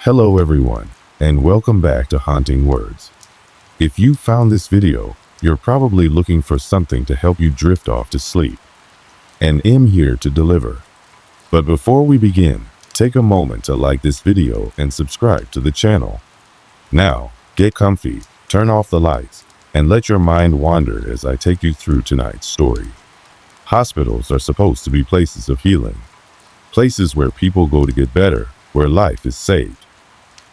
Hello everyone, and welcome back to Haunting Words. If you found this video, you're probably looking for something to help you drift off to sleep. And I'm here to deliver. But before we begin, take a moment to like this video and subscribe to the channel. Now, get comfy, turn off the lights, and let your mind wander as I take you through tonight's story. Hospitals are supposed to be places of healing. Places where people go to get better, where life is saved.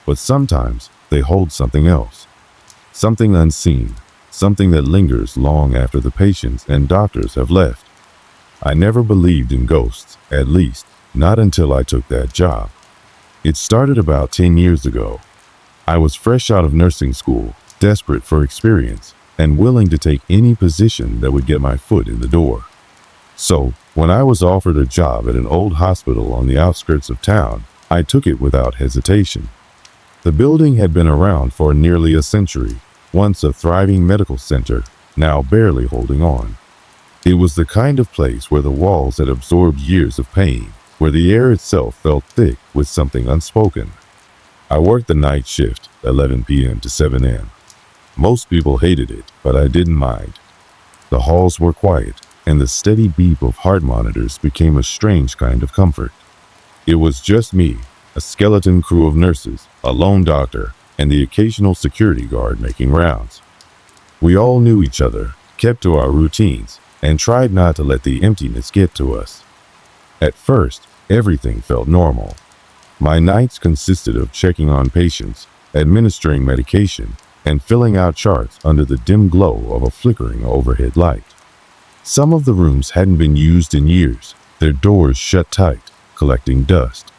But sometimes they hold something else. Something unseen, something that lingers long after the patients and doctors have left. I never believed in ghosts, at least, not until I took that job. It started about 10 years ago. I was fresh out of nursing school, desperate for experience, and willing to take any position that would get my foot in the door. So, when I was offered a job at an old hospital on the outskirts of town, I took it without hesitation. The building had been around for nearly a century, once a thriving medical center, now barely holding on. It was the kind of place where the walls had absorbed years of pain, where the air itself felt thick with something unspoken. I worked the night shift, 11 p.m. to 7 a.m. Most people hated it, but I didn't mind. The halls were quiet, and the steady beep of heart monitors became a strange kind of comfort. It was just me, a skeleton crew of nurses, a lone doctor, and the occasional security guard making rounds. We all knew each other, kept to our routines, and tried not to let the emptiness get to us. At first, everything felt normal. My nights consisted of checking on patients, administering medication, and filling out charts under the dim glow of a flickering overhead light. Some of the rooms hadn't been used in years, their doors shut tight, collecting dust.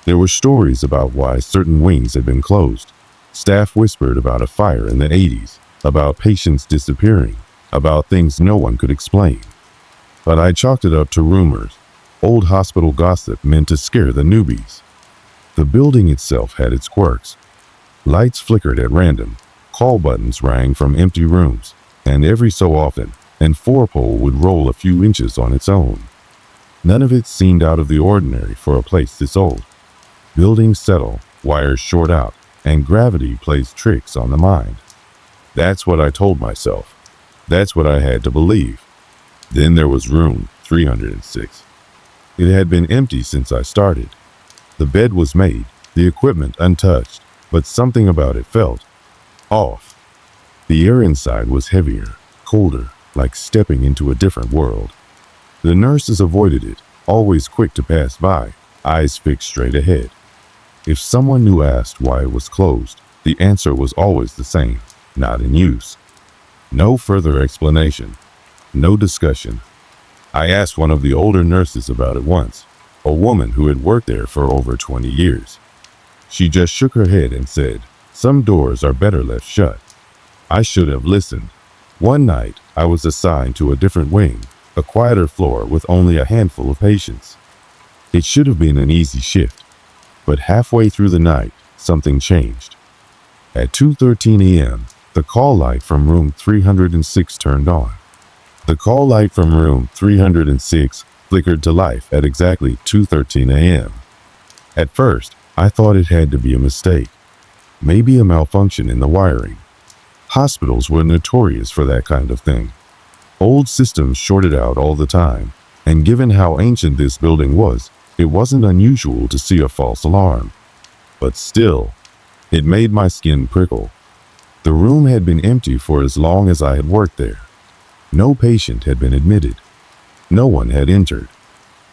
There were stories about why certain wings had been closed. Staff whispered about a fire in the 80s, about patients disappearing, about things no one could explain. But I chalked it up to rumors, old hospital gossip meant to scare the newbies. The building itself had its quirks. Lights flickered at random, call buttons rang from empty rooms, and every so often, an 4-pole would roll a few inches on its own. None of it seemed out of the ordinary for a place this old. Buildings settle, wires short out, and gravity plays tricks on the mind. That's what I told myself. That's what I had to believe. Then there was room 306. It had been empty since I started. The bed was made, the equipment untouched, but something about it felt off. The air inside was heavier, colder, like stepping into a different world. The nurses avoided it, always quick to pass by, eyes fixed straight ahead. If someone new asked why it was closed, the answer was always the same: not in use. No further explanation. No discussion. I asked one of the older nurses about it once, a woman who had worked there for over 20 years. She just shook her head and said, "Some doors are better left shut." I should have listened. One night, I was assigned to a different wing, a quieter floor with only a handful of patients. It should have been an easy shift, but halfway through the night, something changed. At 2:13 a.m., the call light from room 306 turned on. The call light from room 306 flickered to life at exactly 2:13 a.m. At first, I thought it had to be a mistake, maybe a malfunction in the wiring. Hospitals were notorious for that kind of thing. Old systems shorted out all the time, and given how ancient this building was, it wasn't unusual to see a false alarm. But still, it made my skin prickle. The room had been empty for as long as I had worked there. No patient had been admitted. No one had entered.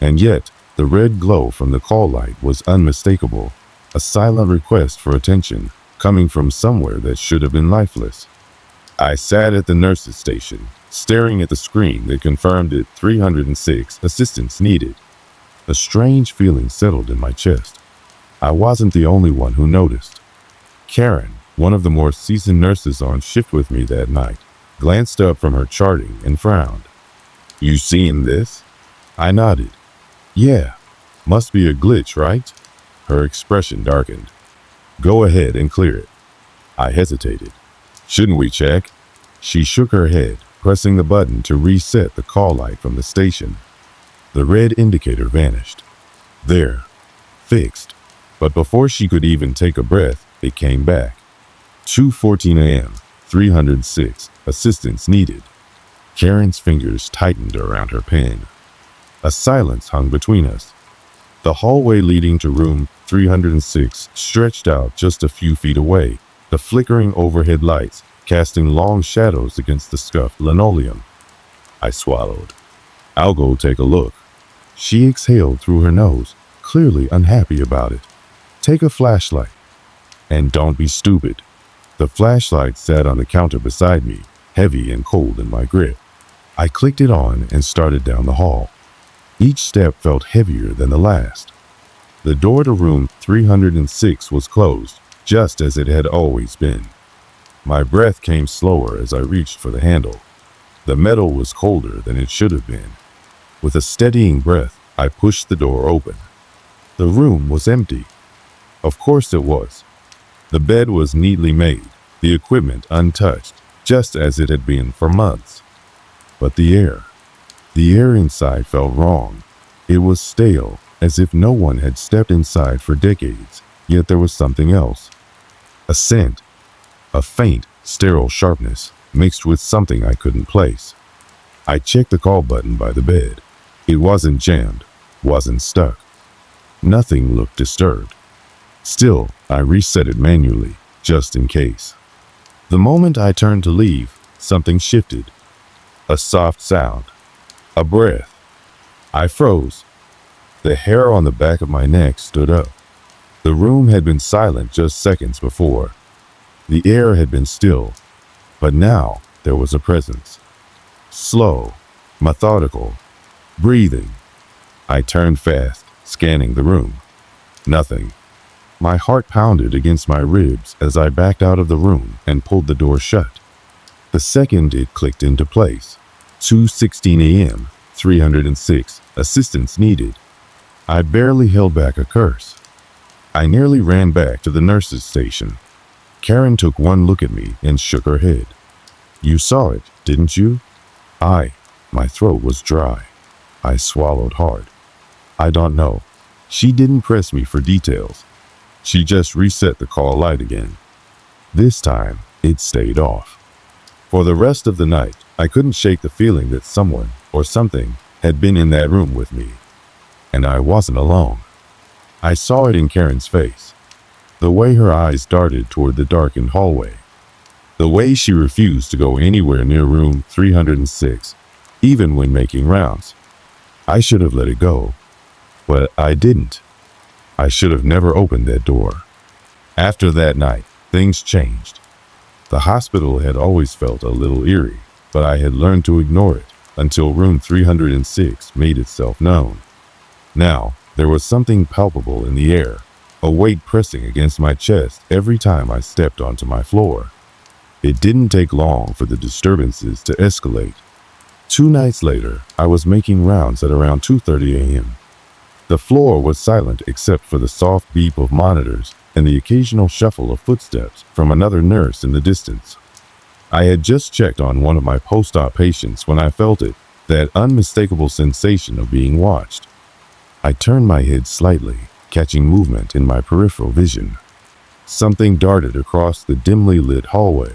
And yet, the red glow from the call light was unmistakable, a silent request for attention, coming from somewhere that should have been lifeless. I sat at the nurse's station, staring at the screen that confirmed it 306 assistants needed. A strange feeling settled in my chest. I wasn't the only one who noticed. Karen, one of the more seasoned nurses on shift with me that night, glanced up from her charting and frowned. "You seeing this?" I nodded. "Yeah, must be a glitch, right?" Her expression darkened. "Go ahead and clear it." I hesitated. "Shouldn't we check?" She shook her head, pressing the button to reset the call light from the station. The red indicator vanished. There, fixed, But before she could even take a breath, it came back. 2:14 a.m., 306, assistance needed. Karen's fingers tightened around her pen. A silence hung between us. The hallway leading to room 306 stretched out just a few feet away, the flickering overhead lights casting long shadows against the scuffed linoleum. I swallowed. "I'll go take a look." She exhaled through her nose, clearly unhappy about it. "Take a flashlight. And don't be stupid." The flashlight sat on the counter beside me, heavy and cold in my grip. I clicked it on and started down the hall. Each step felt heavier than the last. The door to room 306 was closed, just as it had always been. My breath came slower as I reached for the handle. The metal was colder than it should have been. With a steadying breath, I pushed the door open. The room was empty. Of course it was. The bed was neatly made, the equipment untouched, just as it had been for months. But the air inside felt wrong. It was stale, as if no one had stepped inside for decades, yet there was something else. A scent, a faint, sterile sharpness, mixed with something I couldn't place. I checked the call button by the bed. It wasn't jammed, wasn't stuck. Nothing looked disturbed. Still, I reset it manually, just in case. The moment I turned to leave, something shifted. A soft sound. A breath. I froze. The hair on the back of my neck stood up. The room had been silent just seconds before. The air had been still, but now there was a presence. Slow, methodical, breathing. I turned fast, scanning the room. Nothing. My heart pounded against my ribs as I backed out of the room and pulled the door shut. The second it clicked into place. 2:16 a.m., 306, assistance needed. I barely held back a curse. I nearly ran back to the nurse's station. Karen took one look at me and shook her head. "You saw it, didn't you?" My throat was dry. I swallowed hard. "I don't know." She didn't press me for details. She just reset the call light again. This time, it stayed off. For the rest of the night, I couldn't shake the feeling that someone or something had been in that room with me. And I wasn't alone. I saw it in Karen's face. The way her eyes darted toward the darkened hallway. The way she refused to go anywhere near room 306, even when making rounds. I should have let it go, but I didn't. I should have never opened that door. After that night, things changed. The hospital had always felt a little eerie, but I had learned to ignore it until room 306 made itself known. Now, there was something palpable in the air, a weight pressing against my chest every time I stepped onto my floor. It didn't take long for the disturbances to escalate. 2 nights later, I was making rounds at around 2:30 a.m. The floor was silent except for the soft beep of monitors and the occasional shuffle of footsteps from another nurse in the distance. I had just checked on one of my post-op patients when I felt it, that unmistakable sensation of being watched. I turned my head slightly, catching movement in my peripheral vision. Something darted across the dimly lit hallway.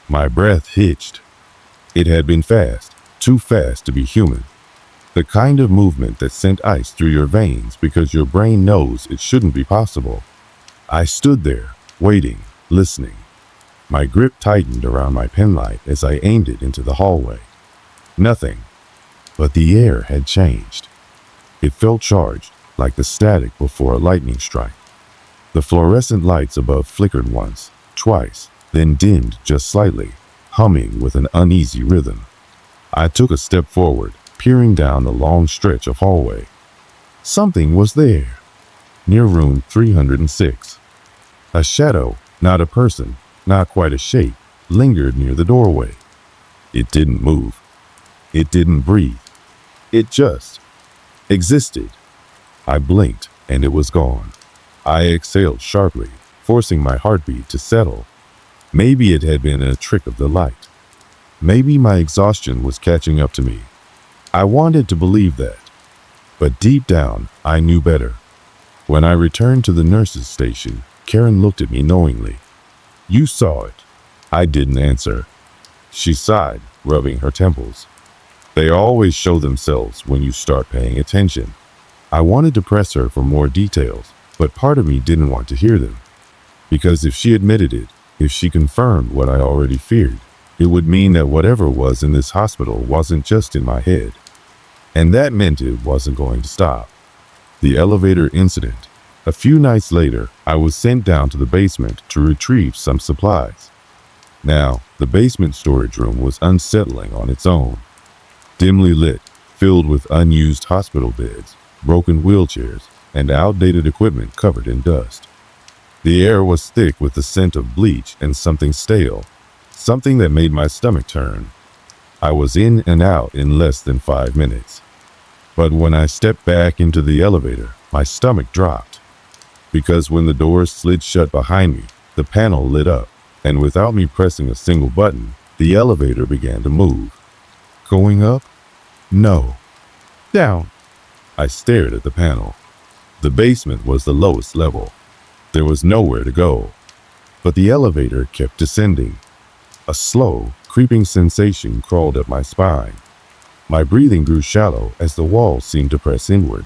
My breath hitched. It had been fast, too fast to be human. The kind of movement that sent ice through your veins because your brain knows it shouldn't be possible. I stood there, waiting, listening. My grip tightened around my penlight as I aimed it into the hallway. Nothing. But the air had changed. It felt charged, like the static before a lightning strike. The fluorescent lights above flickered once, twice, then dimmed just slightly, humming with an uneasy rhythm. I took a step forward, peering down the long stretch of hallway. Something was there, near room 306. A shadow, not a person, not quite a shape, lingered near the doorway. It didn't move. It didn't breathe. It just existed. I blinked, and it was gone. I exhaled sharply, forcing my heartbeat to settle. Maybe it had been a trick of the light. Maybe my exhaustion was catching up to me. I wanted to believe that. But deep down, I knew better. When I returned to the nurse's station, Karen looked at me knowingly. "You saw it." I didn't answer. She sighed, rubbing her temples. "They always show themselves when you start paying attention." I wanted to press her for more details, but part of me didn't want to hear them. Because if she admitted it, if she confirmed what I already feared, it would mean that whatever was in this hospital wasn't just in my head. And that meant it wasn't going to stop. The elevator incident. A few nights later, I was sent down to the basement to retrieve some supplies. Now, the basement storage room was unsettling on its own. Dimly lit, filled with unused hospital beds, broken wheelchairs, and outdated equipment covered in dust. The air was thick with the scent of bleach and something stale, something that made my stomach turn. I was in and out in less than 5 minutes. But when I stepped back into the elevator, my stomach dropped. Because when the doors slid shut behind me, the panel lit up, and without me pressing a single button, the elevator began to move. Going up? No. Down. I stared at the panel. The basement was the lowest level. There was nowhere to go. But the elevator kept descending. A slow, creeping sensation crawled up my spine. My breathing grew shallow as the walls seemed to press inward.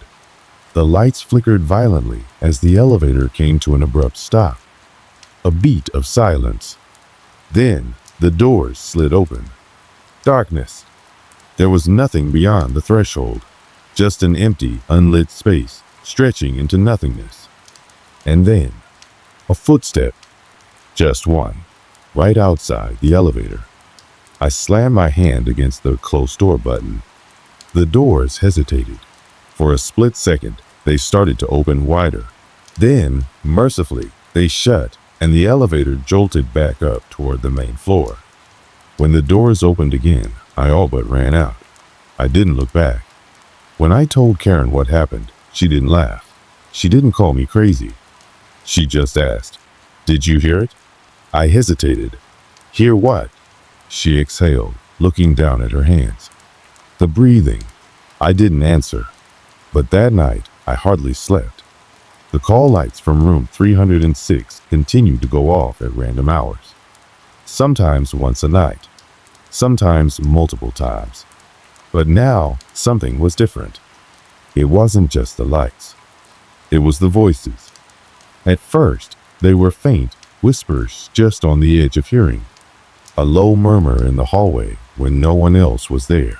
The lights flickered violently as the elevator came to an abrupt stop. A beat of silence. Then, the doors slid open. Darkness. There was nothing beyond the threshold. Just an empty, unlit space, stretching into nothingness. And then, a footstep. Just one. Right outside the elevator. I slammed my hand against the close door button. The doors hesitated. For a split second, they started to open wider. Then, mercifully, they shut, and the elevator jolted back up toward the main floor. When the doors opened again, I all but ran out. I didn't look back. When I told Karen what happened, she didn't laugh. She didn't call me crazy. She just asked, "Did you hear it?" I hesitated. "Hear what?" She exhaled, looking down at her hands. "The breathing." I didn't answer. But that night, I hardly slept. The call lights from room 306 continued to go off at random hours. Sometimes once a night. Sometimes multiple times. But now, something was different. It wasn't just the lights. It was the voices. At first, they were faint, whispers just on the edge of hearing. A low murmur in the hallway when no one else was there.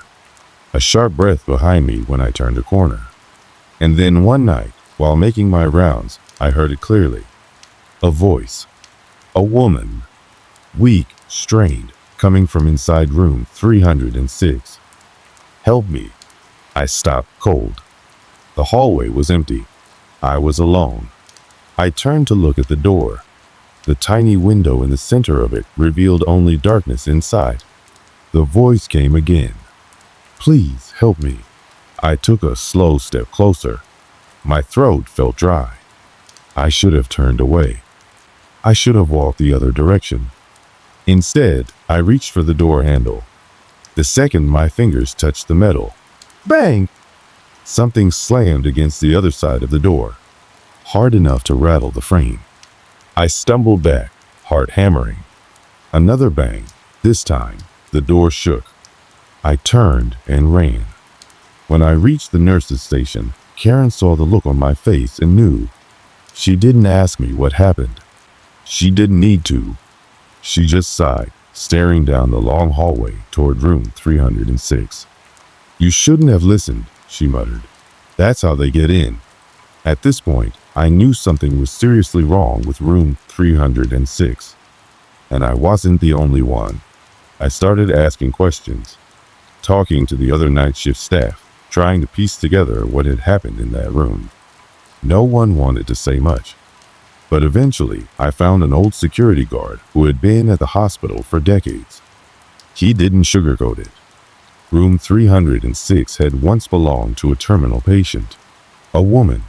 A sharp breath behind me when I turned a corner. And then one night, while making my rounds, I heard it clearly. A voice. A woman. Weak, strained, coming from inside room 306. "Help me." I stopped cold. The hallway was empty. I was alone. I turned to look at the door. The tiny window in the center of it revealed only darkness inside. The voice came again. "Please help me." I took a slow step closer. My throat felt dry. I should have turned away. I should have walked the other direction. Instead, I reached for the door handle. The second my fingers touched the metal, bang! Something slammed against the other side of the door, hard enough to rattle the frame. I stumbled back, heart hammering. Another bang. This time, the door shook. I turned and ran. When I reached the nurse's station, Karen saw the look on my face and knew. She didn't ask me what happened. She didn't need to. She just sighed, staring down the long hallway toward room 306. "You shouldn't have listened," she muttered. "That's how they get in." At this point, I knew something was seriously wrong with room 306. And I wasn't the only one. I started asking questions, talking to the other night shift staff, trying to piece together what had happened in that room. No one wanted to say much. But eventually, I found an old security guard who had been at the hospital for decades. He didn't sugarcoat it. Room 306 had once belonged to a terminal patient. A woman.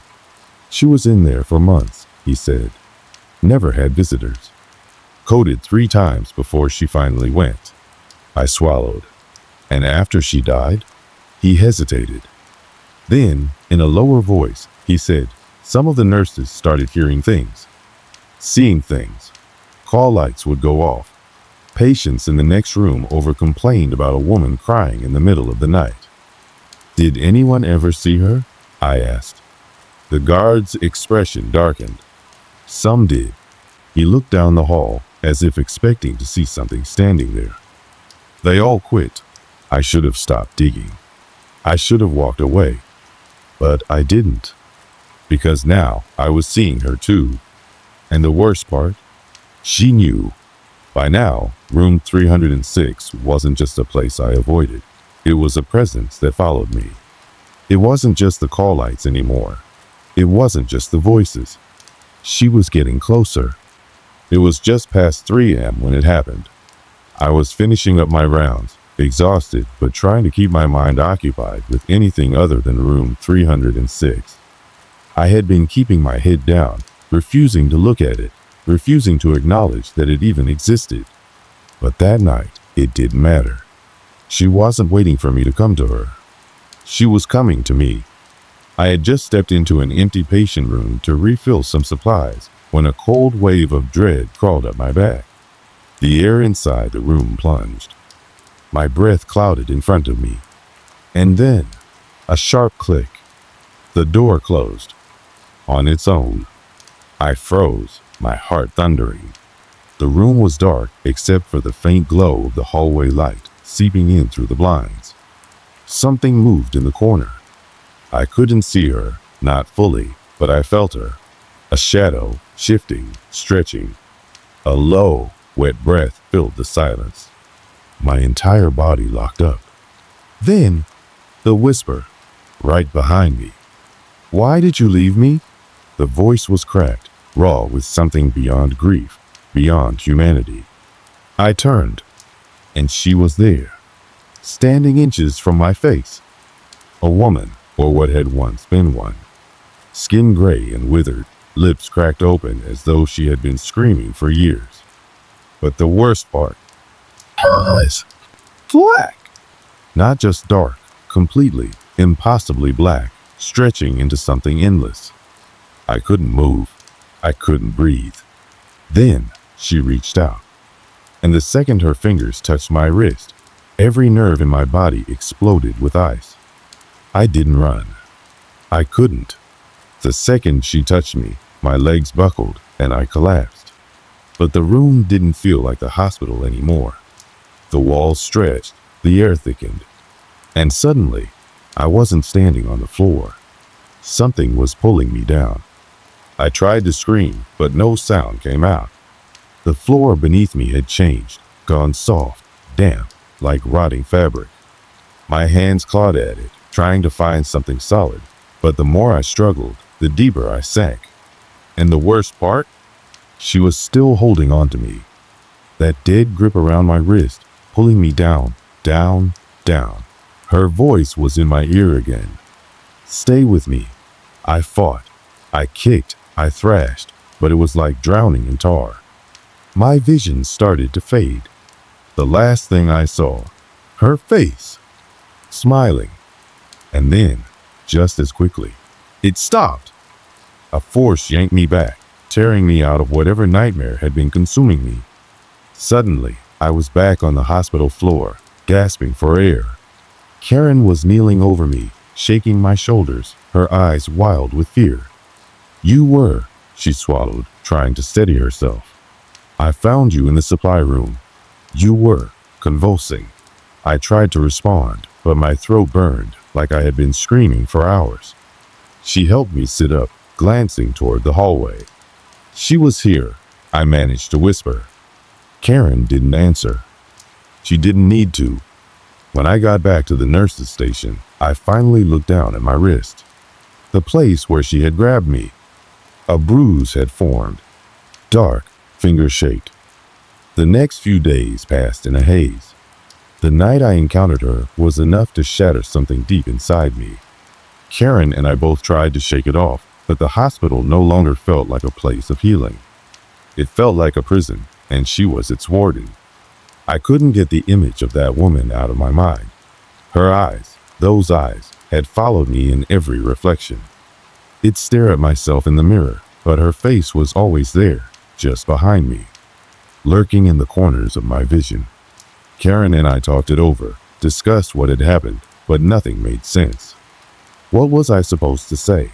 She was in there for months, he said. Never had visitors. Coded 3 times before she finally went. I swallowed. And after she died? He hesitated. Then, in a lower voice, he said, Some of the nurses started hearing things, seeing things. Call lights would go off. Patients in the next room over-complained about a woman crying in the middle of the night. Did anyone ever see her? I asked. The guard's expression darkened. Some did. He looked down the hall as if expecting to see something standing there. They all quit. I should have stopped digging. I should have walked away. But I didn't. Because now I was seeing her too. And the worst part? She knew. By now, room 306 wasn't just a place I avoided. It was a presence that followed me. It wasn't just the call lights anymore. It wasn't just the voices. She was getting closer. It was just past 3 a.m. when it happened. I was finishing up my rounds, exhausted but trying to keep my mind occupied with anything other than room 306. I had been keeping my head down, refusing to look at it, refusing to acknowledge that it even existed. But that night, it didn't matter. She wasn't waiting for me to come to her. She was coming to me. I had just stepped into an empty patient room to refill some supplies when a cold wave of dread crawled up my back. The air inside the room plunged. My breath clouded in front of me. And then, a sharp click. The door closed. On its own. I froze, my heart thundering. The room was dark except for the faint glow of the hallway light seeping in through the blinds. Something moved in the corner. I couldn't see her, not fully, but I felt her. A shadow, shifting, stretching. A low, wet breath filled the silence. My entire body locked up. Then, the whisper, right behind me. Why did you leave me? The voice was cracked, raw with something beyond grief, beyond humanity. I turned, and she was there, standing inches from my face. A woman, or what had once been one. Skin gray and withered, lips cracked open as though she had been screaming for years. But the worst part, her eyes, black. Not just dark, completely, impossibly black, stretching into something endless. I couldn't move. I couldn't breathe. Then she reached out. And the second her fingers touched my wrist, every nerve in my body exploded with ice. I didn't run. I couldn't. The second she touched me, my legs buckled and I collapsed. But the room didn't feel like the hospital anymore. The walls stretched, the air thickened. And suddenly, I wasn't standing on the floor. Something was pulling me down. I tried to scream, but no sound came out. The floor beneath me had changed, gone soft, damp, like rotting fabric. My hands clawed at it, trying to find something solid, but the more I struggled, the deeper I sank. And the worst part? She was still holding on to me. That dead grip around my wrist, pulling me down, down, down. Her voice was in my ear again. Stay with me. I fought. I kicked. I thrashed, but it was like drowning in tar. My vision started to fade. The last thing I saw, her face, smiling. And then, just as quickly, it stopped. A force yanked me back, tearing me out of whatever nightmare had been consuming me. Suddenly, I was back on the hospital floor, gasping for air. Karen was kneeling over me, shaking my shoulders, her eyes wild with fear. You were, she swallowed, trying to steady herself. I found you in the supply room. You were, convulsing. I tried to respond, but my throat burned, like I had been screaming for hours. She helped me sit up, glancing toward the hallway. She was here, I managed to whisper. Karen didn't answer. She didn't need to. When I got back to the nurse's station, I finally looked down at my wrist. The place where she had grabbed me. A bruise had formed, dark, finger-shaped. The next few days passed in a haze. The night I encountered her was enough to shatter something deep inside me. Karen and I both tried to shake it off, but the hospital no longer felt like a place of healing. It felt like a prison, and she was its warden. I couldn't get the image of that woman out of my mind. Her eyes, those eyes, had followed me in every reflection. I'd stare at myself in the mirror, but her face was always there, just behind me, lurking in the corners of my vision. Karen and I talked it over, discussed what had happened, but nothing made sense. What was I supposed to say?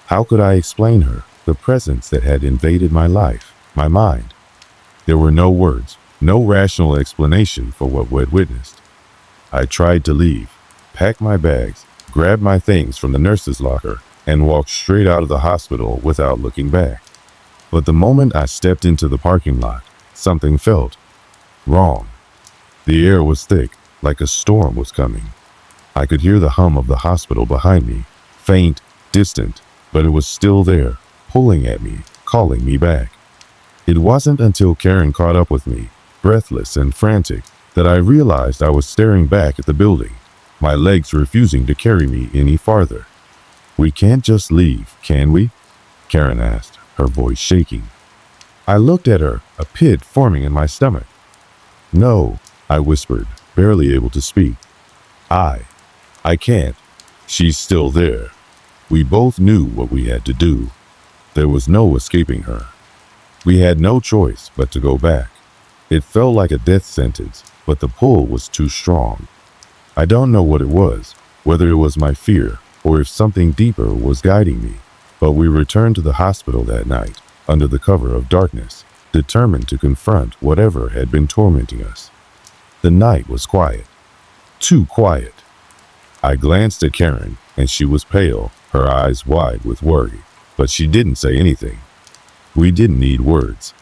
How could I explain her the presence that had invaded my life, my mind? There were no words, no rational explanation for what we'd witnessed. I tried to leave, pack my bags, grab my things from the nurse's locker, and walk straight out of the hospital without looking back. But the moment I stepped into the parking lot, something felt wrong. The air was thick, like a storm was coming. I could hear the hum of the hospital behind me, faint, distant, but it was still there, pulling at me, calling me back. It wasn't until Karen caught up with me, breathless and frantic, that I realized I was staring back at the building, my legs refusing to carry me any farther. "We can't just leave, can we?" Karen asked, her voice shaking. I looked at her, a pit forming in my stomach. "No," I whispered, barely able to speak. I can't. She's still there." We both knew what we had to do. There was no escaping her. We had no choice but to go back. It felt like a death sentence, but the pull was too strong. I don't know what it was, whether it was my fear or if something deeper was guiding me, but we returned to the hospital that night, under the cover of darkness, determined to confront whatever had been tormenting us. The night was quiet. Too quiet. I glanced at Karen, and she was pale, her eyes wide with worry, but she didn't say anything. We didn't need words.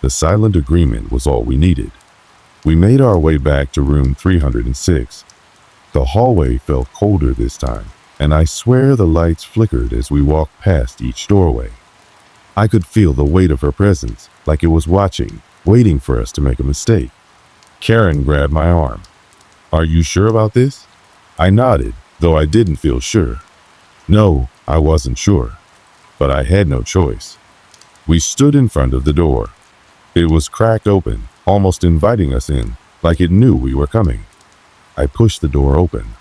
The silent agreement was all we needed. We made our way back to room 306. The hallway felt colder this time, and I swear the lights flickered as we walked past each doorway. I could feel the weight of her presence, like it was watching, waiting for us to make a mistake. Karen grabbed my arm. "Are you sure about this?" I nodded, though I didn't feel sure. No, I wasn't sure, but I had no choice. We stood in front of the door. It was cracked open, almost inviting us in, like it knew we were coming. I pushed the door open.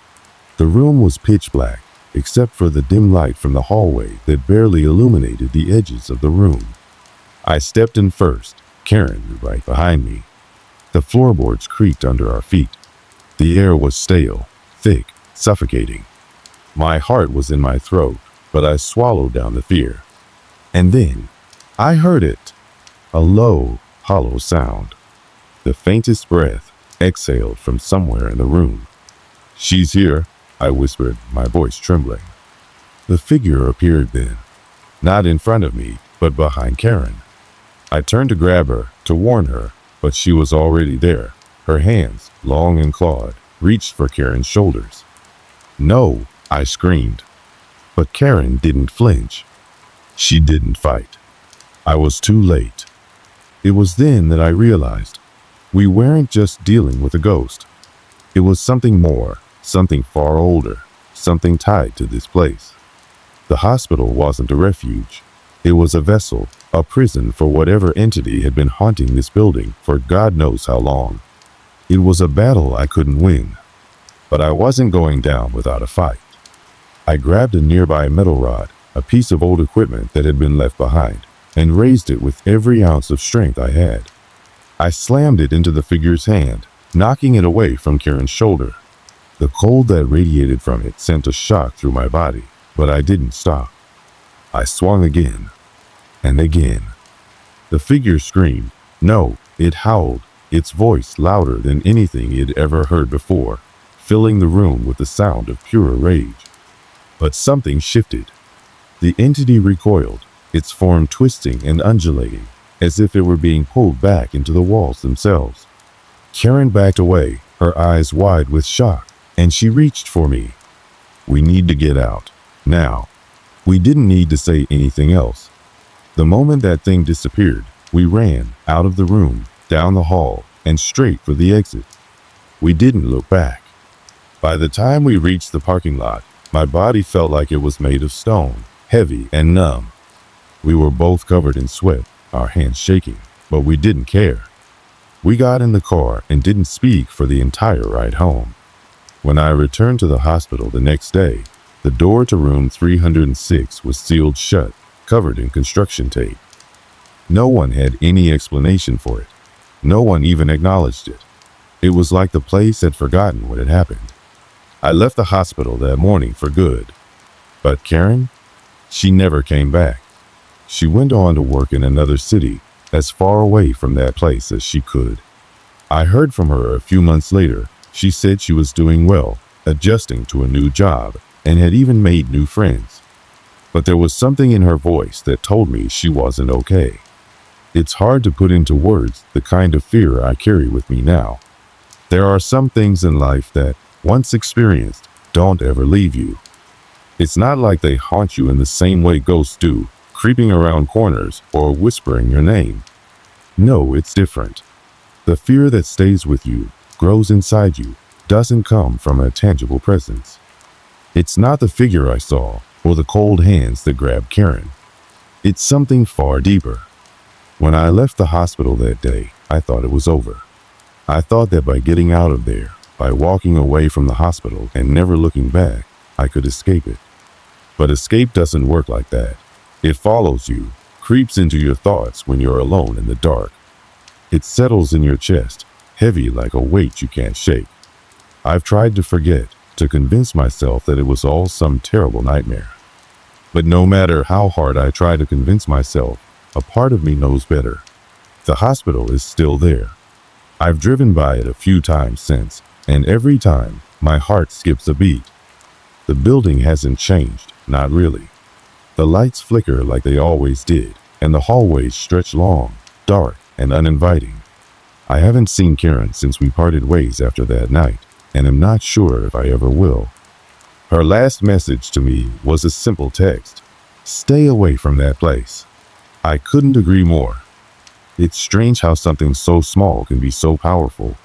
The room was pitch black, except for the dim light from the hallway that barely illuminated the edges of the room. I stepped in first, Karen right behind me. The floorboards creaked under our feet. The air was stale, thick, suffocating. My heart was in my throat, but I swallowed down the fear. And then, I heard it. A low, hollow sound. The faintest breath exhaled from somewhere in the room. "She's here," I whispered, my voice trembling. The figure appeared then, not in front of me, but behind Karen. I turned to grab her, to warn her, but she was already there. Her hands, long and clawed, reached for Karen's shoulders. "No," I screamed. But Karen didn't flinch. She didn't fight. I was too late. It was then that I realized we weren't just dealing with a ghost. It was something more, something far older, something tied to this place. The hospital wasn't a refuge. It was a vessel, a prison for whatever entity had been haunting this building for God knows how long. It was a battle I couldn't win, but I wasn't going down without a fight. I grabbed a nearby metal rod, a piece of old equipment that had been left behind, and raised it with every ounce of strength I had. I slammed it into the figure's hand, knocking it away from Karen's shoulder. The cold that radiated from it sent a shock through my body, but I didn't stop. I swung again, and again. The figure screamed. No, it howled, its voice louder than anything it had ever heard before, filling the room with the sound of pure rage. But something shifted. The entity recoiled, its form twisting and undulating, as if it were being pulled back into the walls themselves. Karen backed away, her eyes wide with shock, and she reached for me. "We need to get out. Now." We didn't need to say anything else. The moment that thing disappeared, we ran out of the room, down the hall, and straight for the exit. We didn't look back. By the time we reached the parking lot, my body felt like it was made of stone, heavy and numb. We were both covered in sweat, our hands shaking, but we didn't care. We got in the car and didn't speak for the entire ride home. When I returned to the hospital the next day, The door to room 306 was sealed shut, covered in construction tape. No one had any explanation for it. No one even acknowledged it. It was like the place had forgotten what had happened. I left the hospital that morning for good. But Karen? She never came back. She went on to work in another city, as far away from that place as she could. I heard from her a few months later. She said she was doing well, adjusting to a new job, and had even made new friends. But there was something in her voice that told me she wasn't okay. It's hard to put into words the kind of fear I carry with me now. There are some things in life that, once experienced, don't ever leave you. It's not like they haunt you in the same way ghosts do, creeping around corners or whispering your name. No, it's different. The fear that stays with you, grows inside you, doesn't come from a tangible presence. It's not the figure I saw or the cold hands that grabbed Karen. It's something far deeper. When I left the hospital that day, I thought it was over. I thought that by getting out of there, by walking away from the hospital and never looking back, I could escape it. But escape doesn't work like that. It follows you, creeps into your thoughts when you're alone in the dark. It settles in your chest, heavy like a weight you can't shake. I've tried to forget, to convince myself that it was all some terrible nightmare. But no matter how hard I try to convince myself, a part of me knows better. The hospital is still there. I've driven by it a few times since, and every time, my heart skips a beat. The building hasn't changed, not really. The lights flicker like they always did, and the hallways stretch long, dark, and uninviting. I haven't seen Karen since we parted ways after that night, and am not sure if I ever will. Her last message to me was a simple text: stay away from that place. I couldn't agree more. It's strange how something so small can be so powerful.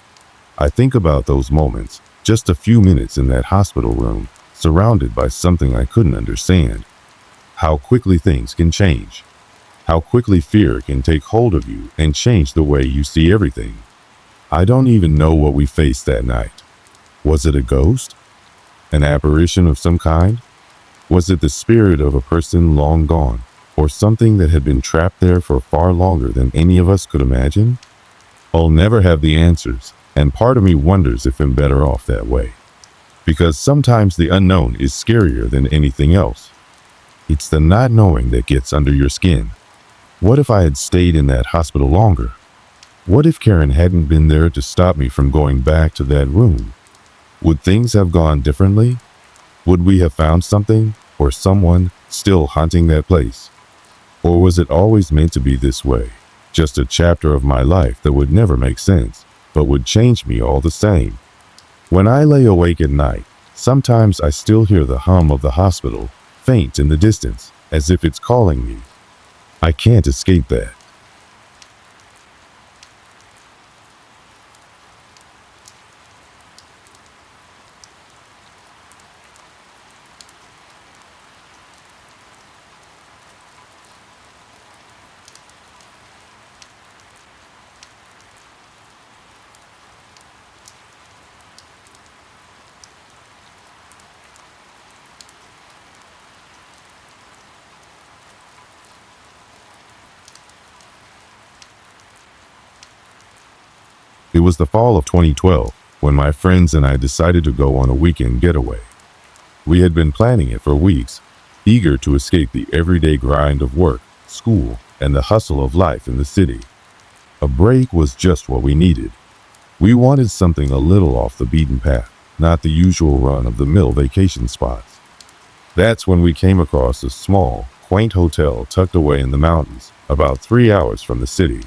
I think about those moments, just a few minutes in that hospital room, surrounded by something I couldn't understand. How quickly things can change. How quickly fear can take hold of you and change the way you see everything. I don't even know what we faced that night. Was it a ghost? An apparition of some kind? Was it the spirit of a person long gone, or something that had been trapped there for far longer than any of us could imagine? I'll never have the answers, and part of me wonders if I'm better off that way. Because sometimes the unknown is scarier than anything else. It's the not knowing that gets under your skin. What if I had stayed in that hospital longer? What if Karen hadn't been there to stop me from going back to that room? Would things have gone differently? Would we have found something, or someone, still haunting that place? Or was it always meant to be this way? Just a chapter of my life that would never make sense, but would change me all the same. When I lay awake at night, sometimes I still hear the hum of the hospital, faint in the distance, as if it's calling me. I can't escape that. It was the fall of 2012 when my friends and I decided to go on a weekend getaway. We had been planning it for weeks, eager to escape the everyday grind of work, school, and the hustle of life in the city. A break was just what we needed. We wanted something a little off the beaten path, not the usual run-of-the-mill vacation spots. That's when we came across a small, quaint hotel tucked away in the mountains, about 3 hours from the city.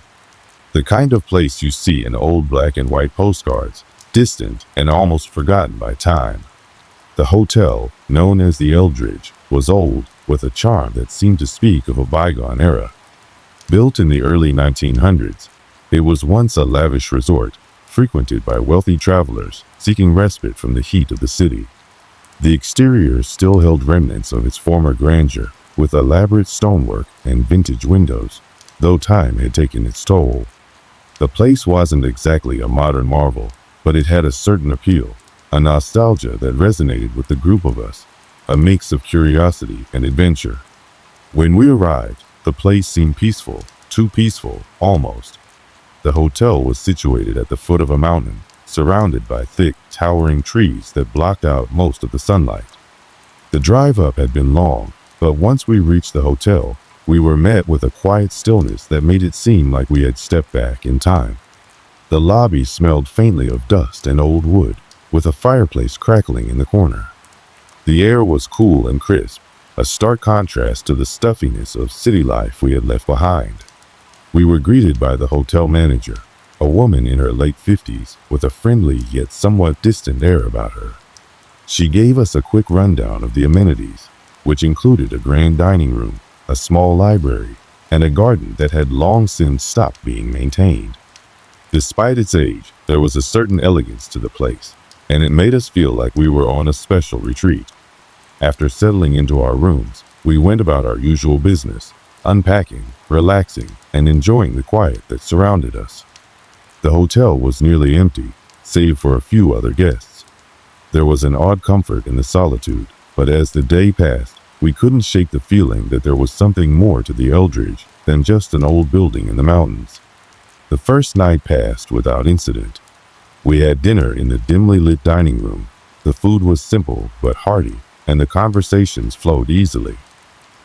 The kind of place you see in old black and white postcards, distant and almost forgotten by time. The hotel, known as the Eldridge, was old, with a charm that seemed to speak of a bygone era. Built in the early 1900s, it was once a lavish resort, frequented by wealthy travelers seeking respite from the heat of the city. The exterior still held remnants of its former grandeur, with elaborate stonework and vintage windows, though time had taken its toll. The place wasn't exactly a modern marvel, but it had a certain appeal, a nostalgia that resonated with the group of us. a mix of curiosity and adventure. When we arrived, the place seemed peaceful, too peaceful, almost. The hotel was situated at the foot of a mountain, surrounded by thick, towering trees that blocked out most of the sunlight. The drive up had been long, but once we reached the hotel, we were met with a quiet stillness that made it seem like we had stepped back in time. The lobby smelled faintly of dust and old wood, with a fireplace crackling in the corner. The air was cool and crisp, a stark contrast to the stuffiness of city life we had left behind. We were greeted by the hotel manager, a woman in her late 50s with a friendly yet somewhat distant air about her. She gave us a quick rundown of the amenities, which included a grand dining room, a small library, and a garden that had long since stopped being maintained. Despite its age, there was a certain elegance to the place, and it made us feel like we were on a special retreat. After settling into our rooms, we went about our usual business, unpacking, relaxing, and enjoying the quiet that surrounded us. The hotel was nearly empty, save for a few other guests. There was an odd comfort in the solitude, but as the day passed, we couldn't shake the feeling that there was something more to the Eldridge than just an old building in the mountains. The first night passed without incident. We had dinner in the dimly lit dining room. The food was simple but hearty, and the conversations flowed easily.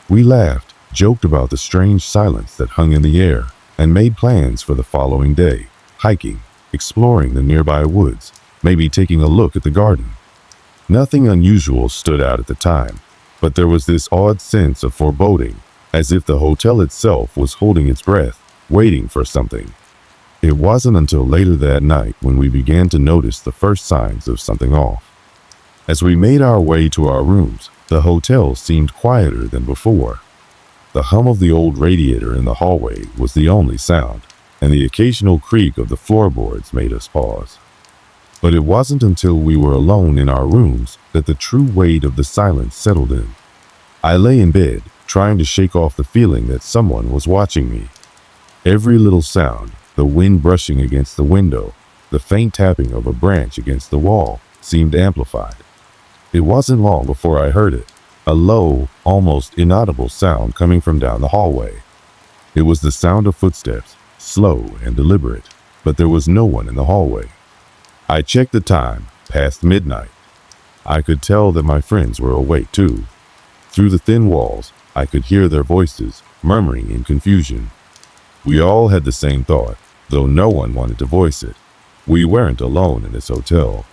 We laughed, joked about the strange silence that hung in the air, and made plans for the following day, hiking, exploring the nearby woods, maybe taking a look at the garden. Nothing unusual stood out at the time, but there was this odd sense of foreboding, as if the hotel itself was holding its breath, waiting for something. It wasn't until later that night when we began to notice the first signs of something off. As we made our way to our rooms, the hotel seemed quieter than before. The hum of the old radiator in the hallway was the only sound, and the occasional creak of the floorboards made us pause. But it wasn't until we were alone in our rooms that the true weight of the silence settled in. I lay in bed, trying to shake off the feeling that someone was watching me. Every little sound, the wind brushing against the window, the faint tapping of a branch against the wall, seemed amplified. It wasn't long before I heard it, a low, almost inaudible sound coming from down the hallway. It was the sound of footsteps, slow and deliberate, but there was no one in the hallway. I checked the time, past midnight. I could tell that my friends were awake too. Through the thin walls, I could hear their voices, murmuring in confusion. We all had the same thought, though no one wanted to voice it. We weren't alone in this hotel.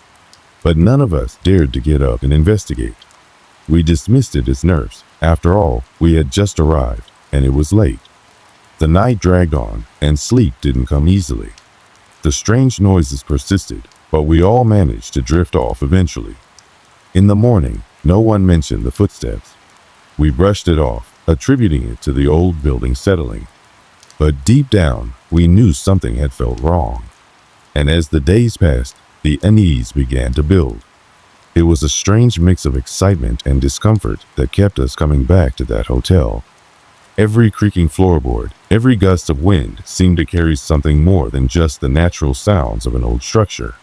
But none of us dared to get up and investigate. We dismissed it as nerves. After all, we had just arrived, and it was late. The night dragged on, and sleep didn't come easily. The strange noises persisted, but we all managed to drift off eventually. In the morning, no one mentioned the footsteps. We brushed it off, attributing it to the old building settling. But deep down, we knew something had felt wrong. And as the days passed, the unease began to build. It was a strange mix of excitement and discomfort that kept us coming back to that hotel. Every creaking floorboard, every gust of wind seemed to carry something more than just the natural sounds of an old structure.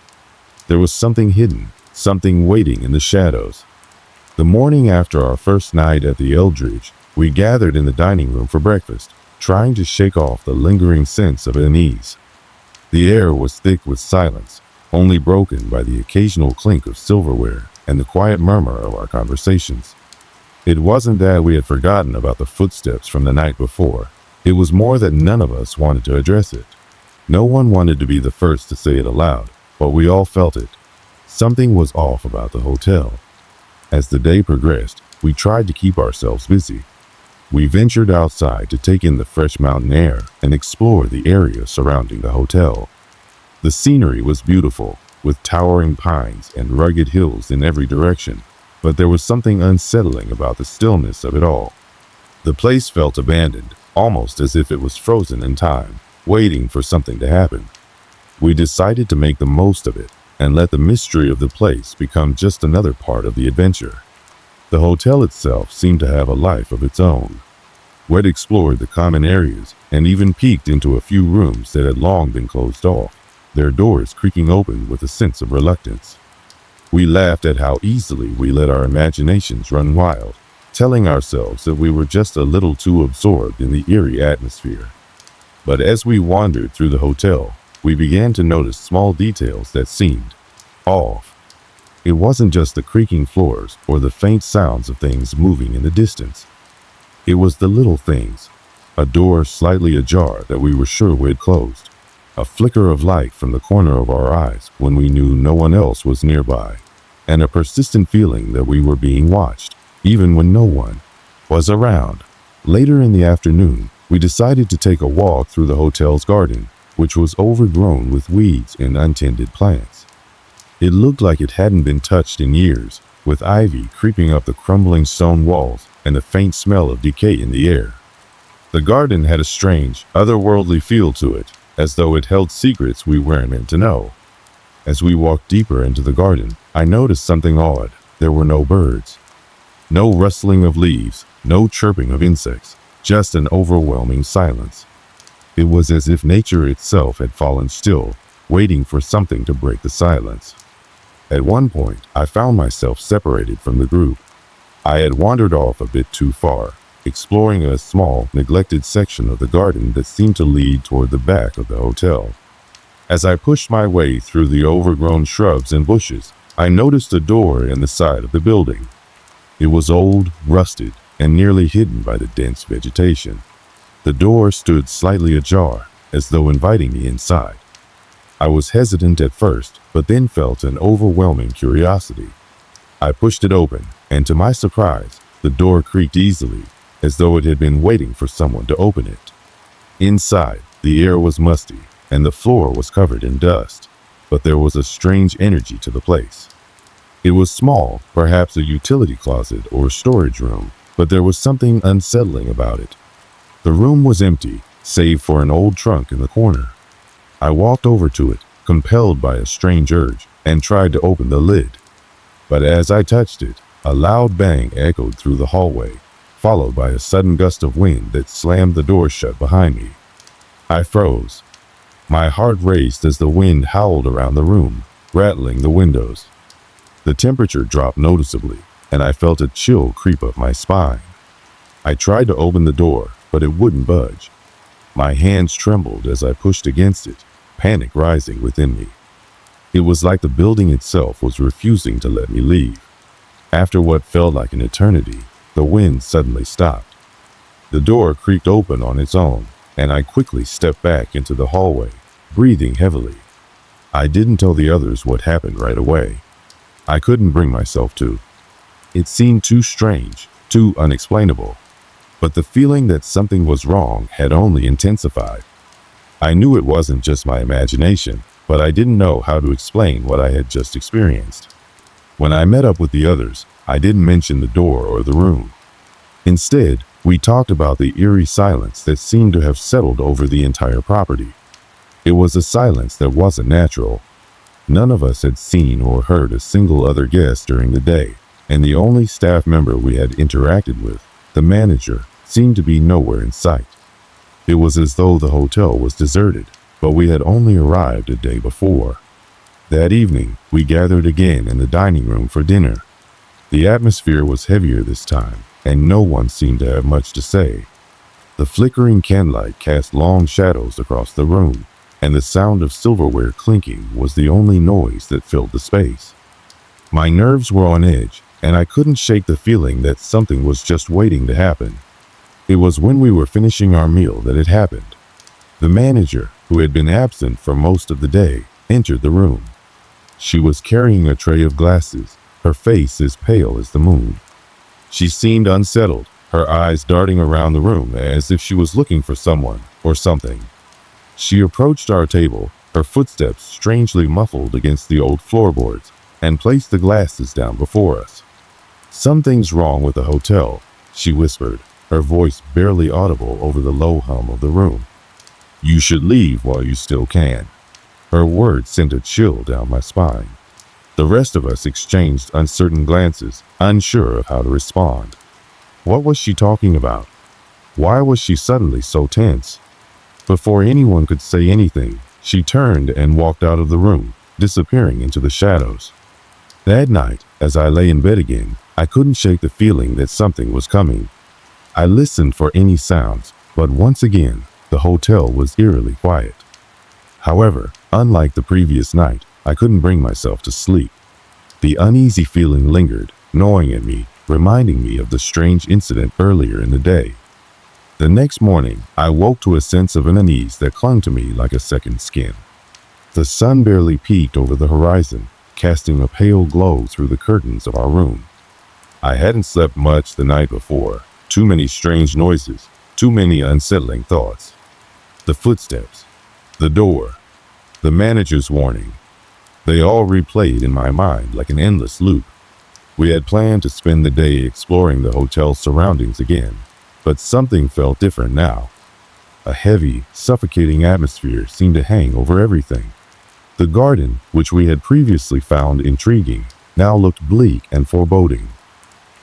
There was something hidden, something waiting in the shadows. The morning after our first night at the Eldridge, we gathered in the dining room for breakfast, trying to shake off the lingering sense of unease. The air was thick with silence, only broken by the occasional clink of silverware and the quiet murmur of our conversations. It wasn't that we had forgotten about the footsteps from the night before. It was more that none of us wanted to address it. No one wanted to be the first to say it aloud, but we all felt it. Something was off about the hotel. As the day progressed, we tried to keep ourselves busy. We ventured outside to take in the fresh mountain air and explore the area surrounding the hotel. The scenery was beautiful, with towering pines and rugged hills in every direction, but there was something unsettling about the stillness of it all. The place felt abandoned, almost as if it was frozen in time, waiting for something to happen. We decided to make the most of it and let the mystery of the place become just another part of the adventure. The hotel itself seemed to have a life of its own. We'd explored the common areas and even peeked into a few rooms that had long been closed off, their doors creaking open with a sense of reluctance. We laughed at how easily we let our imaginations run wild, telling ourselves that we were just a little too absorbed in the eerie atmosphere. But as we wandered through the hotel, we began to notice small details that seemed off. It wasn't just the creaking floors or the faint sounds of things moving in the distance. It was the little things. A door slightly ajar that we were sure we'd closed. A flicker of light from the corner of our eyes when we knew no one else was nearby. And a persistent feeling that we were being watched, even when no one was around. Later in the afternoon, we decided to take a walk through the hotel's garden, which was overgrown with weeds and untended plants. It looked like it hadn't been touched in years, with ivy creeping up the crumbling stone walls and the faint smell of decay in the air. The garden had a strange, otherworldly feel to it, as though it held secrets we weren't meant to know. As we walked deeper into the garden, I noticed something odd. There were no birds. No rustling of leaves, no chirping of insects, just an overwhelming silence. It was as if nature itself had fallen still, waiting for something to break the silence. At one point, I found myself separated from the group. I had wandered off a bit too far, exploring a small, neglected section of the garden that seemed to lead toward the back of the hotel. As I pushed my way through the overgrown shrubs and bushes, I noticed a door in the side of the building. It was old, rusted, and nearly hidden by the dense vegetation. The door stood slightly ajar, as though inviting me inside. I was hesitant at first, but then felt an overwhelming curiosity. I pushed it open, and to my surprise, the door creaked easily, as though it had been waiting for someone to open it. Inside, the air was musty, and the floor was covered in dust, but there was a strange energy to the place. It was small, perhaps a utility closet or storage room, but there was something unsettling about it. The room was empty, save for an old trunk in the corner. I walked over to it, compelled by a strange urge, and tried to open the lid. But as I touched it, a loud bang echoed through the hallway, followed by a sudden gust of wind that slammed the door shut behind me. I froze. My heart raced as the wind howled around the room, rattling the windows. The temperature dropped noticeably, and I felt a chill creep up my spine. I tried to open the door, but it wouldn't budge. My hands trembled as I pushed against it, panic rising within me. It was like the building itself was refusing to let me leave. After what felt like an eternity, the wind suddenly stopped. The door creaked open on its own, and I quickly stepped back into the hallway, breathing heavily. I didn't tell the others what happened right away. I couldn't bring myself to. It seemed too strange, too unexplainable. But the feeling that something was wrong had only intensified. I knew it wasn't just my imagination, but I didn't know how to explain what I had just experienced. When I met up with the others, I didn't mention the door or the room. Instead, we talked about the eerie silence that seemed to have settled over the entire property. It was a silence that wasn't natural. None of us had seen or heard a single other guest during the day, and the only staff member we had interacted with, the manager, seemed to be nowhere in sight. It was as though the hotel was deserted, but we had only arrived a day before. That evening, we gathered again in the dining room for dinner. The atmosphere was heavier this time, and no one seemed to have much to say. The flickering candlelight cast long shadows across the room, and the sound of silverware clinking was the only noise that filled the space. My nerves were on edge, and I couldn't shake the feeling that something was just waiting to happen. It was when we were finishing our meal that it happened. The manager, who had been absent for most of the day, entered the room. She was carrying a tray of glasses, her face as pale as the moon. She seemed unsettled, her eyes darting around the room as if she was looking for someone or something. She approached our table, her footsteps strangely muffled against the old floorboards, and placed the glasses down before us. "Something's wrong with the hotel," she whispered, her voice barely audible over the low hum of the room. "You should leave while you still can." Her words sent a chill down my spine. The rest of us exchanged uncertain glances, unsure of how to respond. What was she talking about? Why was she suddenly so tense? Before anyone could say anything, she turned and walked out of the room, disappearing into the shadows. That night, as I lay in bed again, I couldn't shake the feeling that something was coming. I listened for any sounds, but once again, the hotel was eerily quiet. However, unlike the previous night, I couldn't bring myself to sleep. The uneasy feeling lingered, gnawing at me, reminding me of the strange incident earlier in the day. The next morning, I woke to a sense of unease that clung to me like a second skin. The sun barely peeked over the horizon, casting a pale glow through the curtains of our room. I hadn't slept much the night before. Too many strange noises, too many unsettling thoughts. The footsteps, the door, the manager's warning. They all replayed in my mind like an endless loop. We had planned to spend the day exploring the hotel's surroundings again, but something felt different now. A heavy, suffocating atmosphere seemed to hang over everything. The garden, which we had previously found intriguing, now looked bleak and foreboding.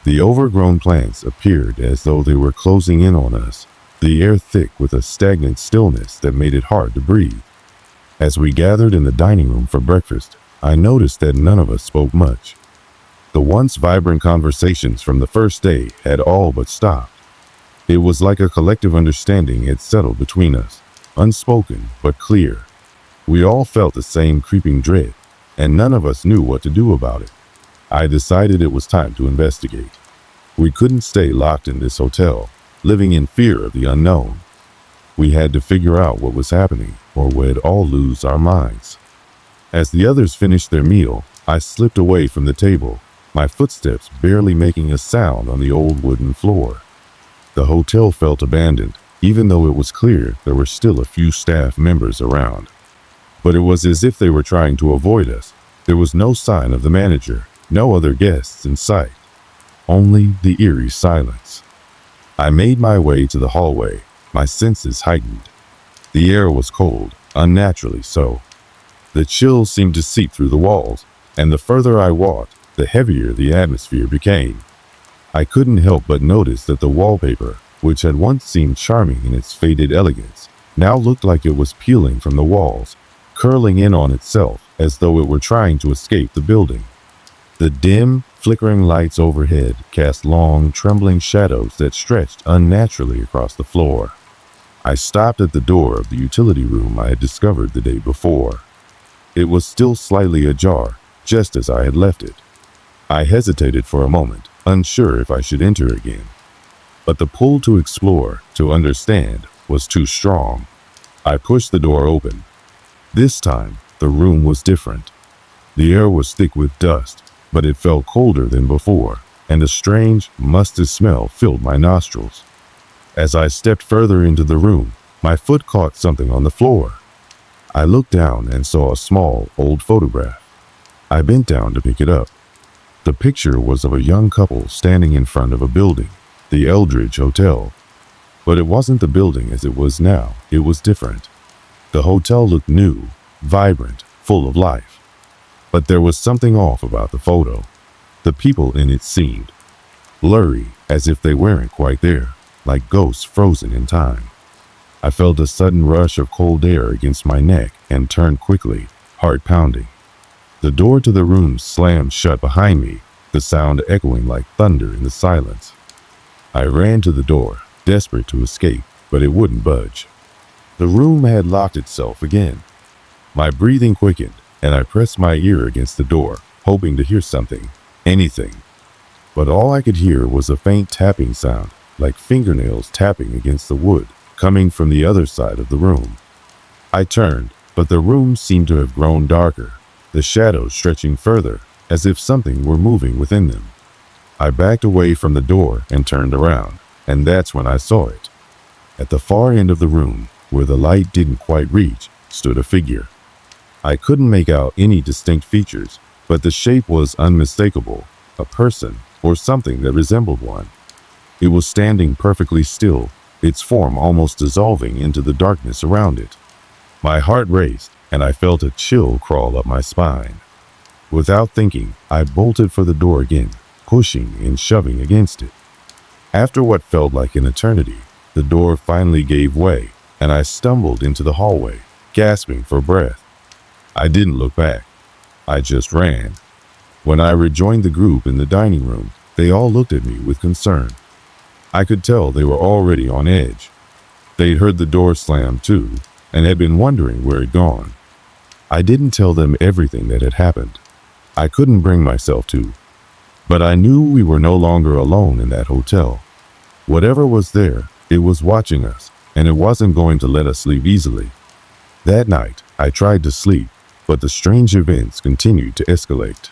The overgrown plants appeared as though they were closing in on us, the air thick with a stagnant stillness that made it hard to breathe. As we gathered in the dining room for breakfast, I noticed that none of us spoke much. The once vibrant conversations from the first day had all but stopped. It was like a collective understanding had settled between us, unspoken but clear. We all felt the same creeping dread, and none of us knew what to do about it. I decided it was time to investigate. We couldn't stay locked in this hotel, living in fear of the unknown. We had to figure out what was happening, or we'd all lose our minds. As the others finished their meal, I slipped away from the table, my footsteps barely making a sound on the old wooden floor. The hotel felt abandoned, even though it was clear there were still a few staff members around. But it was as if they were trying to avoid us. There was no sign of the manager, no other guests in sight. Only the eerie silence. I made my way to the hallway, my senses heightened. The air was cold, unnaturally so. The chill seemed to seep through the walls, and the further I walked, the heavier the atmosphere became. I couldn't help but notice that the wallpaper, which had once seemed charming in its faded elegance, now looked like it was peeling from the walls, curling in on itself as though it were trying to escape the building. The dim, flickering lights overhead cast long, trembling shadows that stretched unnaturally across the floor. I stopped at the door of the utility room I had discovered the day before. It was still slightly ajar, just as I had left it. I hesitated for a moment, unsure if I should enter again. But the pull to explore, to understand, was too strong. I pushed the door open. This time, the room was different. The air was thick with dust, but it felt colder than before, and a strange, musty smell filled my nostrils. As I stepped further into the room, my foot caught something on the floor. I looked down and saw a small, old photograph. I bent down to pick it up. The picture was of a young couple standing in front of a building, the Eldridge Hotel. But it wasn't the building as it was now, it was different. The hotel looked new, vibrant, full of life. But there was something off about the photo. The people in it seemed blurry, as if they weren't quite there, like ghosts frozen in time. I felt a sudden rush of cold air against my neck and turned quickly, heart pounding. The door to the room slammed shut behind me, the sound echoing like thunder in the silence. I ran to the door, desperate to escape, but it wouldn't budge. The room had locked itself again. My breathing quickened, and I pressed my ear against the door, hoping to hear something, anything. But all I could hear was a faint tapping sound, like fingernails tapping against the wood, coming from the other side of the room. I turned, but the room seemed to have grown darker, the shadows stretching further, as if something were moving within them. I backed away from the door and turned around, and that's when I saw it. At the far end of the room, where the light didn't quite reach, stood a figure. I couldn't make out any distinct features, but the shape was unmistakable, a person or something that resembled one. It was standing perfectly still, its form almost dissolving into the darkness around it. My heart raced, and I felt a chill crawl up my spine. Without thinking, I bolted for the door again, pushing and shoving against it. After what felt like an eternity, the door finally gave way, and I stumbled into the hallway, gasping for breath. I didn't look back. I just ran. When I rejoined the group in the dining room, they all looked at me with concern. I could tell they were already on edge. They'd heard the door slam too, and had been wondering where it'd gone. I didn't tell them everything that had happened. I couldn't bring myself to. But I knew we were no longer alone in that hotel. Whatever was there, it was watching us, and it wasn't going to let us leave easily. That night, I tried to sleep, but the strange events continued to escalate.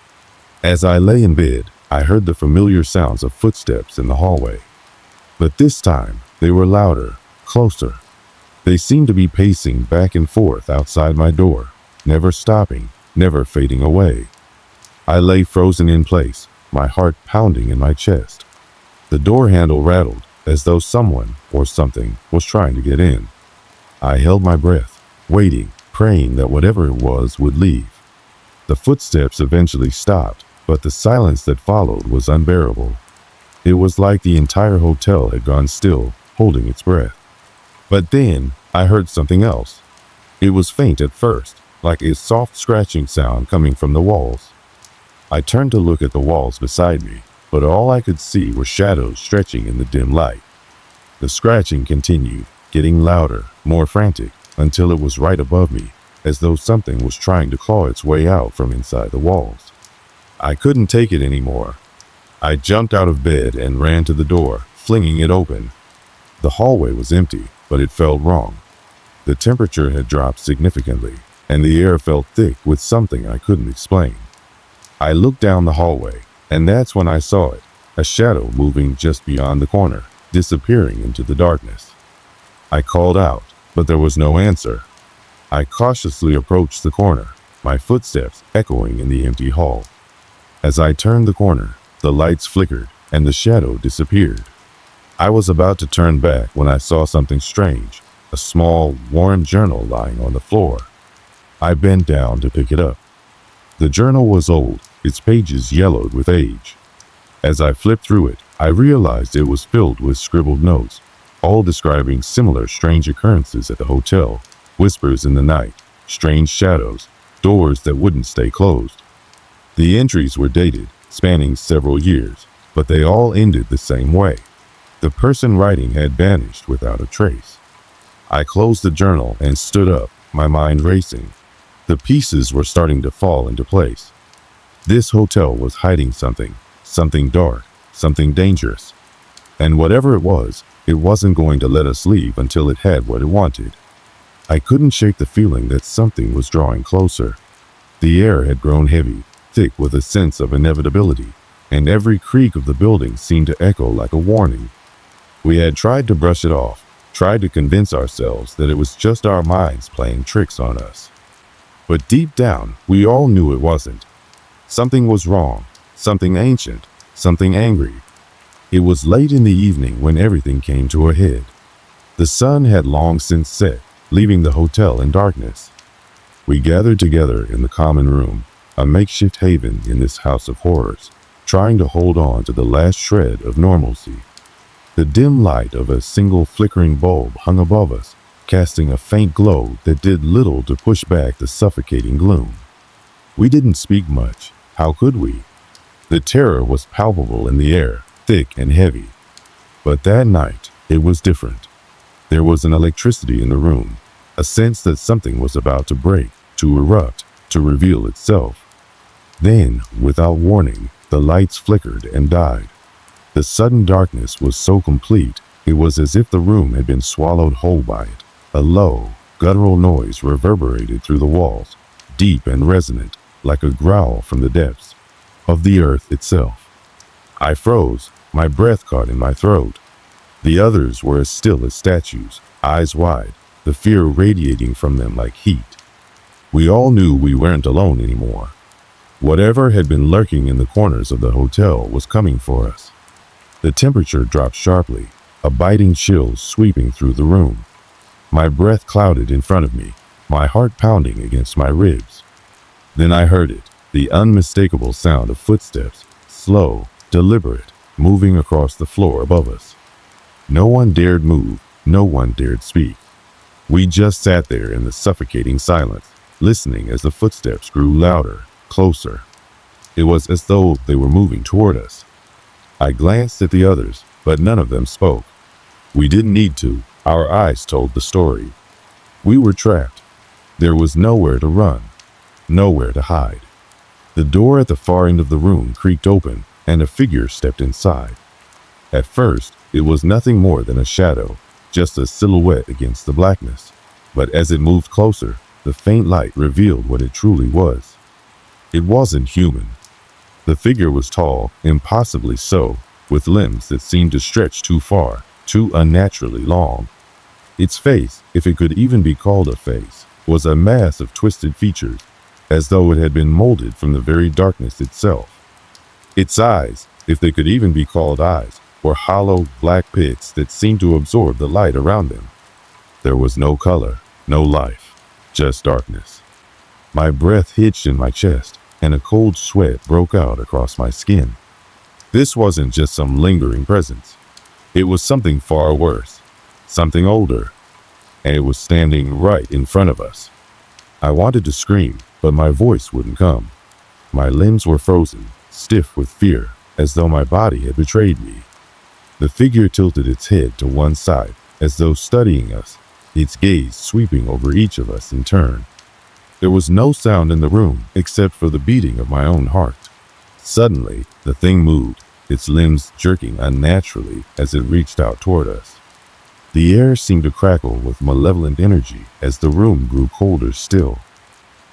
As I lay in bed, I heard the familiar sounds of footsteps in the hallway. But this time, they were louder, closer. They seemed to be pacing back and forth outside my door, never stopping, never fading away. I lay frozen in place, my heart pounding in my chest. The door handle rattled, as though someone or something was trying to get in. I held my breath, waiting, praying that whatever it was would leave. The footsteps eventually stopped, but the silence that followed was unbearable. It was like the entire hotel had gone still, holding its breath. But then, I heard something else. It was faint at first, like a soft scratching sound coming from the walls. I turned to look at the walls beside me, but all I could see were shadows stretching in the dim light. The scratching continued, getting louder, more frantic, until it was right above me, as though something was trying to claw its way out from inside the walls. I couldn't take it anymore. I jumped out of bed and ran to the door, flinging it open. The hallway was empty, but it felt wrong. The temperature had dropped significantly, and the air felt thick with something I couldn't explain. I looked down the hallway, and that's when I saw it, a shadow moving just beyond the corner, disappearing into the darkness. I called out, but there was no answer. I cautiously approached the corner, my footsteps echoing in the empty hall. As I turned the corner, the lights flickered, and the shadow disappeared. I was about to turn back when I saw something strange, a small, worn journal lying on the floor. I bent down to pick it up. The journal was old, its pages yellowed with age. As I flipped through it, I realized it was filled with scribbled notes, all describing similar strange occurrences at the hotel, whispers in the night, strange shadows, doors that wouldn't stay closed. The entries were dated, spanning several years, but they all ended the same way. The person writing had vanished without a trace. I closed the journal and stood up, my mind racing. The pieces were starting to fall into place. This hotel was hiding something dark, something dangerous. And whatever it wasn't going to let us leave until it had what it wanted. I couldn't shake the feeling that something was drawing closer. The air had grown heavy, thick with a sense of inevitability, and every creak of the building seemed to echo like a warning. We had tried to brush it off, tried to convince ourselves that it was just our minds playing tricks on us. But deep down, we all knew it wasn't. Something was wrong, something ancient, something angry. It was late in the evening when everything came to a head. The sun had long since set, leaving the hotel in darkness. We gathered together in the common room, a makeshift haven in this house of horrors, trying to hold on to the last shred of normalcy. The dim light of a single flickering bulb hung above us, casting a faint glow that did little to push back the suffocating gloom. We didn't speak much. How could we? The terror was palpable in the air, thick and heavy. But that night, it was different. There was an electricity in the room, a sense that something was about to break, to erupt, to reveal itself. Then, without warning, the lights flickered and died. The sudden darkness was so complete, it was as if the room had been swallowed whole by it. A low, guttural noise reverberated through the walls, deep and resonant, like a growl from the depths of the earth itself. I froze, my breath caught in my throat. The others were as still as statues, eyes wide, the fear radiating from them like heat. We all knew we weren't alone anymore. Whatever had been lurking in the corners of the hotel was coming for us. The temperature dropped sharply, a biting chill sweeping through the room. My breath clouded in front of me, my heart pounding against my ribs. Then I heard it, the unmistakable sound of footsteps, slow, deliberate, moving across the floor above us. No one dared move, no one dared speak. We just sat there in the suffocating silence, listening as the footsteps grew louder, closer. It was as though they were moving toward us. I glanced at the others, but none of them spoke. We didn't need to. Our eyes told the story. We were trapped. There was nowhere to run, nowhere to hide. The door at the far end of the room creaked open, and a figure stepped inside. At first, it was nothing more than a shadow, just a silhouette against the blackness. But as it moved closer, the faint light revealed what it truly was. It wasn't human. The figure was tall, impossibly so, with limbs that seemed to stretch too far, too unnaturally long. Its face, if it could even be called a face, was a mass of twisted features, as though it had been molded from the very darkness itself. Its eyes, if they could even be called eyes, were hollow, black pits that seemed to absorb the light around them. There was no color, no life, just darkness. My breath hitched in my chest, and a cold sweat broke out across my skin. This wasn't just some lingering presence. It was something far worse, something older, and it was standing right in front of us. I wanted to scream, but my voice wouldn't come. My limbs were frozen, stiff with fear, as though my body had betrayed me. The figure tilted its head to one side, as though studying us, its gaze sweeping over each of us in turn. There was no sound in the room except for the beating of my own heart. Suddenly, the thing moved, its limbs jerking unnaturally as it reached out toward us. The air seemed to crackle with malevolent energy as the room grew colder still.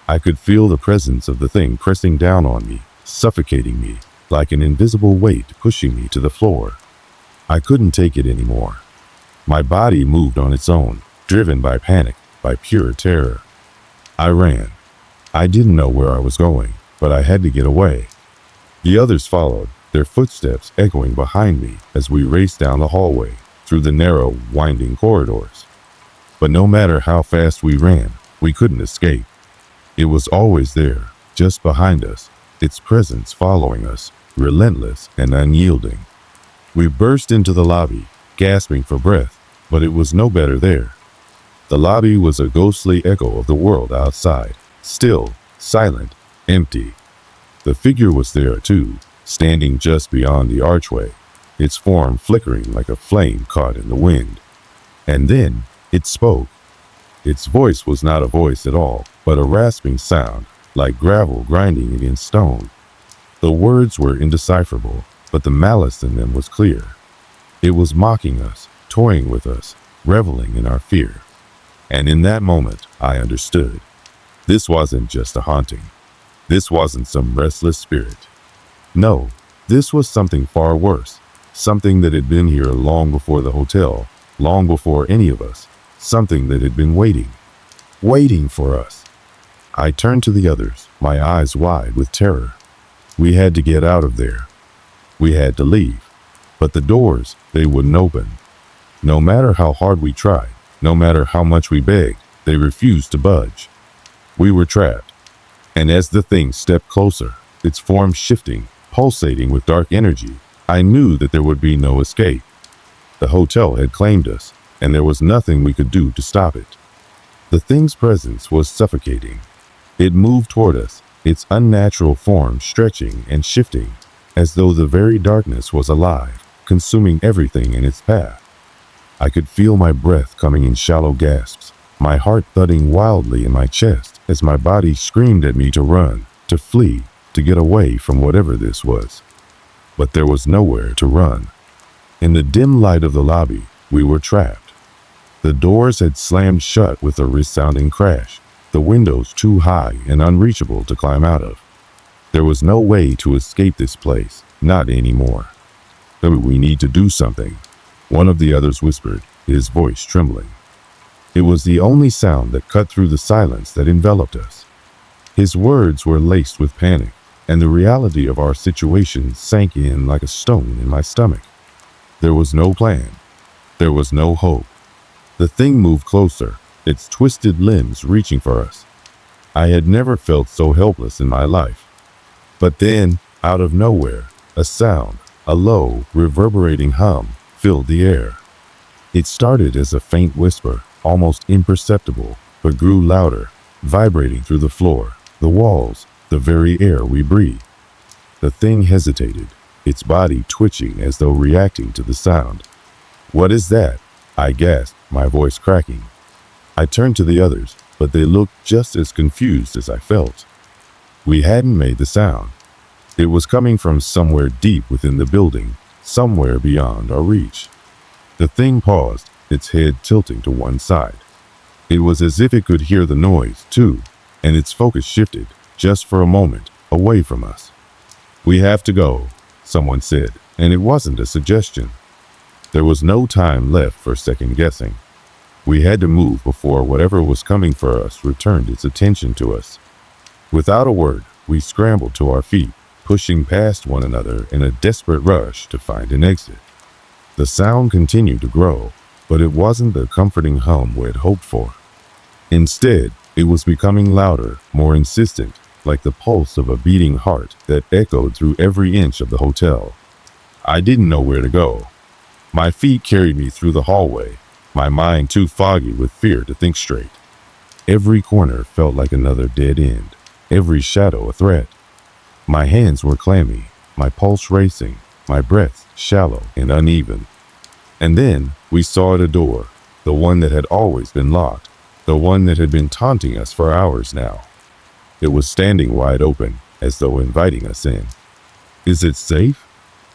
I could feel the presence of the thing pressing down on me, suffocating me, like an invisible weight pushing me to the floor. I couldn't take it anymore. My body moved on its own, driven by panic, by pure terror. I ran. I didn't know where I was going, but I had to get away. The others followed, their footsteps echoing behind me as we raced down the hallway, through the narrow, winding corridors. But no matter how fast we ran, we couldn't escape. It was always there, just behind us, its presence following us, relentless and unyielding. We burst into the lobby, gasping for breath, but it was no better there. The lobby was a ghostly echo of the world outside, still, silent, empty. The figure was there too, standing just beyond the archway, its form flickering like a flame caught in the wind. And then, it spoke. Its voice was not a voice at all, but a rasping sound, like gravel grinding against stone. The words were indecipherable, but the malice in them was clear. It was mocking us, toying with us, reveling in our fear. And in that moment, I understood. This wasn't just a haunting. This wasn't some restless spirit. No, this was something far worse, something that had been here long before the hotel, long before any of us, something that had been waiting for us. I turned to the others, my eyes wide with terror. We had to get out of there. We had to leave. But the doors, they wouldn't open. No matter how hard we tried, no matter how much we begged, they refused to budge. We were trapped. And as the thing stepped closer, its form shifting, pulsating with dark energy, I knew that there would be no escape. The hotel had claimed us, and there was nothing we could do to stop it. The thing's presence was suffocating. It moved toward us, its unnatural form stretching and shifting, as though the very darkness was alive, consuming everything in its path. I could feel my breath coming in shallow gasps, my heart thudding wildly in my chest as my body screamed at me to run, to flee, to get away from whatever this was. But there was nowhere to run. In the dim light of the lobby, we were trapped. The doors had slammed shut with a resounding crash, the windows too high and unreachable to climb out of. There was no way to escape this place, not anymore. We need to do something, one of the others whispered, his voice trembling. It was the only sound that cut through the silence that enveloped us. His words were laced with panic, and the reality of our situation sank in like a stone in my stomach. There was no plan. There was no hope. The thing moved closer, its twisted limbs reaching for us. I had never felt so helpless in my life. But then, out of nowhere, a sound, a low, reverberating hum, filled the air. It started as a faint whisper, almost imperceptible, but grew louder, vibrating through the floor, the walls, the very air we breathed. The thing hesitated, its body twitching as though reacting to the sound. "What is that?" I gasped, my voice cracking. I turned to the others, but they looked just as confused as I felt. We hadn't made the sound. It was coming from somewhere deep within the building, somewhere beyond our reach. The thing paused, its head tilting to one side. It was as if it could hear the noise, too, and its focus shifted, just for a moment, away from us. "We have to go," someone said, and it wasn't a suggestion. There was no time left for second guessing. We had to move before whatever was coming for us returned its attention to us. Without a word, we scrambled to our feet, pushing past one another in a desperate rush to find an exit. The sound continued to grow, but it wasn't the comforting hum we had hoped for. Instead, it was becoming louder, more insistent, like the pulse of a beating heart that echoed through every inch of the hotel. I didn't know where to go. My feet carried me through the hallway, my mind too foggy with fear to think straight. Every corner felt like another dead end, every shadow a threat. My hands were clammy, my pulse racing, my breath shallow and uneven. And then we saw at a door, the one that had always been locked, the one that had been taunting us for hours now. It was standing wide open, as though inviting us in. "Is it safe?"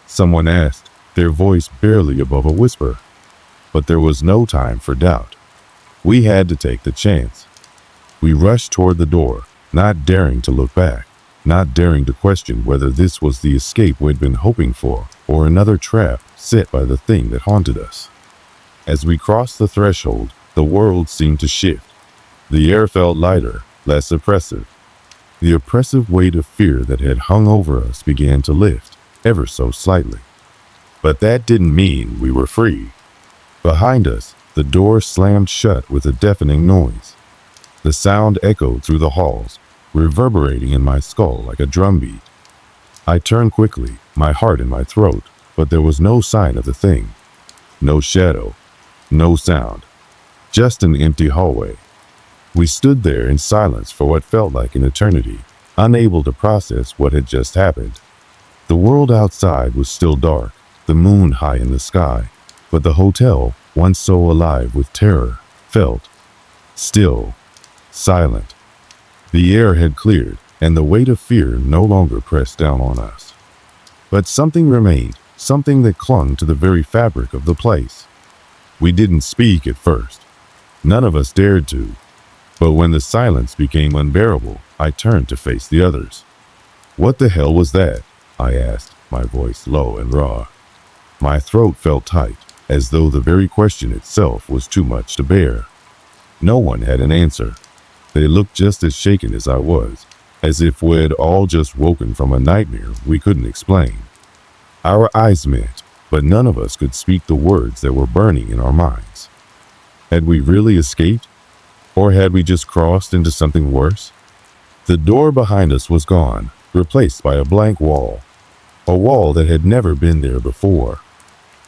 someone asked, their voice barely above a whisper. But there was no time for doubt. We had to take the chance. We rushed toward the door, not daring to look back, not daring to question whether this was the escape we'd been hoping for, or another trap set by the thing that haunted us. As we crossed the threshold, the world seemed to shift. The air felt lighter, less oppressive. The oppressive weight of fear that had hung over us began to lift, ever so slightly. But that didn't mean we were free. Behind us, the door slammed shut with a deafening noise. The sound echoed through the halls, reverberating in my skull like a drumbeat. I turned quickly, my heart in my throat, but there was no sign of the thing. No shadow, no sound, just an empty hallway. We stood there in silence for what felt like an eternity, unable to process what had just happened. The world outside was still dark, the moon high in the sky, but the hotel, once so alive with terror, felt still, silent. The air had cleared, and the weight of fear no longer pressed down on us. But something remained, something that clung to the very fabric of the place. We didn't speak at first. None of us dared to. But when the silence became unbearable, I turned to face the others. "What the hell was that?" I asked, my voice low and raw. My throat felt tight, as though the very question itself was too much to bear. No one had an answer. They looked just as shaken as I was, as if we'd all just woken from a nightmare we couldn't explain. Our eyes met, but none of us could speak the words that were burning in our minds. Had we really escaped? Or had we just crossed into something worse? The door behind us was gone, replaced by a blank wall. A wall that had never been there before.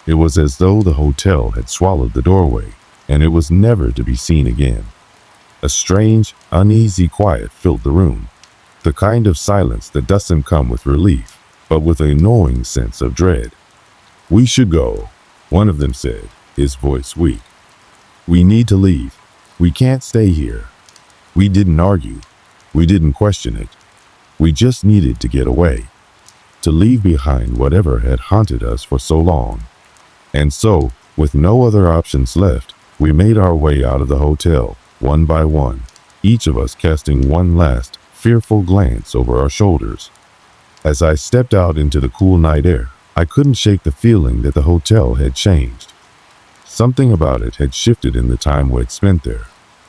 It was as though the hotel had swallowed the doorway, and it was never to be seen again. A strange, uneasy quiet filled the room, the kind of silence that doesn't come with relief, but with a gnawing sense of dread. "We should go," one of them said, his voice weak. "We need to leave. We can't stay here." We didn't argue. We didn't question it. We just needed to get away, to leave behind whatever had haunted us for so long. And so, with no other options left, we made our way out of the hotel, one by one, each of us casting one last, fearful glance over our shoulders. As I stepped out into the cool night air, I couldn't shake the feeling that the hotel had changed. Something about it had shifted in the time we'd spent there,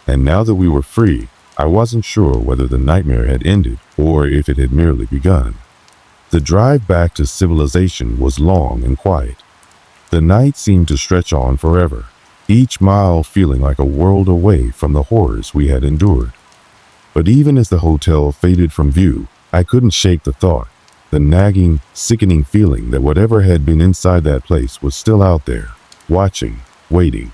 and now that we were free, I wasn't sure whether the nightmare had ended or if it had merely begun. The drive back to civilization was long and quiet. The night seemed to stretch on forever, each mile feeling like a world away from the horrors we had endured. But even as the hotel faded from view, I couldn't shake the thought, the nagging, sickening feeling that whatever had been inside that place was still out there, watching, waiting.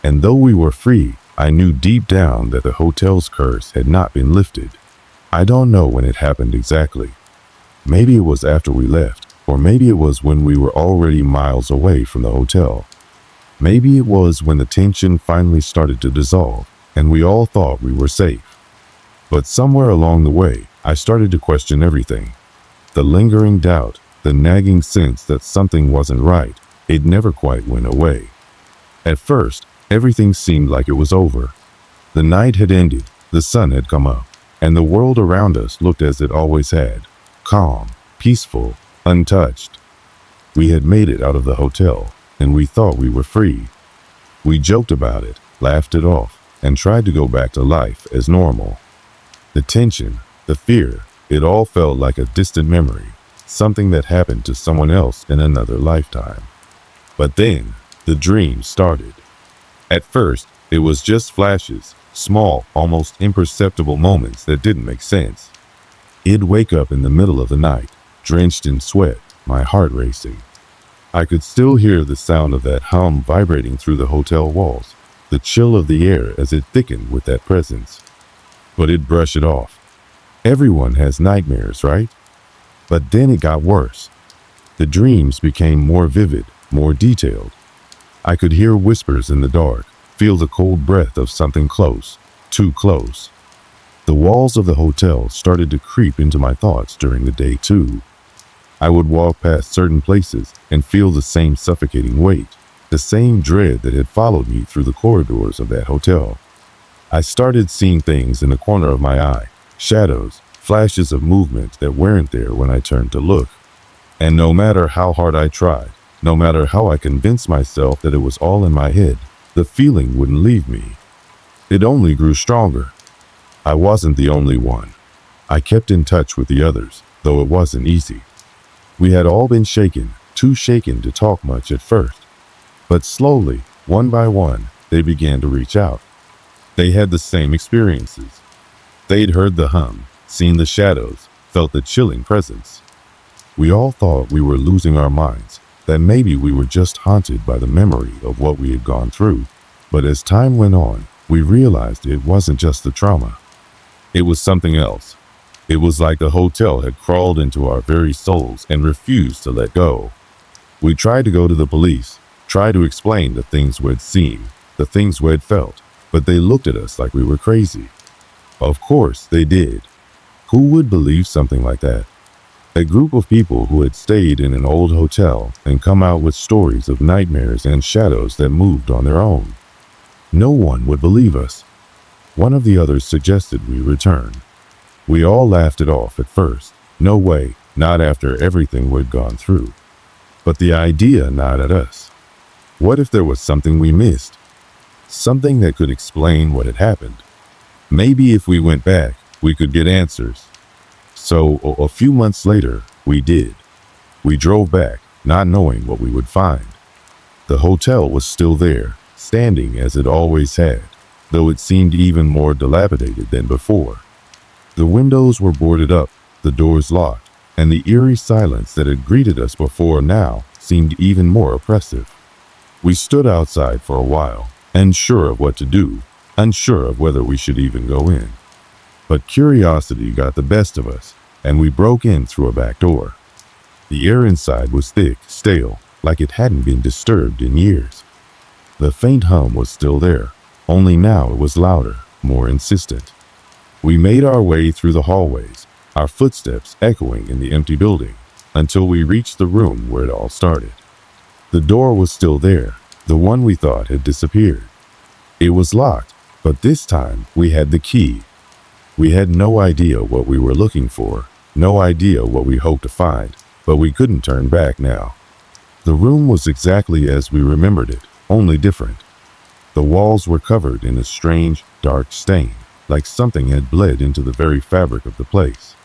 And though we were free, I knew deep down that the hotel's curse had not been lifted. I don't know when it happened exactly. Maybe it was after we left, or maybe it was when we were already miles away from the hotel. Maybe it was when the tension finally started to dissolve, and we all thought we were safe. But somewhere along the way, I started to question everything. The lingering doubt, the nagging sense that something wasn't right, it never quite went away. At first, everything seemed like it was over. The night had ended, the sun had come up, and the world around us looked as it always had, calm, peaceful, untouched. We had made it out of the hotel, and we thought we were free. We joked about it, laughed it off, and tried to go back to life as normal. The tension, the fear, it all felt like a distant memory, something that happened to someone else in another lifetime. But then, the dream started. At first, it was just flashes, small, almost imperceptible moments that didn't make sense. I'd wake up in the middle of the night, drenched in sweat, my heart racing. I could still hear the sound of that hum vibrating through the hotel walls, the chill of the air as it thickened with that presence. But I'd brush it off. Everyone has nightmares, right? But then it got worse. The dreams became more vivid, more detailed. I could hear whispers in the dark, feel the cold breath of something close, too close. The walls of the hotel started to creep into my thoughts during the day too. I would walk past certain places and feel the same suffocating weight, the same dread that had followed me through the corridors of that hotel. I started seeing things in the corner of my eye, shadows, flashes of movement that weren't there when I turned to look. And no matter how hard I tried, no matter how I convinced myself that it was all in my head, the feeling wouldn't leave me. It only grew stronger. I wasn't the only one. I kept in touch with the others, though it wasn't easy. We had all been shaken, too shaken to talk much at first. But slowly, one by one, they began to reach out. They had the same experiences. They'd heard the hum, seen the shadows, felt the chilling presence. We all thought we were losing our minds, that maybe we were just haunted by the memory of what we had gone through. But as time went on, we realized it wasn't just the trauma. It was something else. It was like the hotel had crawled into our very souls and refused to let go. We tried to go to the police, tried to explain the things we had seen, the things we had felt, but they looked at us like we were crazy. Of course they did. Who would believe something like that? A group of people who had stayed in an old hotel and come out with stories of nightmares and shadows that moved on their own. No one would believe us. One of the others suggested we return. We all laughed it off at first. No way, not after everything we'd gone through. But the idea gnawed at us. What if there was something we missed? Something that could explain what had happened. Maybe if we went back, we could get answers. So a few months later, we did. We drove back, not knowing what we would find. The hotel was still there, standing as it always had, though it seemed even more dilapidated than before. The windows were boarded up, the doors locked, and the eerie silence that had greeted us before now seemed even more oppressive. We stood outside for a while, unsure of what to do, unsure of whether we should even go in. But curiosity got the best of us, and we broke in through a back door. The air inside was thick, stale, like it hadn't been disturbed in years. The faint hum was still there, only now it was louder, more insistent. We made our way through the hallways, our footsteps echoing in the empty building, until we reached the room where it all started. The door was still there, the one we thought had disappeared. It was locked, but this time we had the key. We had no idea what we were looking for, no idea what we hoped to find, but we couldn't turn back now. The room was exactly as we remembered it, only different. The walls were covered in a strange, dark stain, like something had bled into the very fabric of the place.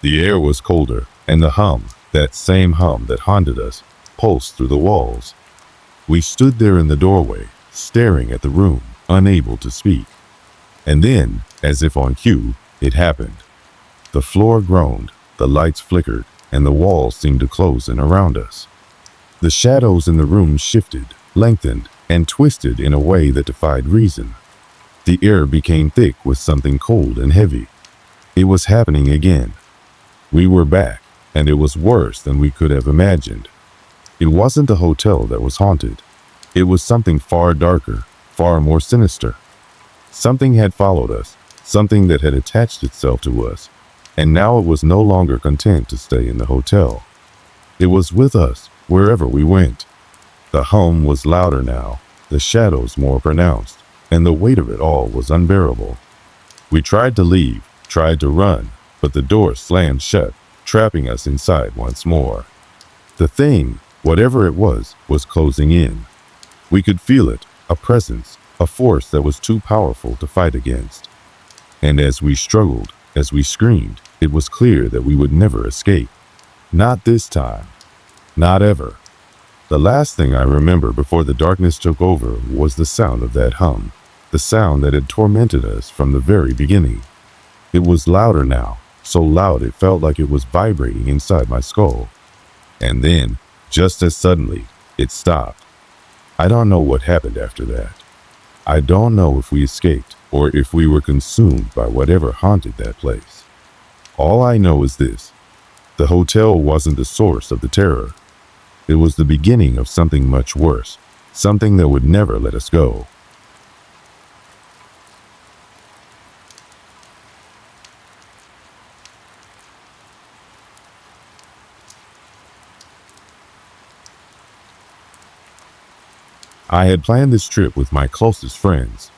The air was colder, and the hum, that same hum that haunted us, pulsed through the walls. We stood there in the doorway, staring at the room, unable to speak. And then, as if on cue, it happened. The floor groaned, the lights flickered, and the walls seemed to close in around us. The shadows in the room shifted, lengthened, and twisted in a way that defied reason. The air became thick with something cold and heavy. It was happening again. We were back, and it was worse than we could have imagined. It wasn't the hotel that was haunted. It was something far darker, far more sinister. Something had followed us, something that had attached itself to us, and now it was no longer content to stay in the hotel. It was with us wherever we went. The hum was louder now, the shadows more pronounced, and the weight of it all was unbearable. We tried to leave, tried to run, but the door slammed shut, trapping us inside once more. The thing, whatever it was closing in. We could feel it, a presence, a force that was too powerful to fight against. And as we struggled, as we screamed, it was clear that we would never escape. Not this time. Not ever. The last thing I remember before the darkness took over was the sound of that hum, the sound that had tormented us from the very beginning. It was louder now, so loud it felt like it was vibrating inside my skull. And then, just as suddenly, it stopped. I don't know what happened after that. I don't know if we escaped or if we were consumed by whatever haunted that place. All I know is this: the hotel wasn't the source of the terror. It was the beginning of something much worse, something that would never let us go. I had planned this trip with my closest friends.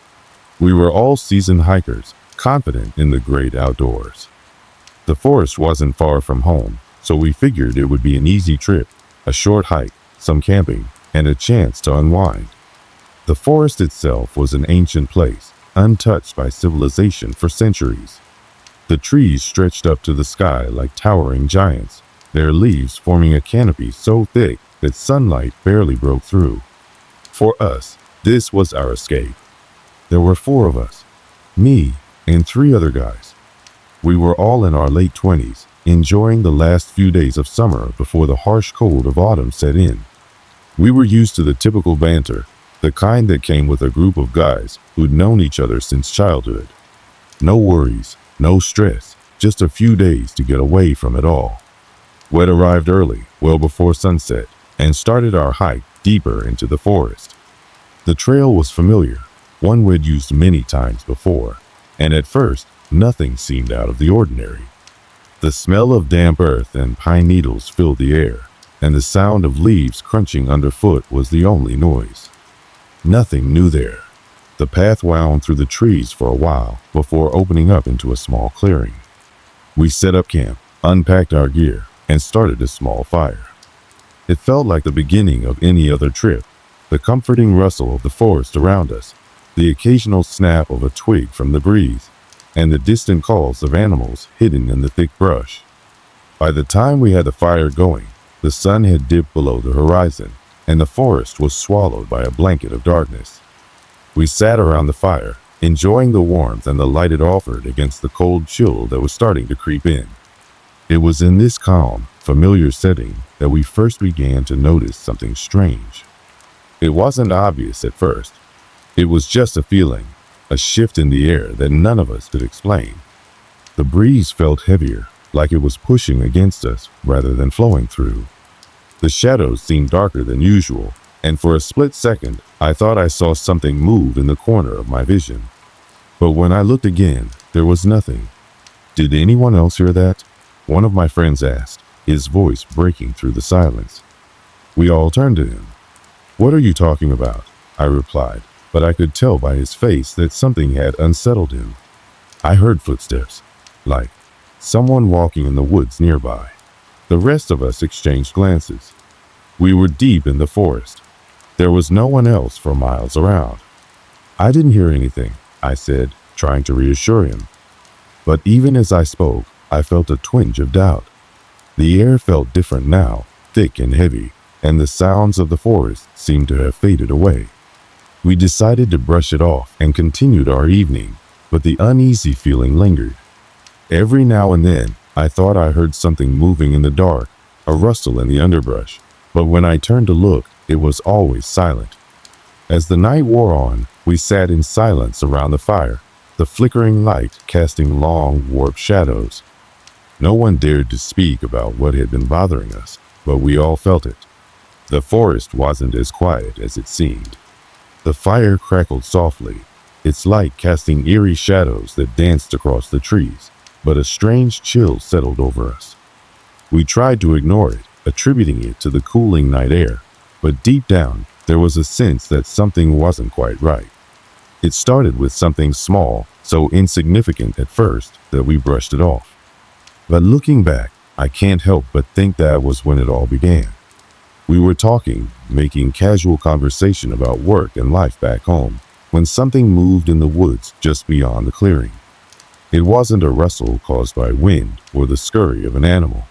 We were all seasoned hikers, confident in the great outdoors. The forest wasn't far from home, so we figured it would be an easy trip, a short hike, some camping, and a chance to unwind. The forest itself was an ancient place, untouched by civilization for centuries. The trees stretched up to the sky like towering giants, their leaves forming a canopy so thick that sunlight barely broke through. For us, this was our escape. There were 4 of us, me and 3 other guys. We were all in our late 20s, enjoying the last few days of summer before the harsh cold of autumn set in. We were used to the typical banter, the kind that came with a group of guys who'd known each other since childhood. No worries, no stress, just a few days to get away from it all. We'd arrived early, well before sunset, and started our hike deeper into the forest. The trail was familiar, one we'd used many times before, and at first, nothing seemed out of the ordinary. The smell of damp earth and pine needles filled the air, and the sound of leaves crunching underfoot was the only noise. Nothing new there. The path wound through the trees for a while before opening up into a small clearing. We set up camp, unpacked our gear, and started a small fire. It felt like the beginning of any other trip, the comforting rustle of the forest around us, the occasional snap of a twig from the breeze, and the distant calls of animals hidden in the thick brush. By the time we had the fire going, the sun had dipped below the horizon, and the forest was swallowed by a blanket of darkness. We sat around the fire, enjoying the warmth and the light it offered against the cold chill that was starting to creep in. It was in this calm, familiar setting that we first began to notice something strange. It wasn't obvious at first. It was just a feeling, a shift in the air that none of us could explain. The breeze felt heavier, like it was pushing against us rather than flowing through. The shadows seemed darker than usual, and for a split second, I thought I saw something move in the corner of my vision. But when I looked again, there was nothing. "Did anyone else hear that?" one of my friends asked, his voice breaking through the silence. We all turned to him. "What are you talking about?" I replied, but I could tell by his face that something had unsettled him. "I heard footsteps, like someone walking in the woods nearby." The rest of us exchanged glances. We were deep in the forest. There was no one else for miles around. "I didn't hear anything," I said, trying to reassure him. But even as I spoke, I felt a twinge of doubt. The air felt different now, thick and heavy, and the sounds of the forest seemed to have faded away. We decided to brush it off and continued our evening, but the uneasy feeling lingered. Every now and then, I thought I heard something moving in the dark, a rustle in the underbrush, but when I turned to look, it was always silent. As the night wore on, we sat in silence around the fire, the flickering light casting long, warped shadows. No one dared to speak about what had been bothering us, but we all felt it. The forest wasn't as quiet as it seemed. The fire crackled softly, its light casting eerie shadows that danced across the trees, but a strange chill settled over us. We tried to ignore it, attributing it to the cooling night air, but deep down, there was a sense that something wasn't quite right. It started with something small, so insignificant at first that we brushed it off. But looking back, I can't help but think that was when it all began. We were talking, making casual conversation about work and life back home, when something moved in the woods just beyond the clearing. It wasn't a rustle caused by wind or the scurry of an animal.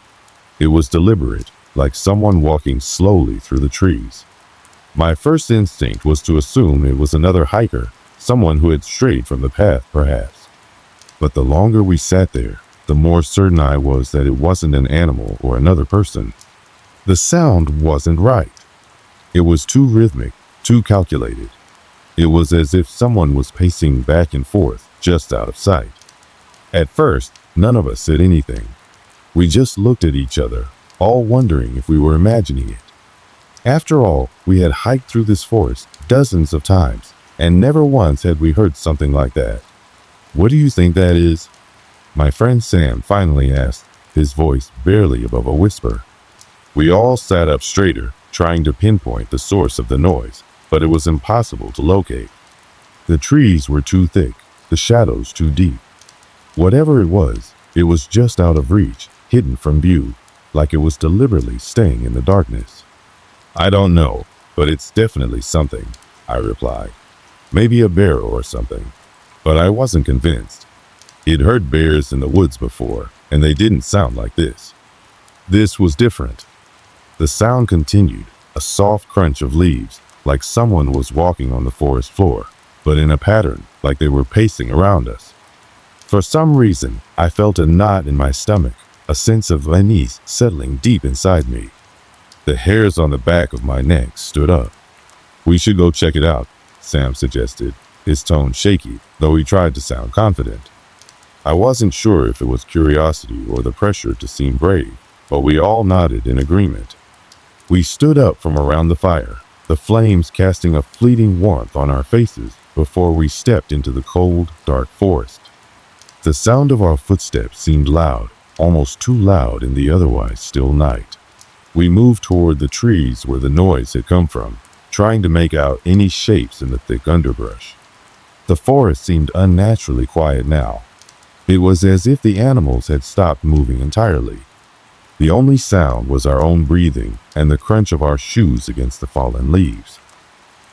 It was deliberate, like someone walking slowly through the trees. My first instinct was to assume it was another hiker, someone who had strayed from the path, perhaps. But the longer we sat there, the more certain I was that it wasn't an animal or another person. The sound wasn't right. It was too rhythmic, too calculated. It was as if someone was pacing back and forth, just out of sight. At first, none of us said anything. We just looked at each other, all wondering if we were imagining it. After all, we had hiked through this forest dozens of times, and never once had we heard something like that. "What do you think that is?" my friend Sam finally asked, his voice barely above a whisper. We all sat up straighter, trying to pinpoint the source of the noise, but it was impossible to locate. The trees were too thick, the shadows too deep. Whatever it was just out of reach, hidden from view, like it was deliberately staying in the darkness. "I don't know, but it's definitely something," I replied. "Maybe a bear or something." But I wasn't convinced. He'd heard bears in the woods before, and they didn't sound like this. This was different. The sound continued, a soft crunch of leaves, like someone was walking on the forest floor, but in a pattern, like they were pacing around us. For some reason, I felt a knot in my stomach, a sense of unease settling deep inside me. The hairs on the back of my neck stood up. "We should go check it out," Sam suggested, his tone shaky, though he tried to sound confident. I wasn't sure if it was curiosity or the pressure to seem brave, but we all nodded in agreement. We stood up from around the fire, the flames casting a fleeting warmth on our faces before we stepped into the cold, dark forest. The sound of our footsteps seemed loud, almost too loud in the otherwise still night. We moved toward the trees where the noise had come from, trying to make out any shapes in the thick underbrush. The forest seemed unnaturally quiet now. It was as if the animals had stopped moving entirely. The only sound was our own breathing and the crunch of our shoes against the fallen leaves.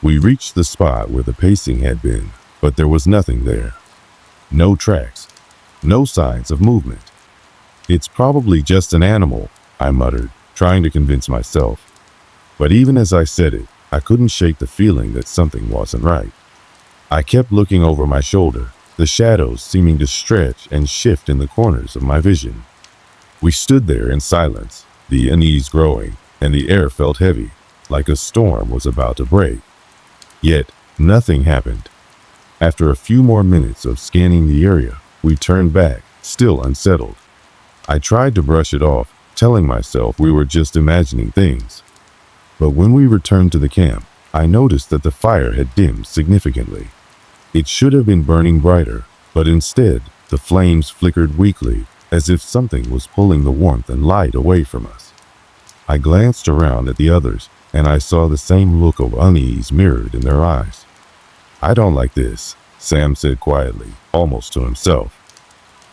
We reached the spot where the pacing had been, but there was nothing there. No tracks, no signs of movement. "It's probably just an animal," I muttered, trying to convince myself. But even as I said it, I couldn't shake the feeling that something wasn't right. I kept looking over my shoulder, the shadows seeming to stretch and shift in the corners of my vision. We stood there in silence, the unease growing, and the air felt heavy, like a storm was about to break. Yet, nothing happened. After a few more minutes of scanning the area, we turned back, still unsettled. I tried to brush it off, telling myself we were just imagining things. But when we returned to the camp, I noticed that the fire had dimmed significantly. It should have been burning brighter, but instead, the flames flickered weakly, as if something was pulling the warmth and light away from us. I glanced around at the others, and I saw the same look of unease mirrored in their eyes. "I don't like this," Sam said quietly, almost to himself.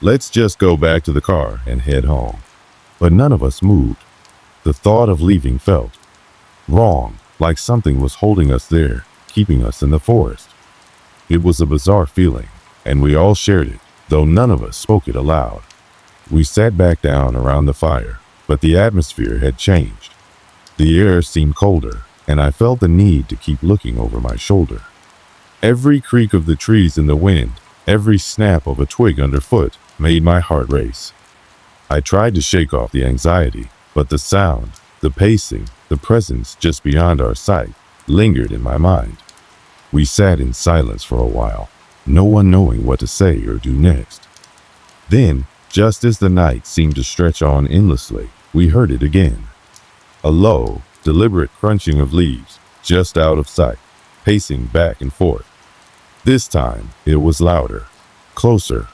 "Let's just go back to the car and head home." But none of us moved. The thought of leaving felt wrong, like something was holding us there, keeping us in the forest. It was a bizarre feeling, and we all shared it, though none of us spoke it aloud. We sat back down around the fire, but the atmosphere had changed. The air seemed colder, and I felt the need to keep looking over my shoulder. Every creak of the trees in the wind, every snap of a twig underfoot, made my heart race. I tried to shake off the anxiety, but the sound, the pacing, the presence just beyond our sight lingered in my mind. We sat in silence for a while, no one knowing what to say or do next. Then, Just as the night seemed to stretch on endlessly, we heard it again. A low, deliberate crunching of leaves, just out of sight, pacing back and forth. This time, it was louder, closer,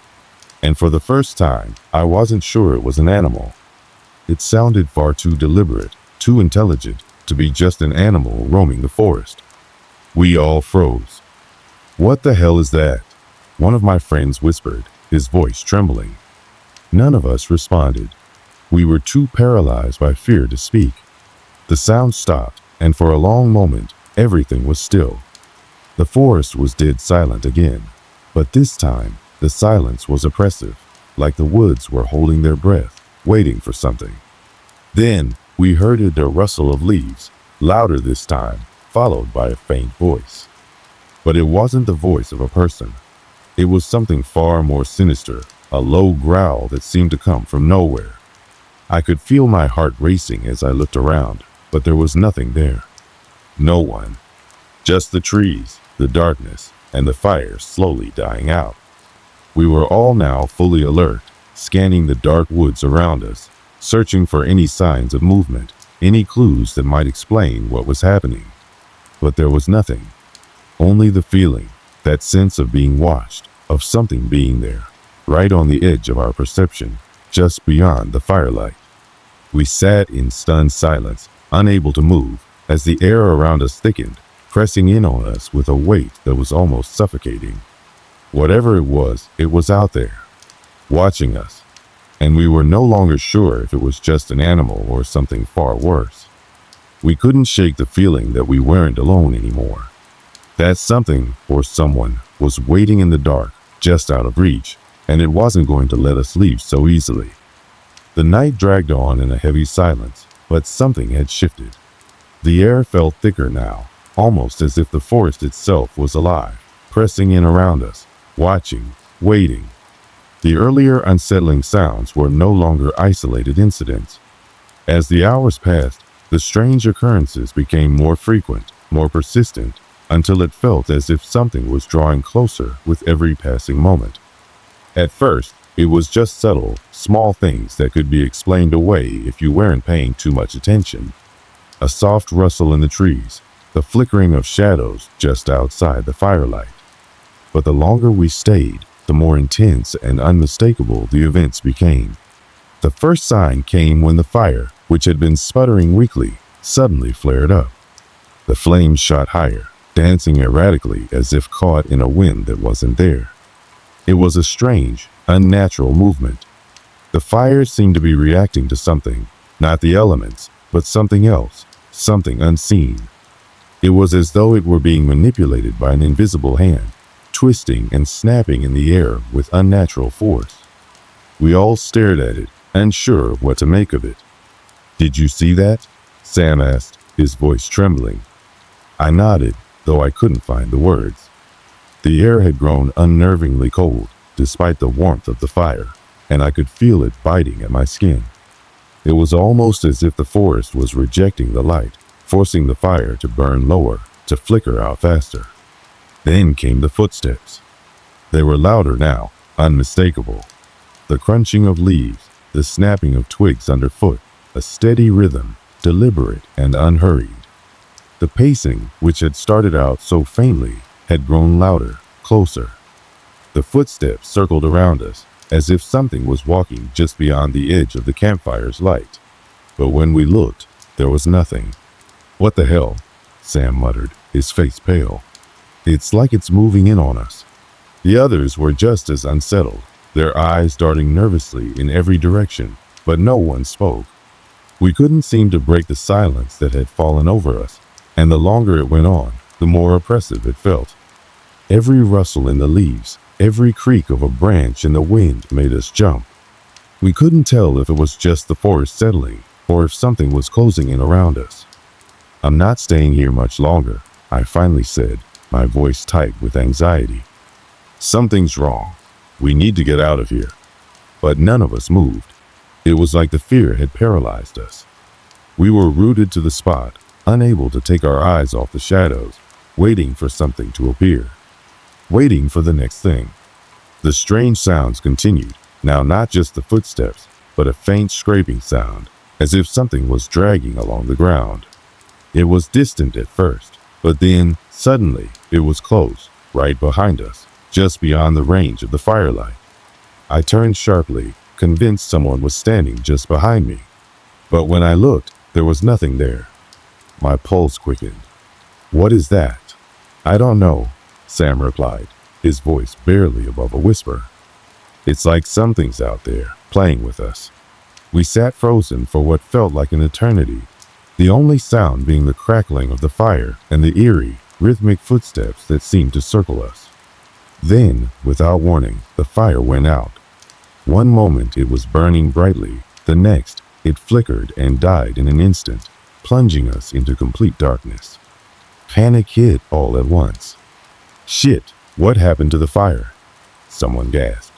and for the first time, I wasn't sure it was an animal. It sounded far too deliberate, too intelligent, to be just an animal roaming the forest. We all froze. "What the hell is that?" one of my friends whispered, his voice trembling. None of us responded. We were too paralyzed by fear to speak. The sound stopped, and for a long moment, everything was still. The forest was dead silent again, but this time, the silence was oppressive, like the woods were holding their breath, waiting for something. Then, we heard a rustle of leaves, louder this time, followed by a faint voice. But it wasn't the voice of a person. It was something far more sinister, a low growl that seemed to come from nowhere. I could feel my heart racing as I looked around, but there was nothing there. No one. Just the trees, the darkness, and the fire slowly dying out. We were all now fully alert, scanning the dark woods around us, searching for any signs of movement, any clues that might explain what was happening. But there was nothing. Only the feeling, that sense of being watched, of something being there, right on the edge of our perception, just beyond the firelight. We sat in stunned silence, unable to move, as the air around us thickened, pressing in on us with a weight that was almost suffocating. Whatever it was out there, watching us, and we were no longer sure if it was just an animal or something far worse. We couldn't shake the feeling that we weren't alone anymore. That something, or someone, was waiting in the dark, just out of reach, and it wasn't going to let us leave so easily. The night dragged on in a heavy silence, but something had shifted. The air felt thicker now, almost as if the forest itself was alive, pressing in around us, watching, waiting. The earlier unsettling sounds were no longer isolated incidents. As the hours passed, the strange occurrences became more frequent, more persistent, until it felt as if something was drawing closer with every passing moment. At first, it was just subtle, small things that could be explained away if you weren't paying too much attention. A soft rustle in the trees, the flickering of shadows just outside the firelight. But the longer we stayed, the more intense and unmistakable the events became. The first sign came when the fire, which had been sputtering weakly, suddenly flared up. The flames shot higher, dancing erratically as if caught in a wind that wasn't there. It was a strange, unnatural movement. The fire seemed to be reacting to something, not the elements, but something else, something unseen. It was as though it were being manipulated by an invisible hand, twisting and snapping in the air with unnatural force. We all stared at it, unsure of what to make of it. "Did you see that?" Sam asked, his voice trembling. I nodded, though I couldn't find the words. The air had grown unnervingly cold, despite the warmth of the fire, and I could feel it biting at my skin. It was almost as if the forest was rejecting the light, forcing the fire to burn lower, to flicker out faster. Then came the footsteps. They were louder now, unmistakable. The crunching of leaves, the snapping of twigs underfoot, a steady rhythm, deliberate and unhurried. The pacing, which had started out so faintly, had grown louder, closer. The footsteps circled around us, as if something was walking just beyond the edge of the campfire's light. But when we looked, there was nothing. "What the hell?" Sam muttered, his face pale. "It's like it's moving in on us." The others were just as unsettled, their eyes darting nervously in every direction, but no one spoke. We couldn't seem to break the silence that had fallen over us, and the longer it went on, the more oppressive it felt. Every rustle in the leaves, every creak of a branch in the wind made us jump. We couldn't tell if it was just the forest settling, or if something was closing in around us. "I'm not staying here much longer," I finally said, my voice tight with anxiety. "Something's wrong. We need to get out of here." But none of us moved. It was like the fear had paralyzed us. We were rooted to the spot, unable to take our eyes off the shadows, waiting for something to appear. Waiting for the next thing. The strange sounds continued, Now not just the footsteps, but a faint scraping sound, as if something was dragging along the ground. It was distant at first, but then, suddenly, it was close, right behind us, just beyond the range of the firelight. I turned sharply, convinced someone was standing just behind me. But when I looked, there was nothing there. My pulse quickened. "What is that?" "I don't know," Sam replied, his voice barely above a whisper. "It's like something's out there, playing with us." We sat frozen for what felt like an eternity, the only sound being the crackling of the fire and the eerie, rhythmic footsteps that seemed to circle us. Then, without warning, the fire went out. One moment it was burning brightly, the next, it flickered and died in an instant, plunging us into complete darkness. Panic hit all at once. "Shit, what happened to the fire?" someone gasped.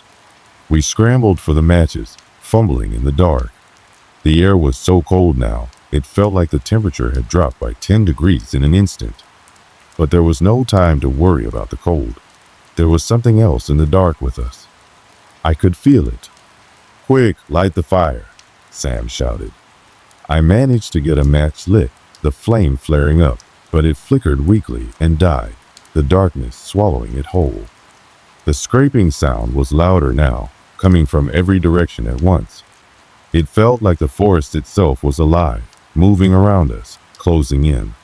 We scrambled for the matches, fumbling in the dark. The air was so cold now, it felt like the temperature had dropped by 10 degrees in an instant. But there was no time to worry about the cold. There was something else in the dark with us. I could feel it. "Quick, light the fire," Sam shouted. I managed to get a match lit, the flame flaring up, but it flickered weakly and died, the darkness swallowing it whole. The scraping sound was louder now, coming from every direction at once. It felt like the forest itself was alive, moving around us, closing in.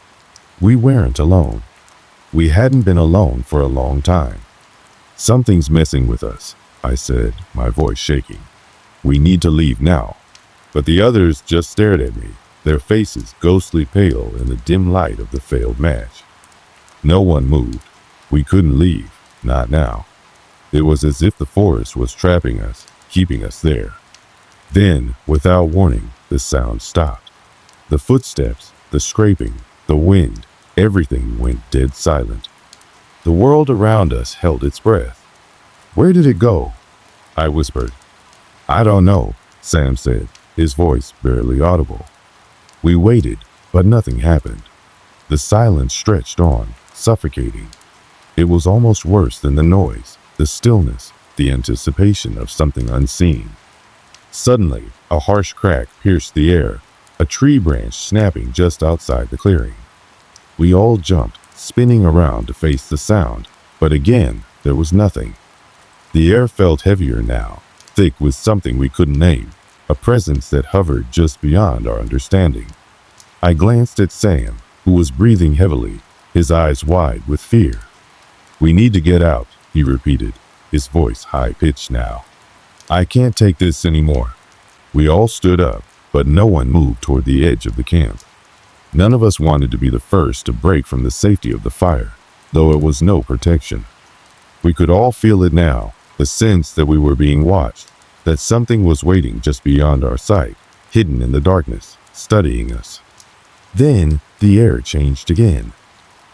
We weren't alone. We hadn't been alone for a long time. "Something's messing with us," I said, my voice shaking. "We need to leave now." But the others just stared at me, their faces ghostly pale in the dim light of the failed match. No one moved. We couldn't leave, not now. It was as if the forest was trapping us, keeping us there. Then, without warning, the sound stopped. The footsteps, the scraping, the wind, everything went dead silent. The world around us held its breath. "Where did it go?" I whispered. "I don't know," Sam said, his voice barely audible. We waited, but nothing happened. The silence stretched on, suffocating. It was almost worse than the noise, the stillness, the anticipation of something unseen. Suddenly, a harsh crack pierced the air, a tree branch snapping just outside the clearing. We all jumped, spinning around to face the sound, but again, there was nothing. The air felt heavier now, thick with something we couldn't name, a presence that hovered just beyond our understanding. I glanced at Sam, who was breathing heavily, his eyes wide with fear. "We need to get out," he repeated, his voice high-pitched now. "I can't take this anymore." We all stood up, but no one moved toward the edge of the camp. None of us wanted to be the first to break from the safety of the fire, though it was no protection. We could all feel it now, the sense that we were being watched, that something was waiting just beyond our sight, hidden in the darkness, studying us. Then the air changed again.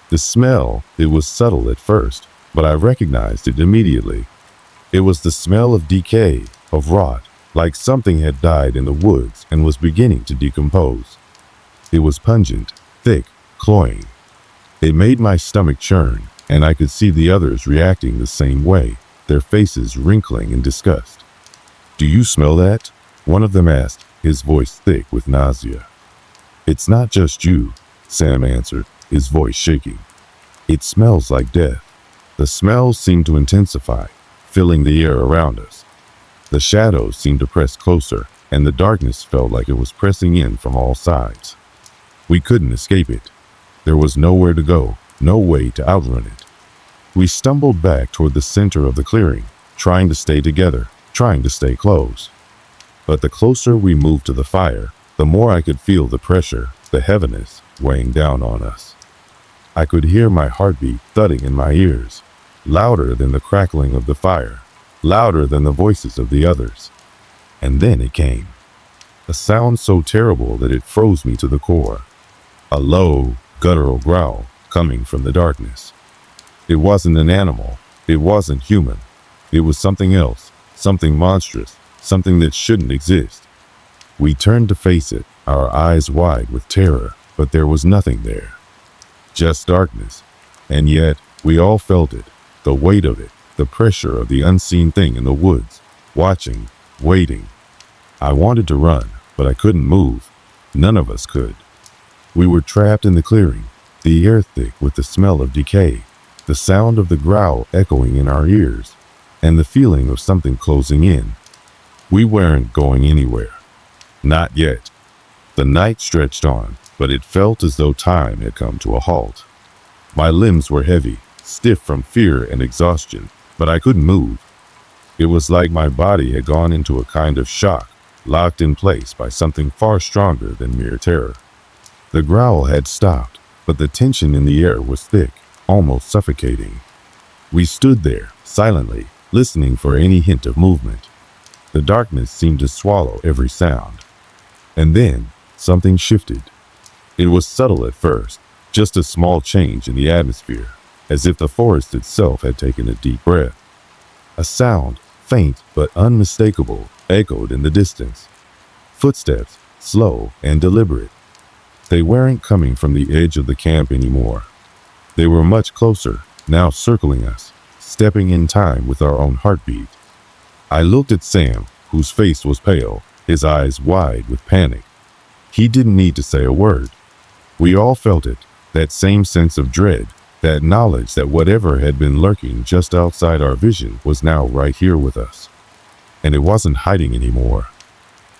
The smell, it was subtle at first, but I recognized it immediately. It was the smell of decay, of rot, like something had died in the woods and was beginning to decompose. It was pungent, thick, cloying. It made my stomach churn, and I could see the others reacting the same way, their faces wrinkling in disgust. "Do you smell that?" one of them asked, his voice thick with nausea. "It's not just you," Sam answered, his voice shaking. "It smells like death." The smells seemed to intensify, filling the air around us. The shadows seemed to press closer, and the darkness felt like it was pressing in from all sides. We couldn't escape it. There was nowhere to go, no way to outrun it. We stumbled back toward the center of the clearing, trying to stay together, trying to stay close. But the closer we moved to the fire, the more I could feel the pressure, the heaviness, weighing down on us. I could hear my heartbeat thudding in my ears, louder than the crackling of the fire, louder than the voices of the others. And then it came. A sound so terrible that it froze me to the core. A low, guttural growl coming from the darkness. It wasn't an animal. It wasn't human. It was something else, something monstrous, something that shouldn't exist. We turned to face it, our eyes wide with terror, but there was nothing there. Just darkness. And yet, we all felt it, the weight of it, the pressure of the unseen thing in the woods, watching, waiting. I wanted to run, but I couldn't move. None of us could. We were trapped in the clearing, the air thick with the smell of decay, the sound of the growl echoing in our ears, and the feeling of something closing in. We weren't going anywhere. Not yet. The night stretched on, but it felt as though time had come to a halt. My limbs were heavy, stiff from fear and exhaustion, but I couldn't move. It was like my body had gone into a kind of shock, locked in place by something far stronger than mere terror. The growl had stopped, but the tension in the air was thick, almost suffocating. We stood there, silently, listening for any hint of movement. The darkness seemed to swallow every sound. And then, something shifted. It was subtle at first, just a small change in the atmosphere, as if the forest itself had taken a deep breath. A sound, faint but unmistakable, echoed in the distance. Footsteps, slow and deliberate. They weren't coming from the edge of the camp anymore. They were much closer, now circling us, stepping in time with our own heartbeat. I looked at Sam, whose face was pale, his eyes wide with panic. He didn't need to say a word. We all felt it, that same sense of dread, that knowledge that whatever had been lurking just outside our vision was now right here with us. And it wasn't hiding anymore.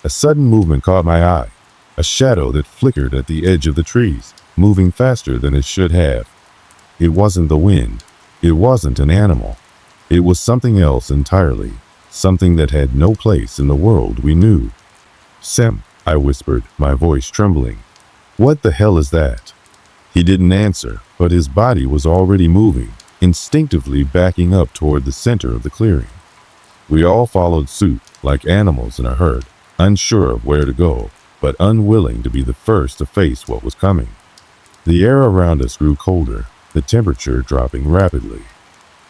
A sudden movement caught my eye, a shadow that flickered at the edge of the trees, moving faster than it should have. It wasn't the wind. It wasn't an animal. It was something else entirely, something that had no place in the world we knew. "Sam," I whispered, my voice trembling. "What the hell is that?" He didn't answer, but his body was already moving, instinctively backing up toward the center of the clearing. We all followed suit, like animals in a herd, unsure of where to go, but unwilling to be the first to face what was coming. The air around us grew colder, the temperature dropping rapidly.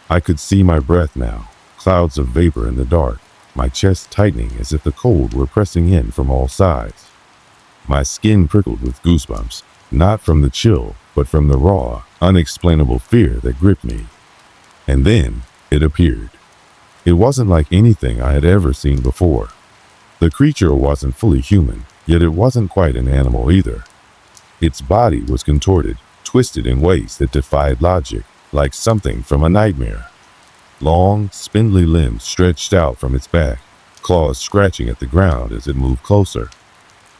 I could see my breath now, clouds of vapor in the dark, my chest tightening as if the cold were pressing in from all sides. My skin prickled with goosebumps, not from the chill, but from the raw, unexplainable fear that gripped me. And then it appeared. It wasn't like anything I had ever seen before. The creature wasn't fully human, yet it wasn't quite an animal either. Its body was contorted, twisted in ways that defied logic, like something from a nightmare. Long, spindly limbs stretched out from its back, claws scratching at the ground as it moved closer.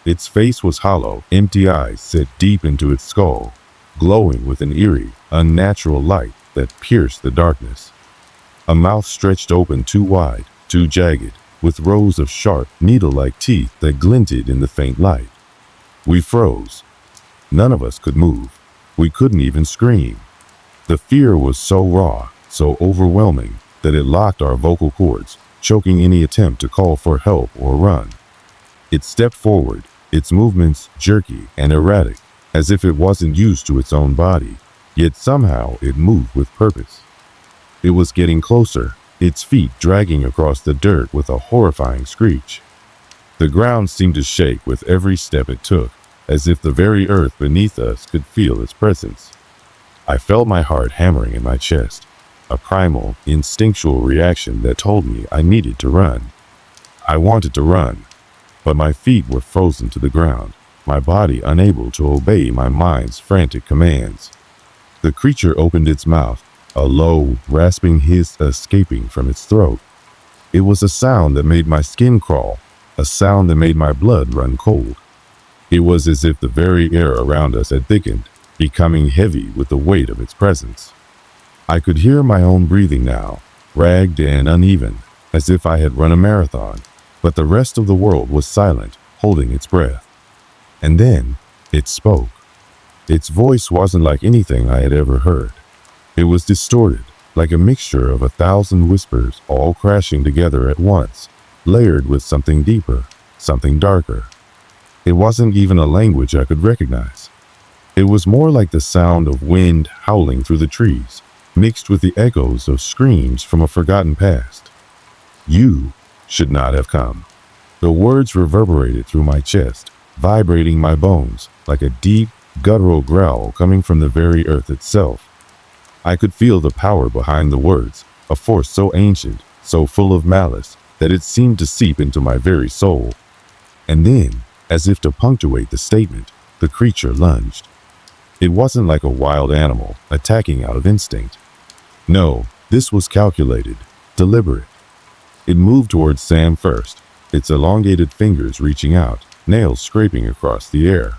Its face was hollow, empty eyes set deep into its skull, glowing with an eerie, unnatural light that pierced the darkness. A mouth stretched open too wide, too jagged, with rows of sharp, needle-like teeth that glinted in the faint light. We froze. None of us could move. We couldn't even scream. The fear was so raw, so overwhelming, that it locked our vocal cords, choking any attempt to call for help or run. It stepped forward, its movements jerky and erratic, as if it wasn't used to its own body, yet somehow it moved with purpose. It was getting closer, its feet dragging across the dirt with a horrifying screech. The ground seemed to shake with every step it took, as if the very earth beneath us could feel its presence. I felt my heart hammering in my chest, a primal, instinctual reaction that told me I needed to run. I wanted to run, but my feet were frozen to the ground, my body unable to obey my mind's frantic commands. The creature opened its mouth, a low, rasping hiss escaping from its throat. It was a sound that made my skin crawl, a sound that made my blood run cold. It was as if the very air around us had thickened, becoming heavy with the weight of its presence. I could hear my own breathing now, ragged and uneven, as if I had run a marathon, but the rest of the world was silent, holding its breath. And then it spoke. Its voice wasn't like anything I had ever heard. It was distorted, like a mixture of 1,000 whispers all crashing together at once, layered with something deeper, something darker. It wasn't even a language I could recognize. It was more like the sound of wind howling through the trees, mixed with the echoes of screams from a forgotten past. "You should not have come." The words reverberated through my chest, vibrating my bones like a deep, guttural growl coming from the very earth itself. I could feel the power behind the words, a force so ancient, so full of malice, that it seemed to seep into my very soul. And then, as if to punctuate the statement, the creature lunged. It wasn't like a wild animal attacking out of instinct. No, this was calculated, deliberate. It moved towards Sam first, its elongated fingers reaching out, nails scraping across the air.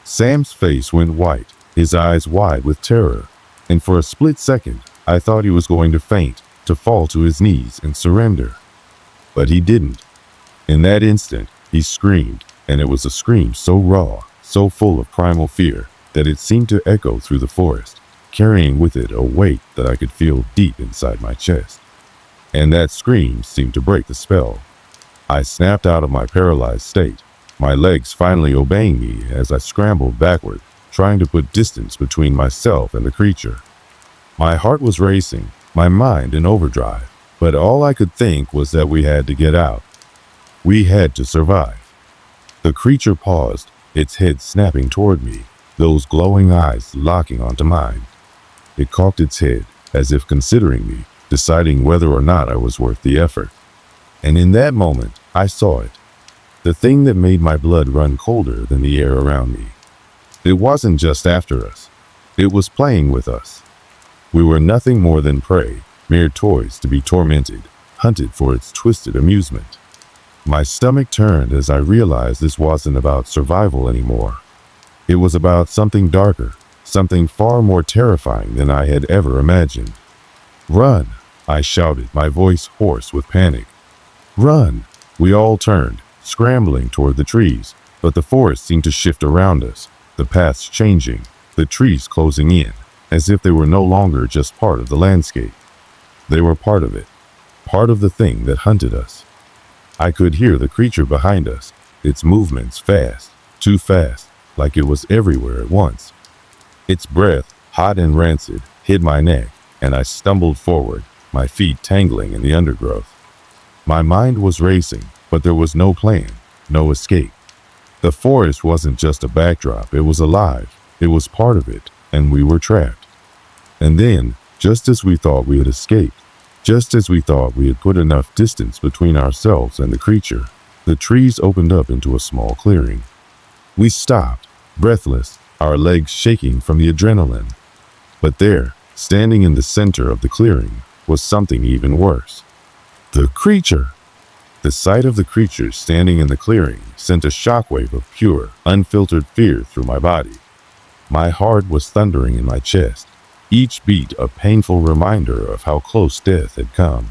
Sam's face went white, his eyes wide with terror, and for a split second, I thought he was going to faint, to fall to his knees and surrender. But he didn't. In that instant, he screamed, and it was a scream so raw, so full of primal fear, that it seemed to echo through the forest, carrying with it a weight that I could feel deep inside my chest. And that scream seemed to break the spell. I snapped out of my paralyzed state, my legs finally obeying me as I scrambled backward, trying to put distance between myself and the creature. My heart was racing, my mind in overdrive, but all I could think was that we had to get out. We had to survive. The creature paused, its head snapping toward me, those glowing eyes locking onto mine. It cocked its head, as if considering me, deciding whether or not I was worth the effort. And in that moment, I saw it. The thing that made my blood run colder than the air around me. It wasn't just after us. It was playing with us. We were nothing more than prey, mere toys to be tormented, hunted for its twisted amusement. My stomach turned as I realized this wasn't about survival anymore. It was about something darker, something far more terrifying than I had ever imagined. "Run!" I shouted, my voice hoarse with panic. "Run!" We all turned, scrambling toward the trees, but the forest seemed to shift around us, the paths changing, the trees closing in, as if they were no longer just part of the landscape. They were part of it, part of the thing that hunted us. I could hear the creature behind us, its movements fast, too fast, like it was everywhere at once. Its breath, hot and rancid, hit my neck, and I stumbled forward, my feet tangling in the undergrowth. My mind was racing, but there was no plan, no escape. The forest wasn't just a backdrop, it was alive, it was part of it, and we were trapped. And then, just as we thought we had escaped, just as we thought we had put enough distance between ourselves and the creature, the trees opened up into a small clearing. We stopped, breathless, our legs shaking from the adrenaline. But there, standing in the center of the clearing, was something even worse. The creature! The sight of the creature standing in the clearing sent a shockwave of pure, unfiltered fear through my body. My heart was thundering in my chest, each beat a painful reminder of how close death had come.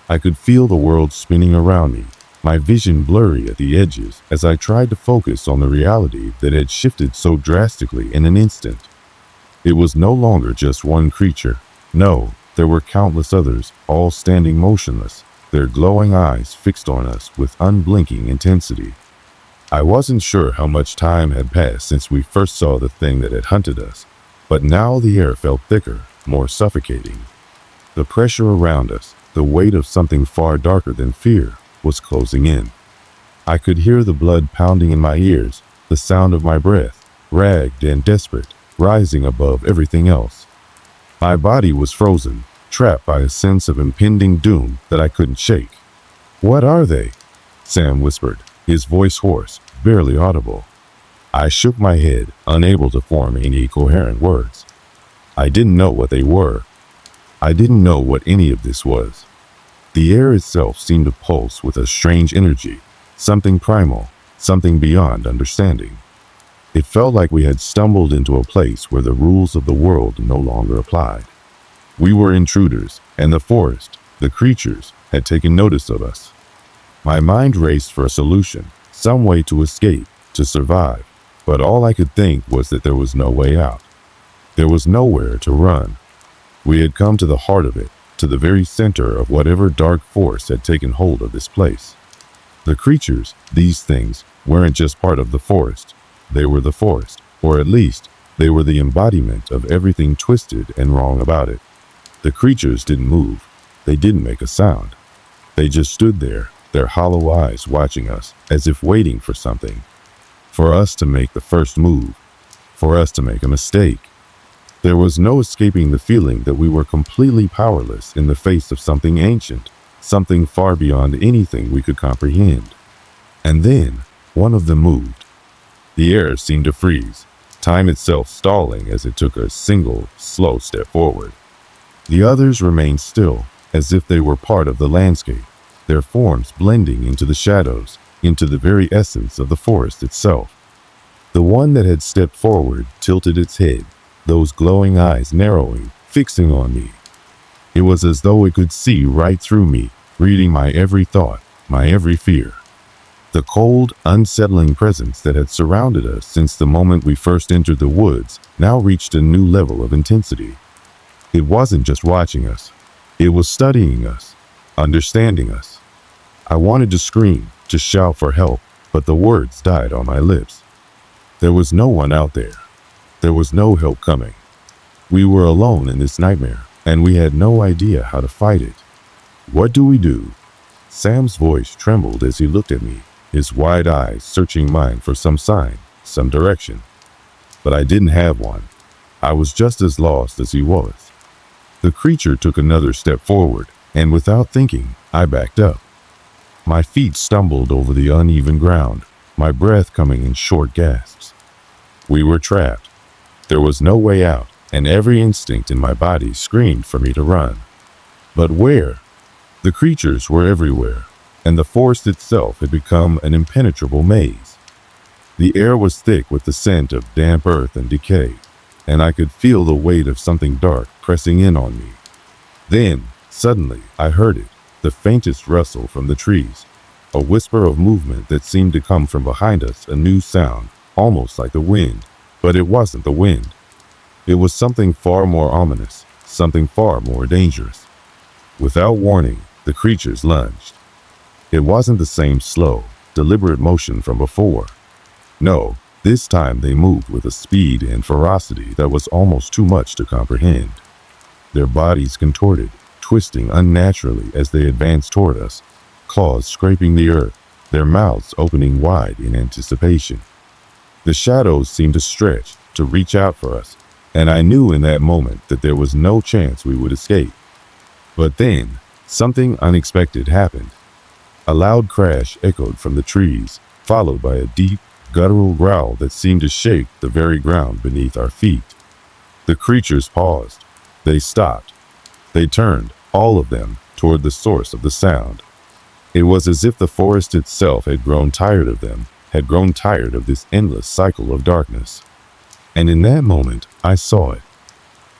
I could feel the world spinning around me, my vision blurry at the edges as I tried to focus on the reality that had shifted so drastically in an instant. It was no longer just one creature. No, there were countless others, all standing motionless, their glowing eyes fixed on us with unblinking intensity. I wasn't sure how much time had passed since we first saw the thing that had hunted us, but now the air felt thicker, more suffocating. The pressure around us, the weight of something far darker than fear, was closing in. I could hear the blood pounding in my ears, the sound of my breath, ragged and desperate, rising above everything else. My body was frozen, trapped by a sense of impending doom that I couldn't shake. "What are they?" Sam whispered, his voice hoarse, barely audible. I shook my head, unable to form any coherent words. I didn't know what they were. I didn't know what any of this was. The air itself seemed to pulse with a strange energy, something primal, something beyond understanding. It felt like we had stumbled into a place where the rules of the world no longer applied. We were intruders, and the forest, the creatures, had taken notice of us. My mind raced for a solution, some way to escape, to survive, but all I could think was that there was no way out. There was nowhere to run. We had come to the heart of it, to the very center of whatever dark force had taken hold of this place. The creatures, these things, weren't just part of the forest. They were the forest, or at least, they were the embodiment of everything twisted and wrong about it. The creatures didn't move. They didn't make a sound. They just stood there, their hollow eyes watching us, as if waiting for something. For us to make the first move. For us to make a mistake. There was no escaping the feeling that we were completely powerless in the face of something ancient, something far beyond anything we could comprehend. And then, one of them moved. The air seemed to freeze, time itself stalling as it took a single, slow step forward. The others remained still, as if they were part of the landscape, their forms blending into the shadows, into the very essence of the forest itself. The one that had stepped forward tilted its head, those glowing eyes narrowing, fixing on me. It was as though it could see right through me, reading my every thought, my every fear. The cold, unsettling presence that had surrounded us since the moment we first entered the woods now reached a new level of intensity. It wasn't just watching us. It was studying us, understanding us. I wanted to scream, to shout for help, but the words died on my lips. There was no one out there. There was no help coming. We were alone in this nightmare, and we had no idea how to fight it. What do we do? Sam's voice trembled as he looked at me, his wide eyes searching mine for some sign, some direction. But I didn't have one. I was just as lost as he was. The creature took another step forward, and without thinking, I backed up. My feet stumbled over the uneven ground, my breath coming in short gasps. We were trapped. There was no way out, and every instinct in my body screamed for me to run. But where? The creatures were everywhere, and the forest itself had become an impenetrable maze. The air was thick with the scent of damp earth and decay, and I could feel the weight of something dark pressing in on me. Then, suddenly, I heard it, the faintest rustle from the trees, a whisper of movement that seemed to come from behind us, a new sound, almost like the wind, but it wasn't the wind. It was something far more ominous, something far more dangerous. Without warning, the creatures lunged. It wasn't the same slow, deliberate motion from before. No, this time they moved with a speed and ferocity that was almost too much to comprehend. Their bodies contorted, twisting unnaturally as they advanced toward us, claws scraping the earth, their mouths opening wide in anticipation. The shadows seemed to stretch, to reach out for us, and I knew in that moment that there was no chance we would escape. But then, something unexpected happened. A loud crash echoed from the trees, followed by a deep, guttural growl that seemed to shake the very ground beneath our feet. The creatures paused. They stopped. They turned, all of them, toward the source of the sound. It was as if the forest itself had grown tired of them, had grown tired of this endless cycle of darkness. And in that moment, I saw it.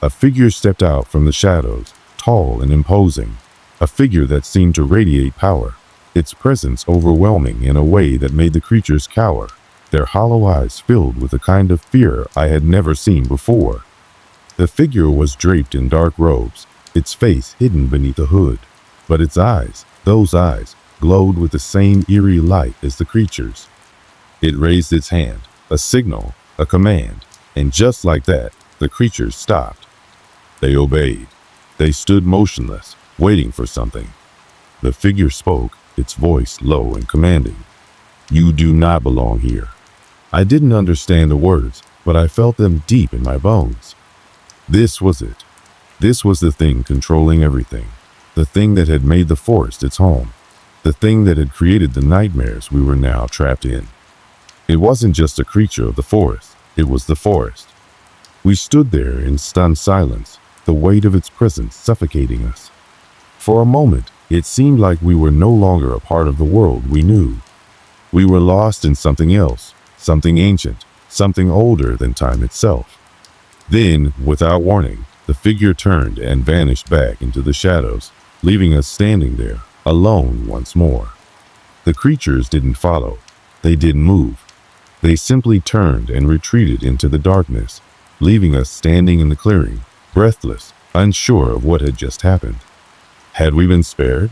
A figure stepped out from the shadows, tall and imposing, a figure that seemed to radiate power, its presence overwhelming in a way that made the creatures cower, their hollow eyes filled with a kind of fear I had never seen before. The figure was draped in dark robes, its face hidden beneath a hood, but its eyes, those eyes, glowed with the same eerie light as the creatures. It raised its hand, a signal, a command, and just like that, the creatures stopped. They obeyed. They stood motionless, waiting for something. The figure spoke, its voice low and commanding. "You do not belong here." I didn't understand the words, but I felt them deep in my bones. This was it. This was the thing controlling everything, the thing that had made the forest its home, the thing that had created the nightmares we were now trapped in. It wasn't just a creature of the forest, it was the forest. We stood there in stunned silence, the weight of its presence suffocating us. For a moment, it seemed like we were no longer a part of the world we knew. We were lost in something else, something ancient, something older than time itself. Then, without warning, the figure turned and vanished back into the shadows, leaving us standing there, alone once more. The creatures didn't follow. They didn't move. They simply turned and retreated into the darkness, leaving us standing in the clearing, breathless, unsure of what had just happened. Had we been spared?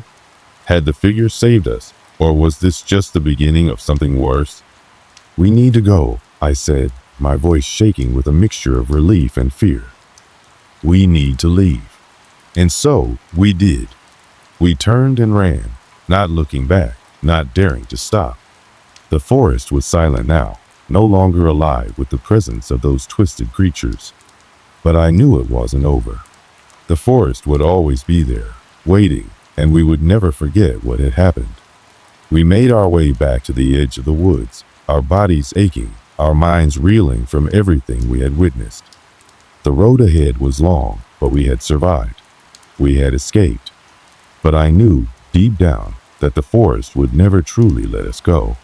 Had the figure saved us, or was this just the beginning of something worse? "We need to go," I said, my voice shaking with a mixture of relief and fear. "We need to leave." And so we did. We turned and ran, not looking back, not daring to stop. The forest was silent now, no longer alive with the presence of those twisted creatures. But I knew it wasn't over. The forest would always be there, waiting, and we would never forget what had happened. We made our way back to the edge of the woods, our bodies aching, our minds reeling from everything we had witnessed. The road ahead was long, but we had survived. We had escaped. But I knew, deep down, that the forest would never truly let us go.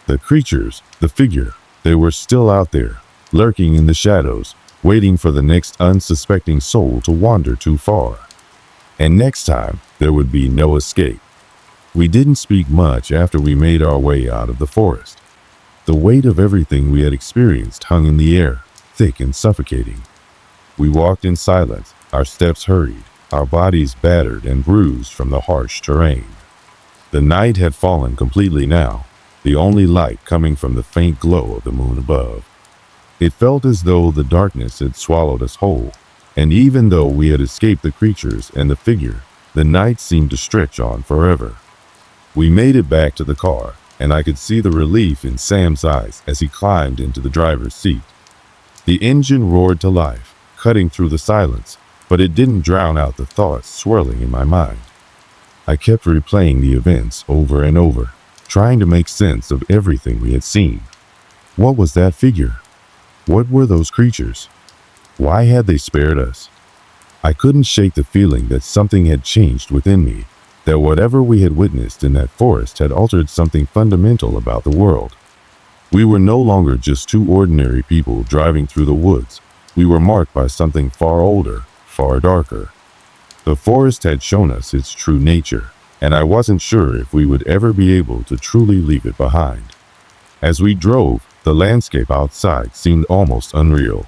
The creatures, the figure, they were still out there, lurking in the shadows, waiting for the next unsuspecting soul to wander too far. And next time, there would be no escape. We didn't speak much after we made our way out of the forest. The weight of everything we had experienced hung in the air, thick and suffocating. We walked in silence, our steps hurried, our bodies battered and bruised from the harsh terrain. The night had fallen completely now, the only light coming from the faint glow of the moon above. It felt as though the darkness had swallowed us whole, and even though we had escaped the creatures and the figure, the night seemed to stretch on forever. We made it back to the car, and I could see the relief in Sam's eyes as he climbed into the driver's seat. The engine roared to life, cutting through the silence, but it didn't drown out the thoughts swirling in my mind. I kept replaying the events over and over, trying to make sense of everything we had seen. What was that figure? What were those creatures? Why had they spared us? I couldn't shake the feeling that something had changed within me, that whatever we had witnessed in that forest had altered something fundamental about the world. We were no longer just two ordinary people driving through the woods. We were marked by something far older, far darker. The forest had shown us its true nature, and I wasn't sure if we would ever be able to truly leave it behind. As we drove, the landscape outside seemed almost unreal.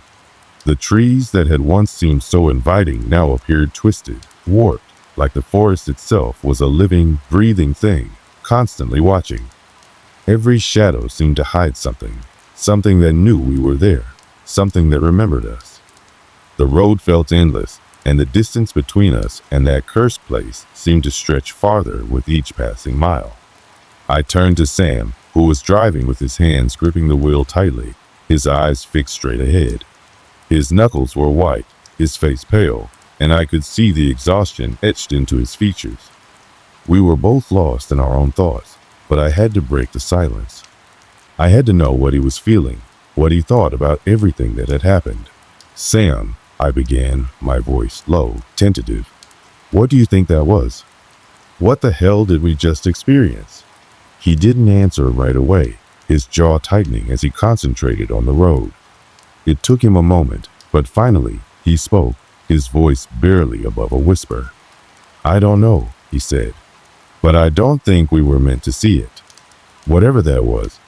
The trees that had once seemed so inviting now appeared twisted, warped, like the forest itself was a living, breathing thing, constantly watching. Every shadow seemed to hide something, something that knew we were there, something that remembered us. The road felt endless, and the distance between us and that cursed place seemed to stretch farther with each passing mile. I turned to Sam, who was driving with his hands gripping the wheel tightly, his eyes fixed straight ahead. His knuckles were white, his face pale, and I could see the exhaustion etched into his features. We were both lost in our own thoughts, but I had to break the silence. I had to know what he was feeling, what he thought about everything that had happened. Sam, I began, my voice low, tentative. What do you think that was? What the hell did we just experience? He didn't answer right away, his jaw tightening as he concentrated on the road. It took him a moment, but finally, he spoke, his voice barely above a whisper. I don't know, he said, but I don't think we were meant to see it. Whatever that was,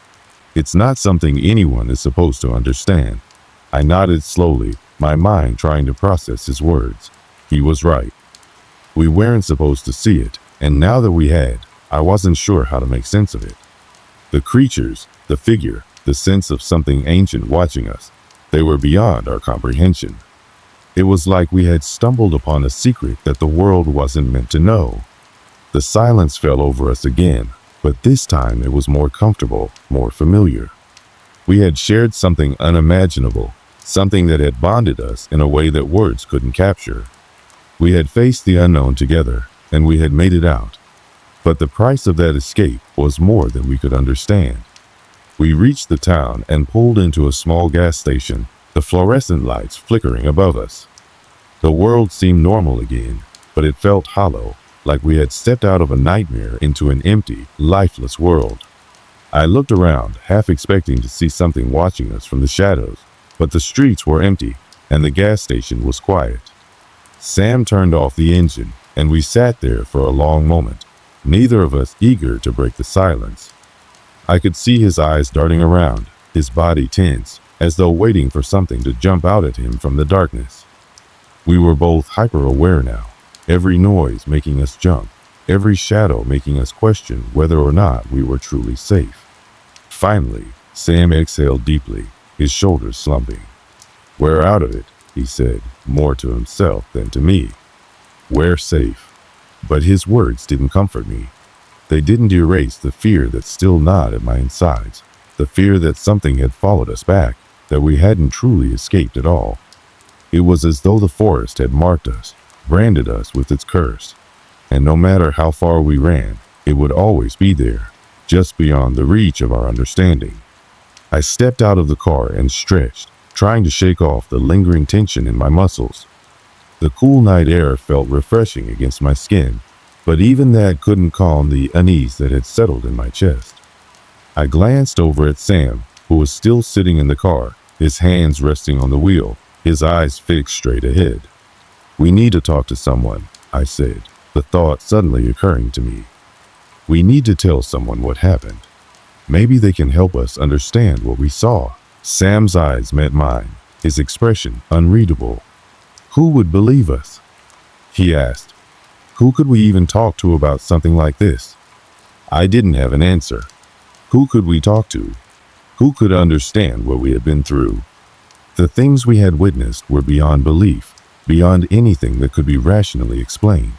it's not something anyone is supposed to understand. I nodded slowly, my mind trying to process his words. He was right. We weren't supposed to see it, and now that we had, I wasn't sure how to make sense of it. The creatures, the figure, the sense of something ancient watching us, they were beyond our comprehension. It was like we had stumbled upon a secret that the world wasn't meant to know. The silence fell over us again, but this time it was more comfortable, more familiar. We had shared something unimaginable, something that had bonded us in a way that words couldn't capture. We had faced the unknown together, and we had made it out. But the price of that escape was more than we could understand. We reached the town and pulled into a small gas station, the fluorescent lights flickering above us. The world seemed normal again, but it felt hollow, like we had stepped out of a nightmare into an empty, lifeless world. I looked around, half expecting to see something watching us from the shadows, but the streets were empty, and the gas station was quiet. Sam turned off the engine, and we sat there for a long moment, neither of us eager to break the silence. I could see his eyes darting around, his body tense, as though waiting for something to jump out at him from the darkness. We were both hyper-aware now, every noise making us jump, every shadow making us question whether or not we were truly safe. Finally, Sam exhaled deeply, his shoulders slumping. "We're out of it," he said, more to himself than to me. "We're safe." But his words didn't comfort me. They didn't erase the fear that still gnawed at my insides, the fear that something had followed us back, that we hadn't truly escaped at all. It was as though the forest had marked us, branded us with its curse. and no matter how far we ran, it would always be there, just beyond the reach of our understanding. I stepped out of the car and stretched, trying to shake off the lingering tension in my muscles. The cool night air felt refreshing against my skin, but even that couldn't calm the unease that had settled in my chest. I glanced over at Sam, who was still sitting in the car, his hands resting on the wheel, his eyes fixed straight ahead. "We need to talk to someone," I said, the thought suddenly occurring to me. "We need to tell someone what happened. Maybe they can help us understand what we saw." Sam's eyes met mine, his expression unreadable. "Who would believe us?" he asked. "Who could we even talk to about something like this?" I didn't have an answer. Who could we talk to? Who could understand what we had been through? The things we had witnessed were beyond belief, beyond anything that could be rationally explained.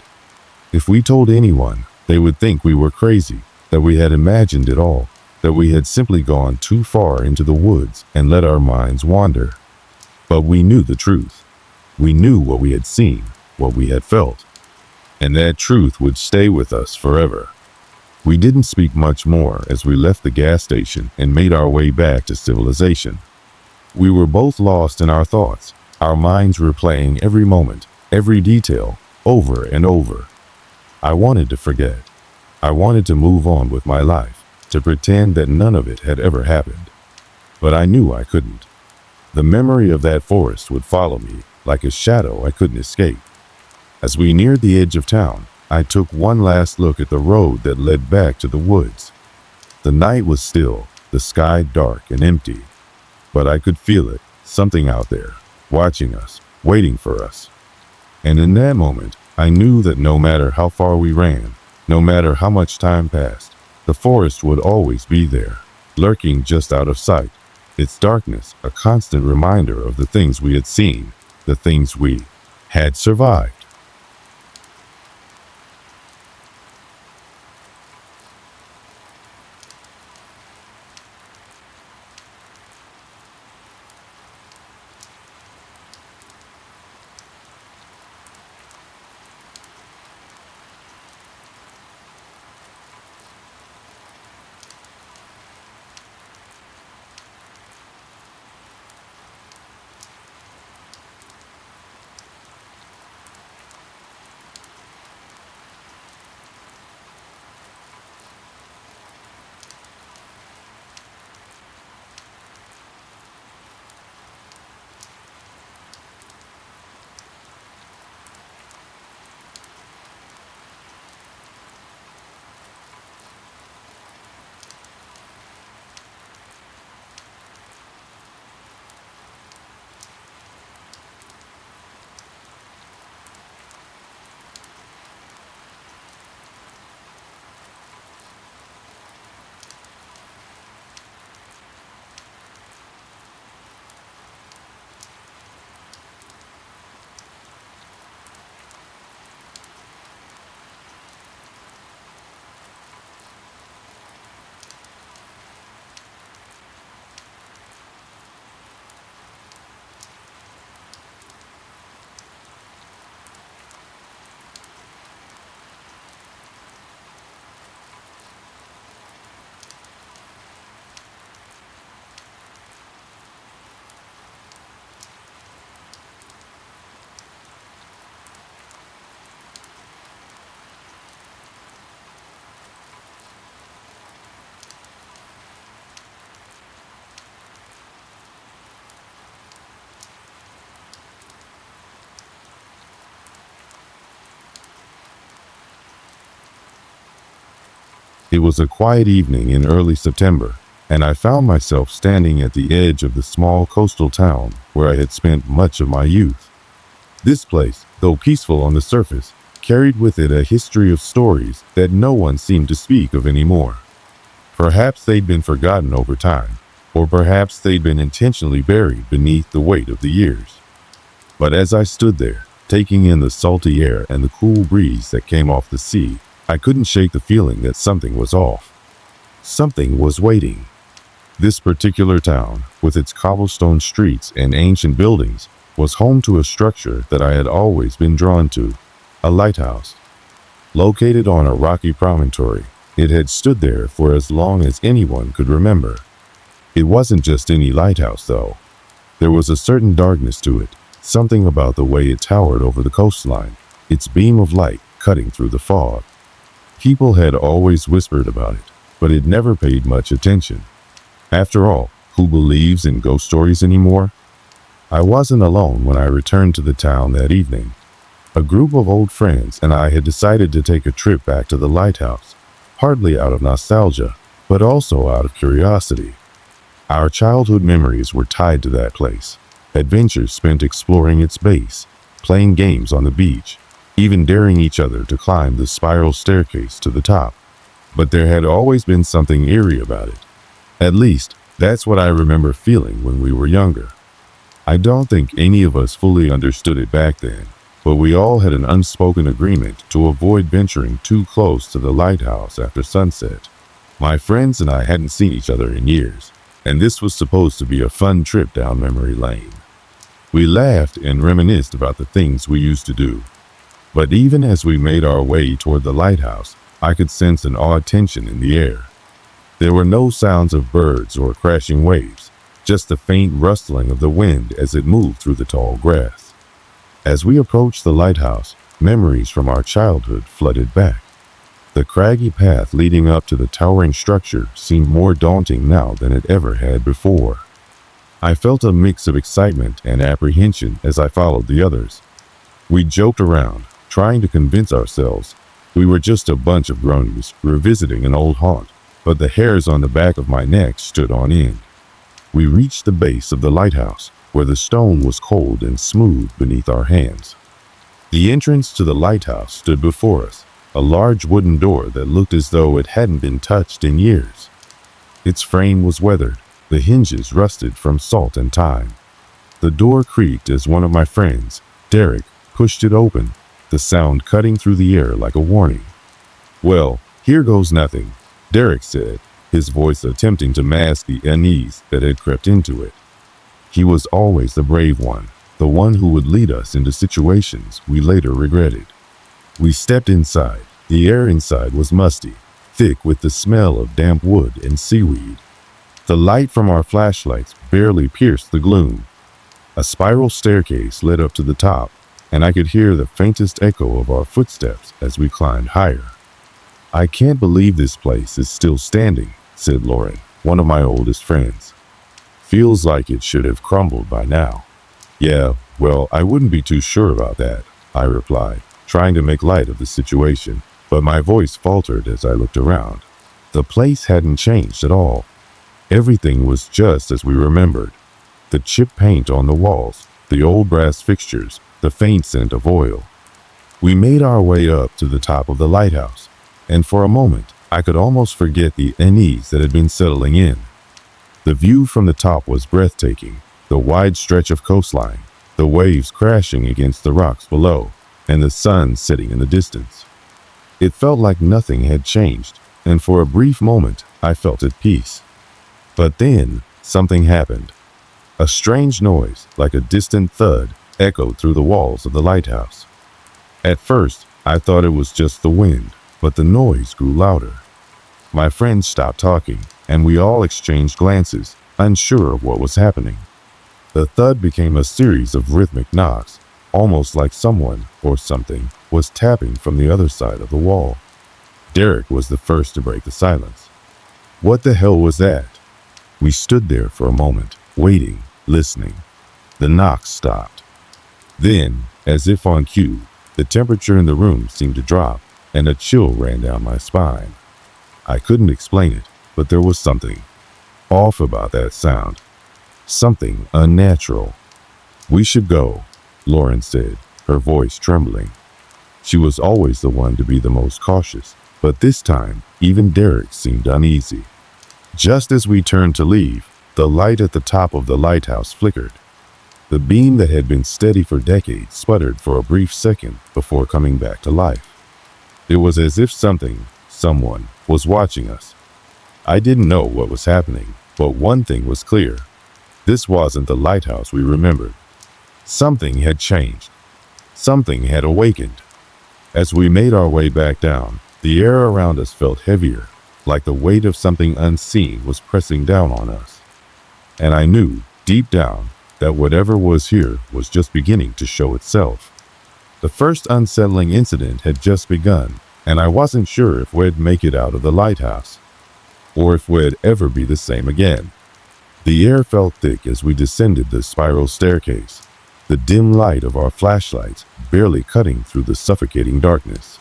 If we told anyone, they would think we were crazy, that we had imagined it all, that we had simply gone too far into the woods and let our minds wander. But we knew the truth. We knew what we had seen, what we had felt, and that truth would stay with us forever. We didn't speak much more as we left the gas station and made our way back to civilization. We were both lost in our thoughts, our minds replaying every moment, every detail, over and over. I wanted to forget. I wanted to move on with my life, to pretend that none of it had ever happened. But I knew I couldn't. The memory of that forest would follow me like a shadow I couldn't escape. As we neared the edge of town, I took one last look at the road that led back to the woods. The night was still, the sky dark and empty, but I could feel it, something out there, watching us, waiting for us. And in that moment, I knew that no matter how far we ran, no matter how much time passed, the forest would always be there, lurking just out of sight, its darkness a constant reminder of the things we had seen, the things we had survived. It was a quiet evening in early September, and I found myself standing at the edge of the small coastal town where I had spent much of my youth. This place, though peaceful on the surface, carried with it a history of stories that no one seemed to speak of anymore. Perhaps they'd been forgotten over time, or perhaps they'd been intentionally buried beneath the weight of the years. But as I stood there, taking in the salty air and the cool breeze that came off the sea, I couldn't shake the feeling that something was off. Something was waiting. This particular town, with its cobblestone streets and ancient buildings, was home to a structure that I had always been drawn to, a lighthouse. Located on a rocky promontory, it had stood there for as long as anyone could remember. It wasn't just any lighthouse, though. There was a certain darkness to it, something about the way it towered over the coastline, its beam of light cutting through the fog. People had always whispered about it, but it never paid much attention. After all, who believes in ghost stories anymore? I wasn't alone when I returned to the town that evening. A group of old friends and I had decided to take a trip back to the lighthouse, hardly out of nostalgia, but also out of curiosity. Our childhood memories were tied to that place, adventures spent exploring its base, playing games on the beach, even daring each other to climb the spiral staircase to the top. But there had always been something eerie about it. At least, that's what I remember feeling when we were younger. I don't think any of us fully understood it back then, but we all had an unspoken agreement to avoid venturing too close to the lighthouse after sunset. My friends and I hadn't seen each other in years, and this was supposed to be a fun trip down memory lane. We laughed and reminisced about the things we used to do. But even as we made our way toward the lighthouse, I could sense an odd tension in the air. There were no sounds of birds or crashing waves, just the faint rustling of the wind as it moved through the tall grass. As we approached the lighthouse, memories from our childhood flooded back. The craggy path leading up to the towering structure seemed more daunting now than it ever had before. I felt a mix of excitement and apprehension as I followed the others. We joked around, trying to convince ourselves we were just a bunch of grown-ups revisiting an old haunt, but the hairs on the back of my neck stood on end. We reached the base of the lighthouse, where the stone was cold and smooth beneath our hands. The entrance to the lighthouse stood before us, a large wooden door that looked as though it hadn't been touched in years. Its frame was weathered, the hinges rusted from salt and time. The door creaked as one of my friends, Derek, pushed it open, the sound cutting through the air like a warning. "Well, here goes nothing," Derek said, his voice attempting to mask the unease that had crept into it. He was always the brave one, the one who would lead us into situations we later regretted. We stepped inside. The air inside was musty, thick with the smell of damp wood and seaweed. The light from our flashlights barely pierced the gloom. A spiral staircase led up to the top, and I could hear the faintest echo of our footsteps as we climbed higher. "I can't believe this place is still standing," said Lauren, one of my oldest friends. "Feels like it should have crumbled by now." "Yeah, well, I wouldn't be too sure about that," I replied, trying to make light of the situation, but my voice faltered as I looked around. The place hadn't changed at all. Everything was just as we remembered. The chipped paint on the walls, the old brass fixtures, the faint scent of oil. We made our way up to the top of the lighthouse, and for a moment, I could almost forget the unease that had been settling in. The view from the top was breathtaking, the wide stretch of coastline, the waves crashing against the rocks below, and the sun setting in the distance. It felt like nothing had changed, and for a brief moment, I felt at peace. But then, something happened. A strange noise, like a distant thud, echoed through the walls of the lighthouse. At first, I thought it was just the wind, but the noise grew louder. My friends stopped talking, and we all exchanged glances, unsure of what was happening. The thud became a series of rhythmic knocks, almost like someone, or something, was tapping from the other side of the wall. Derek was the first to break the silence. "What the hell was that?" We stood there for a moment, waiting, listening. The knocks stopped. Then, as if on cue, the temperature in the room seemed to drop, and a chill ran down my spine. I couldn't explain it, but there was something off about that sound. Something unnatural. "We should go," Lauren said, her voice trembling. She was always the one to be the most cautious, but this time, even Derek seemed uneasy. Just as we turned to leave, the light at the top of the lighthouse flickered. The beam that had been steady for decades sputtered for a brief second before coming back to life. It was as if someone, was watching us. I didn't know what was happening, but one thing was clear. This wasn't the lighthouse we remembered. Something had changed. Something had awakened. As we made our way back down, the air around us felt heavier, like the weight of something unseen was pressing down on us. And I knew, deep down, that whatever was here was just beginning to show itself. The first unsettling incident had just begun, and I wasn't sure if we'd make it out of the lighthouse, or if we'd ever be the same again. The air felt thick as we descended the spiral staircase, the dim light of our flashlights barely cutting through the suffocating darkness.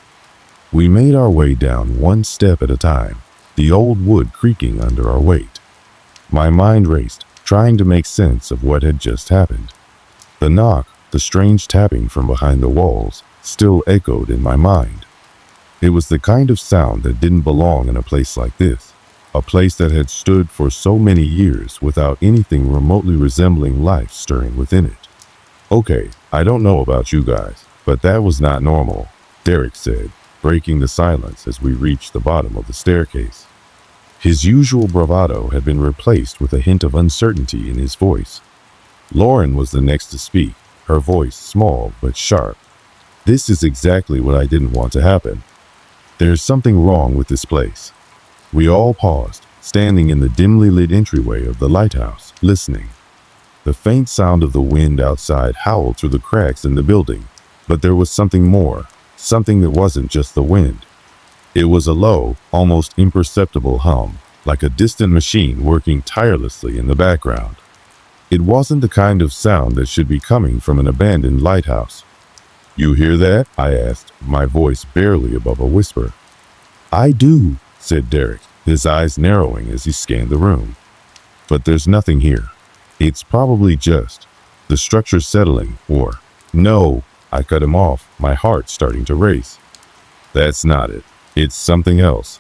We made our way down one step at a time, the old wood creaking under our weight. My mind raced, trying to make sense of what had just happened. The knock, the strange tapping from behind the walls, still echoed in my mind. It was the kind of sound that didn't belong in a place like this, a place that had stood for so many years without anything remotely resembling life stirring within it. "Okay, I don't know about you guys, but that was not normal," Derek said, breaking the silence as we reached the bottom of the staircase. His usual bravado had been replaced with a hint of uncertainty in his voice. Lauren was the next to speak, her voice small but sharp. "This is exactly what I didn't want to happen. There's something wrong with this place." We all paused, standing in the dimly lit entryway of the lighthouse, listening. The faint sound of the wind outside howled through the cracks in the building, but there was something more, something that wasn't just the wind. It was a low, almost imperceptible hum, like a distant machine working tirelessly in the background. It wasn't the kind of sound that should be coming from an abandoned lighthouse. "You hear that?" I asked, my voice barely above a whisper. "I do," said Derek, his eyes narrowing as he scanned the room. "But there's nothing here. It's probably just the structure settling, or..." "No," I cut him off, my heart starting to race. "That's not it. It's something else."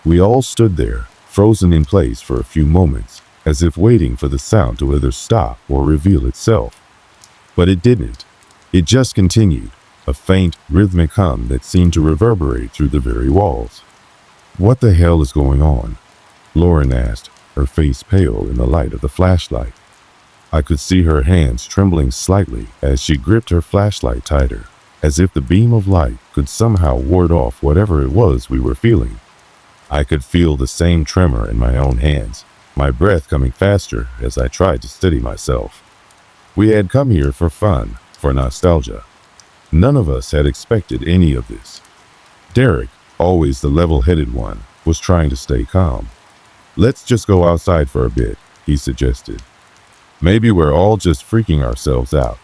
We all stood there, frozen in place for a few moments, as if waiting for the sound to either stop or reveal itself. But it didn't. It just continued, a faint, rhythmic hum that seemed to reverberate through the very walls. "What the hell is going on?" Lauren asked, her face pale in the light of the flashlight. I could see her hands trembling slightly as she gripped her flashlight tighter, as if the beam of light could somehow ward off whatever it was we were feeling. I could feel the same tremor in my own hands, my breath coming faster as I tried to steady myself. We had come here for fun, for nostalgia. None of us had expected any of this. Derek, always the level-headed one, was trying to stay calm. "Let's just go outside for a bit," he suggested. "Maybe we're all just freaking ourselves out.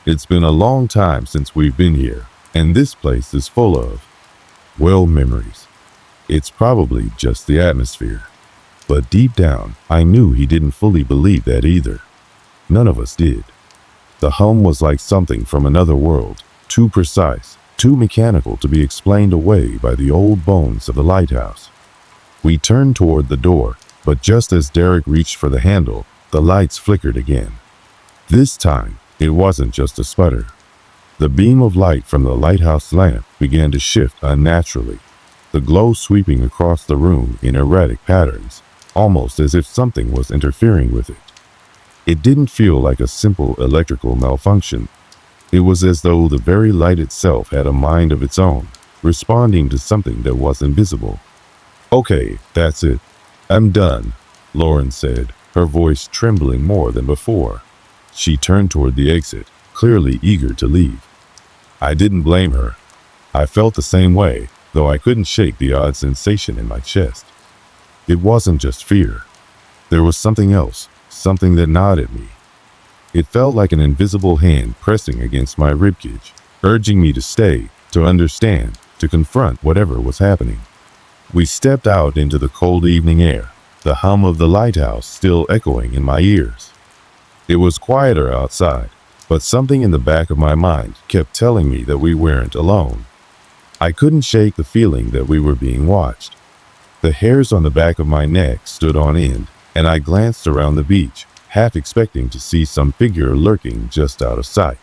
It's been a long time since we've been here, and this place is full of, well, memories. It's probably just the atmosphere." But deep down, I knew he didn't fully believe that either. None of us did. The hum was like something from another world, too precise, too mechanical to be explained away by the old bones of the lighthouse. We turned toward the door, but just as Derek reached for the handle, the lights flickered again. This time, it wasn't just a sputter. The beam of light from the lighthouse lamp began to shift unnaturally, the glow sweeping across the room in erratic patterns, almost as if something was interfering with it. It didn't feel like a simple electrical malfunction. It was as though the very light itself had a mind of its own, responding to something that was invisible. "Okay, that's it. I'm done," Lauren said, her voice trembling more than before. She turned toward the exit, clearly eager to leave. I didn't blame her. I felt the same way, though I couldn't shake the odd sensation in my chest. It wasn't just fear. There was something else, something that gnawed at me. It felt like an invisible hand pressing against my ribcage, urging me to stay, to understand, to confront whatever was happening. We stepped out into the cold evening air, the hum of the lighthouse still echoing in my ears. It was quieter outside, but something in the back of my mind kept telling me that we weren't alone. I couldn't shake the feeling that we were being watched. The hairs on the back of my neck stood on end, and I glanced around the beach, half expecting to see some figure lurking just out of sight.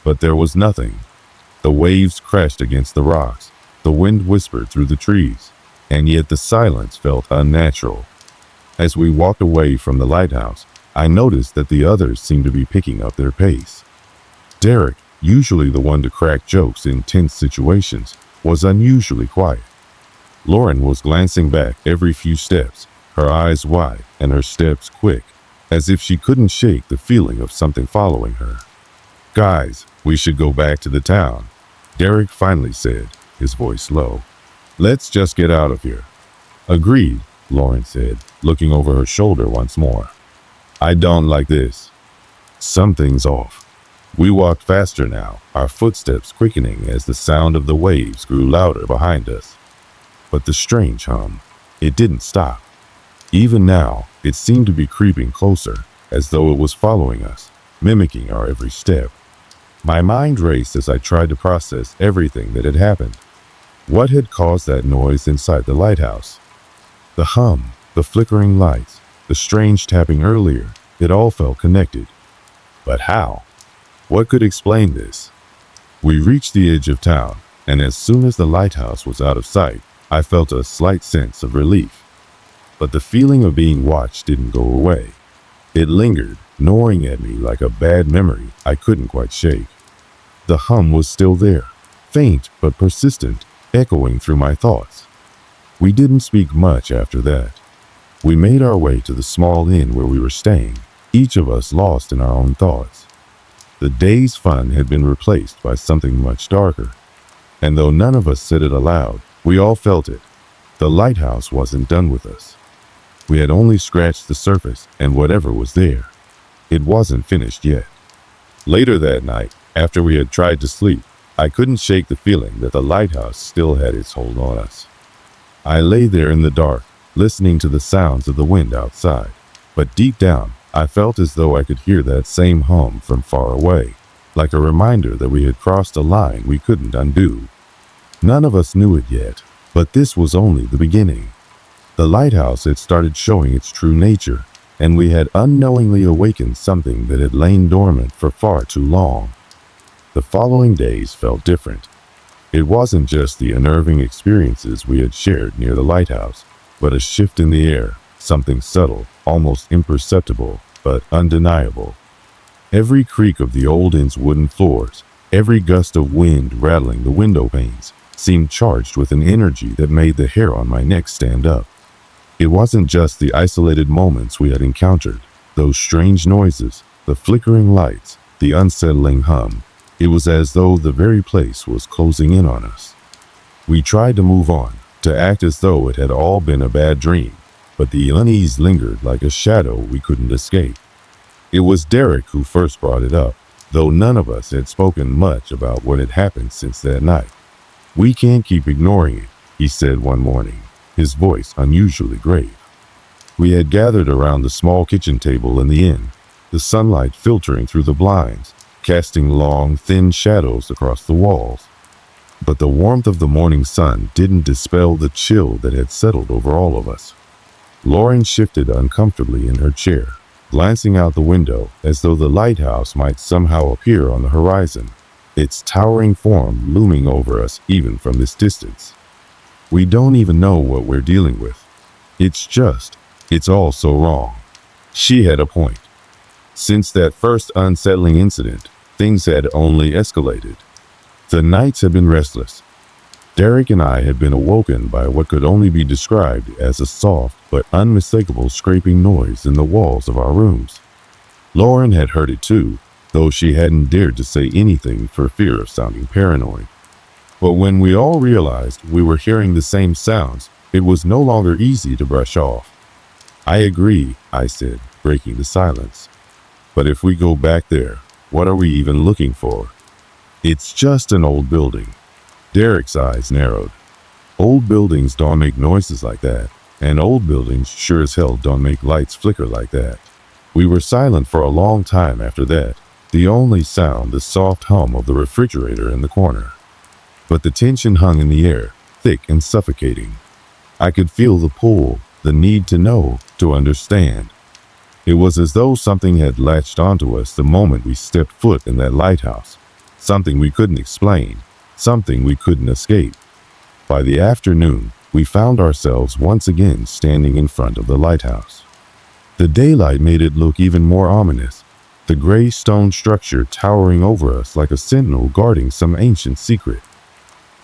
But there was nothing. The waves crashed against the rocks, the wind whispered through the trees, and yet the silence felt unnatural. As we walked away from the lighthouse, I noticed that the others seemed to be picking up their pace. "Derek," usually the one to crack jokes in tense situations, was unusually quiet. Lauren was glancing back every few steps, her eyes wide and her steps quick, as if she couldn't shake the feeling of something following her. "Guys, we should go back to the town," Derek finally said, his voice low. "Let's just get out of here." "Agreed," Lauren said, looking over her shoulder once more. "I don't like this. Something's off." We walked faster now, our footsteps quickening as the sound of the waves grew louder behind us. But the strange hum, it didn't stop. Even now, it seemed to be creeping closer, as though it was following us, mimicking our every step. My mind raced as I tried to process everything that had happened. What had caused that noise inside the lighthouse? The hum, the flickering lights, the strange tapping earlier, it all felt connected. But how? What could explain this? We reached the edge of town, and as soon as the lighthouse was out of sight, I felt a slight sense of relief. But the feeling of being watched didn't go away. It lingered, gnawing at me like a bad memory I couldn't quite shake. The hum was still there, faint but persistent, echoing through my thoughts. We didn't speak much after that. We made our way to the small inn where we were staying, each of us lost in our own thoughts. The day's fun had been replaced by something much darker. And though none of us said it aloud, we all felt it. The lighthouse wasn't done with us. We had only scratched the surface and whatever was there. It wasn't finished yet. Later that night, after we had tried to sleep, I couldn't shake the feeling that the lighthouse still had its hold on us. I lay there in the dark, listening to the sounds of the wind outside. But deep down, I felt as though I could hear that same hum from far away, like a reminder that we had crossed a line we couldn't undo. None of us knew it yet, but this was only the beginning. The lighthouse had started showing its true nature, and we had unknowingly awakened something that had lain dormant for far too long. The following days felt different. It wasn't just the unnerving experiences we had shared near the lighthouse, but a shift in the air, something subtle, almost imperceptible, but undeniable. Every creak of the old inn's wooden floors, every gust of wind rattling the window panes, seemed charged with an energy that made the hair on my neck stand up. It wasn't just the isolated moments we had encountered, those strange noises, the flickering lights, the unsettling hum. It was as though the very place was closing in on us. We tried to move on, to act as though it had all been a bad dream, but the unease lingered like a shadow we couldn't escape. It was Derek who first brought it up, though none of us had spoken much about what had happened since that night. "We can't keep ignoring it," he said one morning, his voice unusually grave. We had gathered around the small kitchen table in the inn, the sunlight filtering through the blinds, casting long, thin shadows across the walls. But the warmth of the morning sun didn't dispel the chill that had settled over all of us. Lauren shifted uncomfortably in her chair, glancing out the window as though the lighthouse might somehow appear on the horizon, its towering form looming over us even from this distance. "We don't even know what we're dealing with. It's all so wrong." She had a point. Since that first unsettling incident, things had only escalated. The nights had been restless. Derek and I had been awoken by what could only be described as a soft but unmistakable scraping noise in the walls of our rooms. Lauren had heard it too, though she hadn't dared to say anything for fear of sounding paranoid. But when we all realized we were hearing the same sounds, it was no longer easy to brush off. "I agree," I said, breaking the silence. "But if we go back there, what are we even looking for?" "It's just an old building." Derek's eyes narrowed. "Old buildings don't make noises like that, and old buildings sure as hell don't make lights flicker like that." We were silent for a long time after that, the only sound the soft hum of the refrigerator in the corner. But the tension hung in the air, thick and suffocating. I could feel the pull, the need to know, to understand. It was as though something had latched onto us the moment we stepped foot in that lighthouse. Something we couldn't explain, something we couldn't escape. By the afternoon, we found ourselves once again standing in front of the lighthouse. The daylight made it look even more ominous. the gray stone structure towering over us like a sentinel guarding some ancient secret.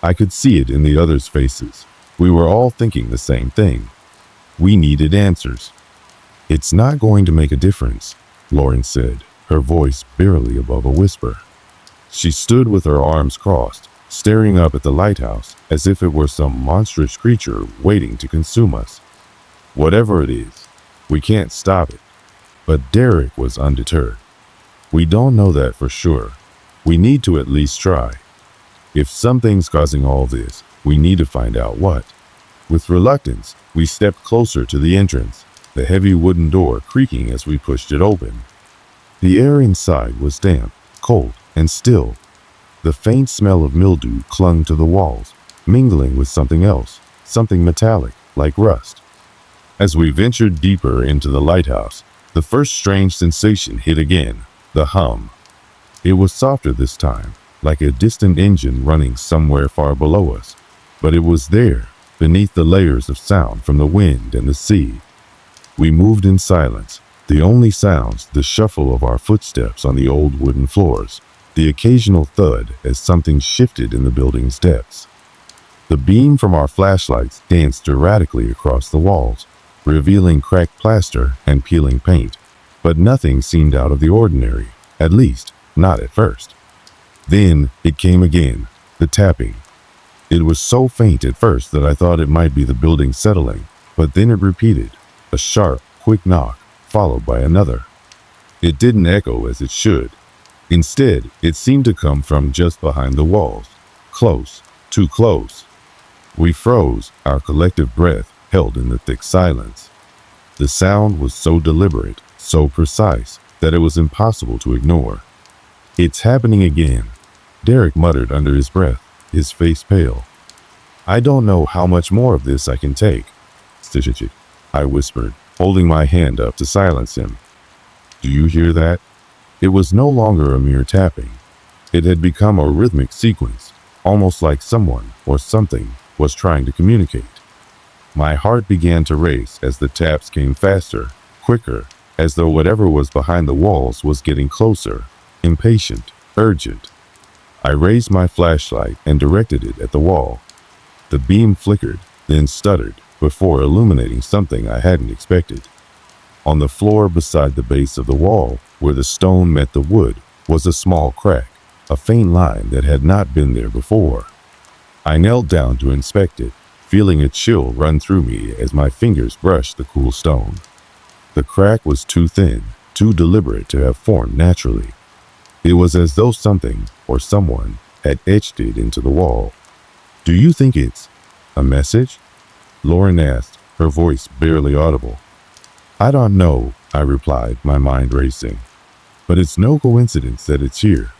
I could see it in the others' faces. We were all thinking the same thing. We needed answers. "It's not going to make a difference," Lauren said, her voice barely above a whisper. She stood with her arms crossed, staring up at the lighthouse as if it were some monstrous creature waiting to consume us. "Whatever it is, we can't stop it." But Derek was undeterred. "We don't know that for sure. We need to at least try. If something's causing all this, we need to find out what." With reluctance, we stepped closer to the entrance, the heavy wooden door creaking as we pushed it open. The air inside was damp, cold, and still. The faint smell of mildew clung to the walls, mingling with something else, something metallic, like rust. As we ventured deeper into the lighthouse, the first strange sensation hit again, the hum. It was softer this time, like a distant engine running somewhere far below us, but it was there, beneath the layers of sound from the wind and the sea. We moved in silence, the only sounds the shuffle of our footsteps on the old wooden floors, the occasional thud as something shifted in the building's depths. The beam from our flashlights danced erratically across the walls, revealing cracked plaster and peeling paint, but nothing seemed out of the ordinary, at least, not at first. Then it came again, the tapping. It was so faint at first that I thought it might be the building settling, but then it repeated, a sharp, quick knock, followed by another. It didn't echo as it should. Instead, it seemed to come from just behind the walls, close, too close. We froze, our collective breath held in the thick silence. The sound was so deliberate, so precise, that it was impossible to ignore. "It's happening again," Derek muttered under his breath, his face pale. "I don't know how much more of this I can take." "Stitch," I whispered, holding my hand up to silence him. "Do you hear that?" It was no longer a mere tapping. It had become a rhythmic sequence, almost like someone or something was trying to communicate. My heart began to race as the taps came faster, quicker, as though whatever was behind the walls was getting closer, impatient, urgent. I raised my flashlight and directed it at the wall. The beam flickered, then stuttered, before illuminating something I hadn't expected. On the floor beside the base of the wall, where the stone met the wood, was a small crack, a faint line that had not been there before. I knelt down to inspect it, feeling a chill run through me as my fingers brushed the cool stone. The crack was too thin, too deliberate to have formed naturally. It was as though something, or someone, had etched it into the wall. "Do you think it's a message?" Lauren asked, her voice barely audible. "I don't know," I replied, my mind racing. "But it's no coincidence that it's here."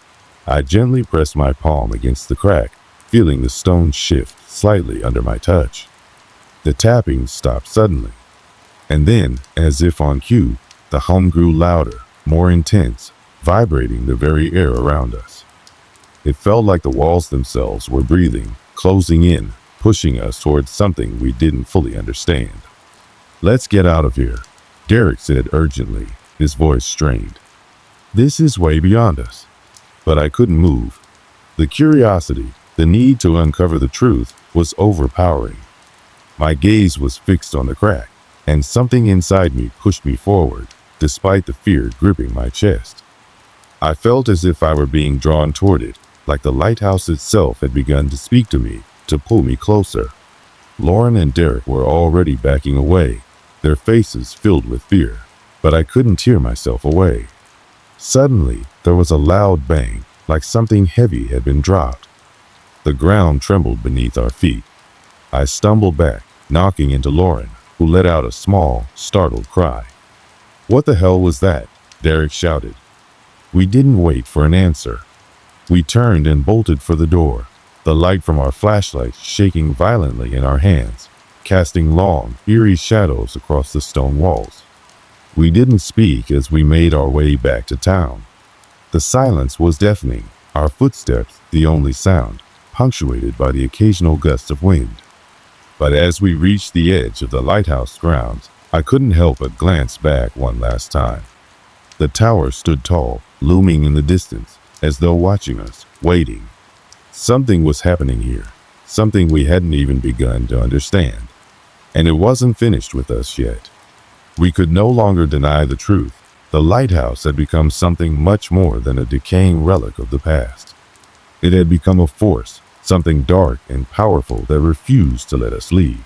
I gently pressed my palm against the crack, feeling the stone shift slightly under my touch. The tapping stopped suddenly. And then, as if on cue, the hum grew louder, more intense, vibrating the very air around us. It felt like the walls themselves were breathing, closing in, pushing us towards something we didn't fully understand. "Let's get out of here," Derek said urgently, his voice strained. "This is way beyond us." But I couldn't move. The curiosity, the need to uncover the truth, was overpowering. My gaze was fixed on the crack, and something inside me pushed me forward, despite the fear gripping my chest. I felt as if I were being drawn toward it, like the lighthouse itself had begun to speak to me, to pull me closer. Lauren and Derek were already backing away, their faces filled with fear, but I couldn't tear myself away. Suddenly, there was a loud bang, like something heavy had been dropped. The ground trembled beneath our feet. I stumbled back, knocking into Lauren, who let out a small, startled cry. "What the hell was that?" Derek shouted. We didn't wait for an answer. We turned and bolted for the door, the light from our flashlights shaking violently in our hands, casting long, eerie shadows across the stone walls. We didn't speak as we made our way back to town. The silence was deafening, our footsteps the only sound, punctuated by the occasional gust of wind. But as we reached the edge of the lighthouse grounds, I couldn't help but glance back one last time. The tower stood tall, looming in the distance, as though watching us, waiting. Something was happening here, something we hadn't even begun to understand. And it wasn't finished with us yet. We could no longer deny the truth. The lighthouse had become something much more than a decaying relic of the past. It had become a force, something dark and powerful that refused to let us leave.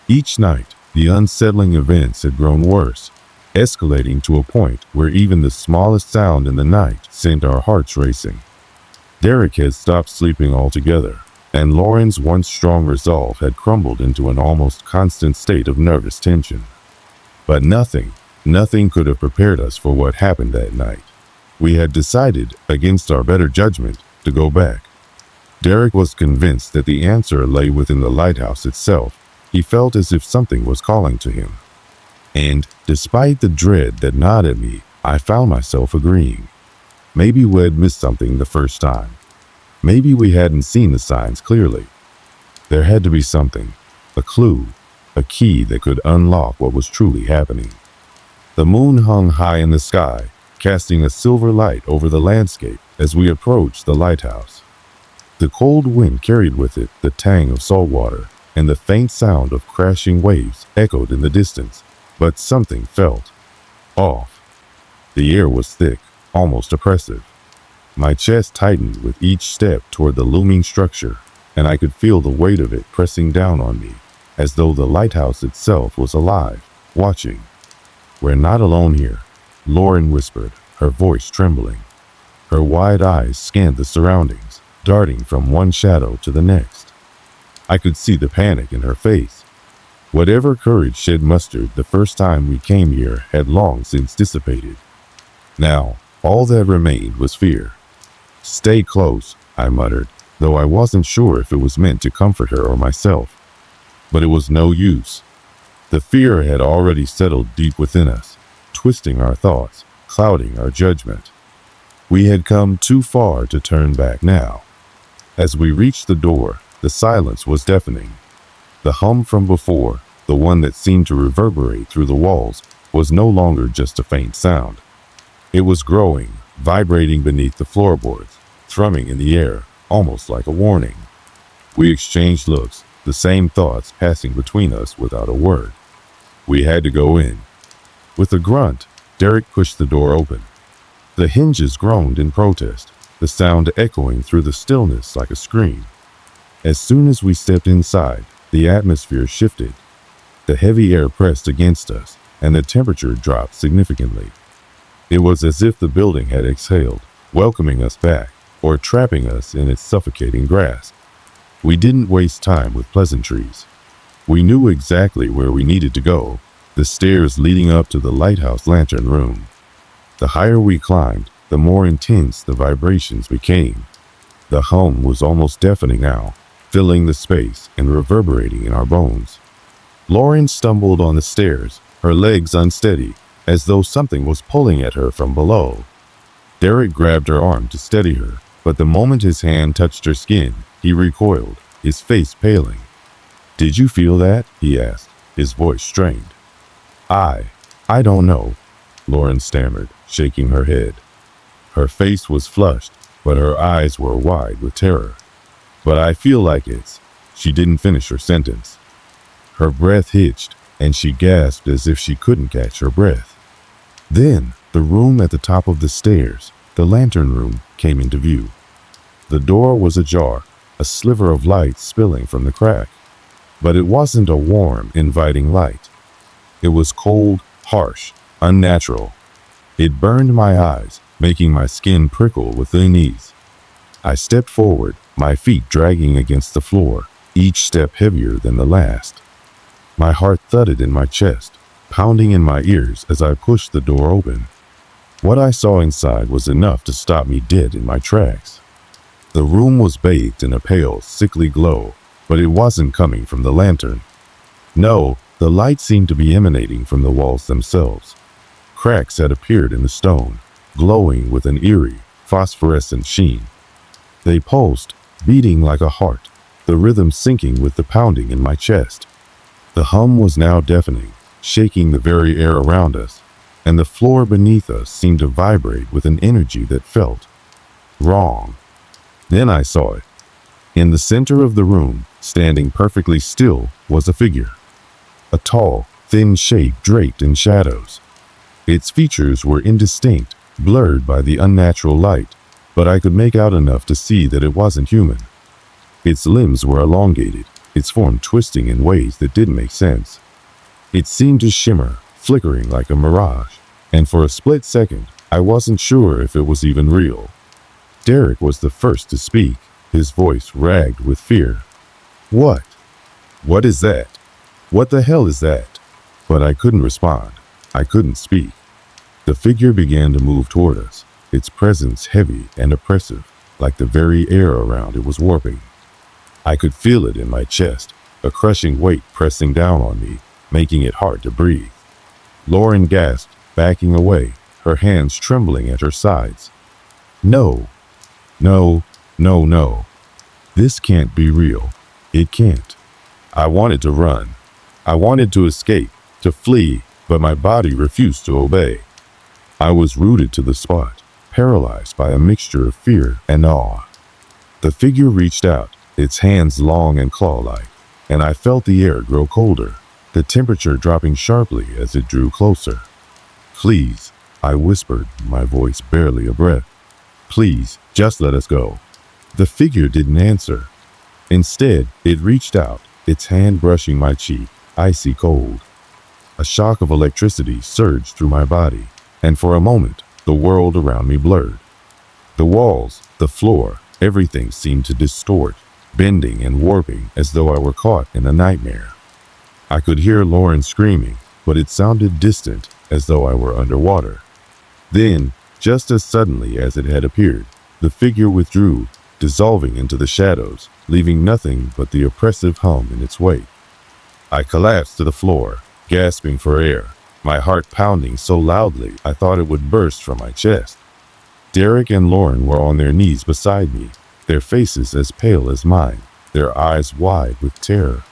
Each night, the unsettling events had grown worse, escalating to a point where even the smallest sound in the night sent our hearts racing. Derek had stopped sleeping altogether, and Lauren's once strong resolve had crumbled into an almost constant state of nervous tension. But nothing could have prepared us for what happened that night. We had decided, against our better judgment, to go back. Derek was convinced that the answer lay within the lighthouse itself. He felt as if something was calling to him. And, despite the dread that gnawed at me, I found myself agreeing. Maybe we had missed something the first time. Maybe we hadn't seen the signs clearly. There had to be something, a clue, a key that could unlock what was truly happening. The moon hung high in the sky, casting a silver light over the landscape as we approached the lighthouse. The cold wind carried with it the tang of salt water, and the faint sound of crashing waves echoed in the distance, but something felt off. The air was thick, almost oppressive. My chest tightened with each step toward the looming structure, and I could feel the weight of it pressing down on me, as though the lighthouse itself was alive, watching. "We're not alone here," Lauren whispered, her voice trembling. Her wide eyes scanned the surroundings, darting from one shadow to the next. I could see the panic in her face. Whatever courage she had mustered the first time we came here had long since dissipated. Now, all that remained was fear. "Stay close," I muttered, though I wasn't sure if it was meant to comfort her or myself. But it was no use. The fear had already settled deep within us, twisting our thoughts, clouding our judgment. We had come too far to turn back now. As we reached the door, the silence was deafening. The hum from before, the one that seemed to reverberate through the walls, was no longer just a faint sound. It was growing, vibrating beneath the floorboards, thrumming in the air, almost like a warning. We exchanged looks, the same thoughts passing between us without a word. We had to go in. With a grunt, Derek pushed the door open. The hinges groaned in protest, the sound echoing through the stillness like a scream. As soon as we stepped inside, the atmosphere shifted. The heavy air pressed against us, and the temperature dropped significantly. It was as if the building had exhaled, welcoming us back, or trapping us in its suffocating grasp. We didn't waste time with pleasantries. We knew exactly where we needed to go, the stairs leading up to the lighthouse lantern room. The higher we climbed, the more intense the vibrations became. The hum was almost deafening now, filling the space and reverberating in our bones. Lauren stumbled on the stairs, her legs unsteady, as though something was pulling at her from below. Derek grabbed her arm to steady her, but the moment his hand touched her skin, he recoiled, his face paling. "Did you feel that?" he asked, his voice strained. I don't know," Lauren stammered, shaking her head. Her face was flushed, but her eyes were wide with terror. "But I feel like it's..." She didn't finish her sentence. Her breath hitched, and she gasped as if she couldn't catch her breath. Then, the room at the top of the stairs, the lantern room, came into view. The door was ajar, a sliver of light spilling from the crack. But it wasn't a warm, inviting light. It was cold, harsh, unnatural. It burned my eyes, making my skin prickle with unease. I stepped forward, my feet dragging against the floor, each step heavier than the last. My heart thudded in my chest, pounding in my ears as I pushed the door open. What I saw inside was enough to stop me dead in my tracks. The room was bathed in a pale, sickly glow, but it wasn't coming from the lantern. No, the light seemed to be emanating from the walls themselves. Cracks had appeared in the stone, glowing with an eerie, phosphorescent sheen. They pulsed, beating like a heart, the rhythm syncing with the pounding in my chest. The hum was now deafening, shaking the very air around us. and the floor beneath us seemed to vibrate with an energy that felt wrong. Then I saw it. In the center of the room, standing perfectly still, was a figure. A tall, thin shape draped in shadows. Its features were indistinct, blurred by the unnatural light, but I could make out enough to see that it wasn't human. Its limbs were elongated, its form twisting in ways that didn't make sense. It seemed to shimmer, flickering like a mirage, and for a split second, I wasn't sure if it was even real. Derek was the first to speak, his voice ragged with fear. "What? What is that? What the hell is that?" But I couldn't respond. I couldn't speak. The figure began to move toward us, its presence heavy and oppressive, like the very air around it was warping. I could feel it in my chest, a crushing weight pressing down on me, making it hard to breathe. Lauren gasped, backing away, her hands trembling at her sides. "No, no, no, no. This can't be real. It can't." I wanted to run. I wanted to escape, to flee, but my body refused to obey. I was rooted to the spot, paralyzed by a mixture of fear and awe. The figure reached out, its hands long and claw-like, and I felt the air grow colder, the temperature dropping sharply as it drew closer. "Please," I whispered, my voice barely a breath. "Please, just let us go." The figure didn't answer. Instead, it reached out, its hand brushing my cheek, icy cold. A shock of electricity surged through my body, and for a moment, the world around me blurred. The walls, the floor, everything seemed to distort, bending and warping as though I were caught in a nightmare. I could hear Lauren screaming, but it sounded distant, as though I were underwater. Then, just as suddenly as it had appeared, the figure withdrew, dissolving into the shadows, leaving nothing but the oppressive hum in its wake. I collapsed to the floor, gasping for air, my heart pounding so loudly I thought it would burst from my chest. Derek and Lauren were on their knees beside me, their faces as pale as mine, their eyes wide with terror.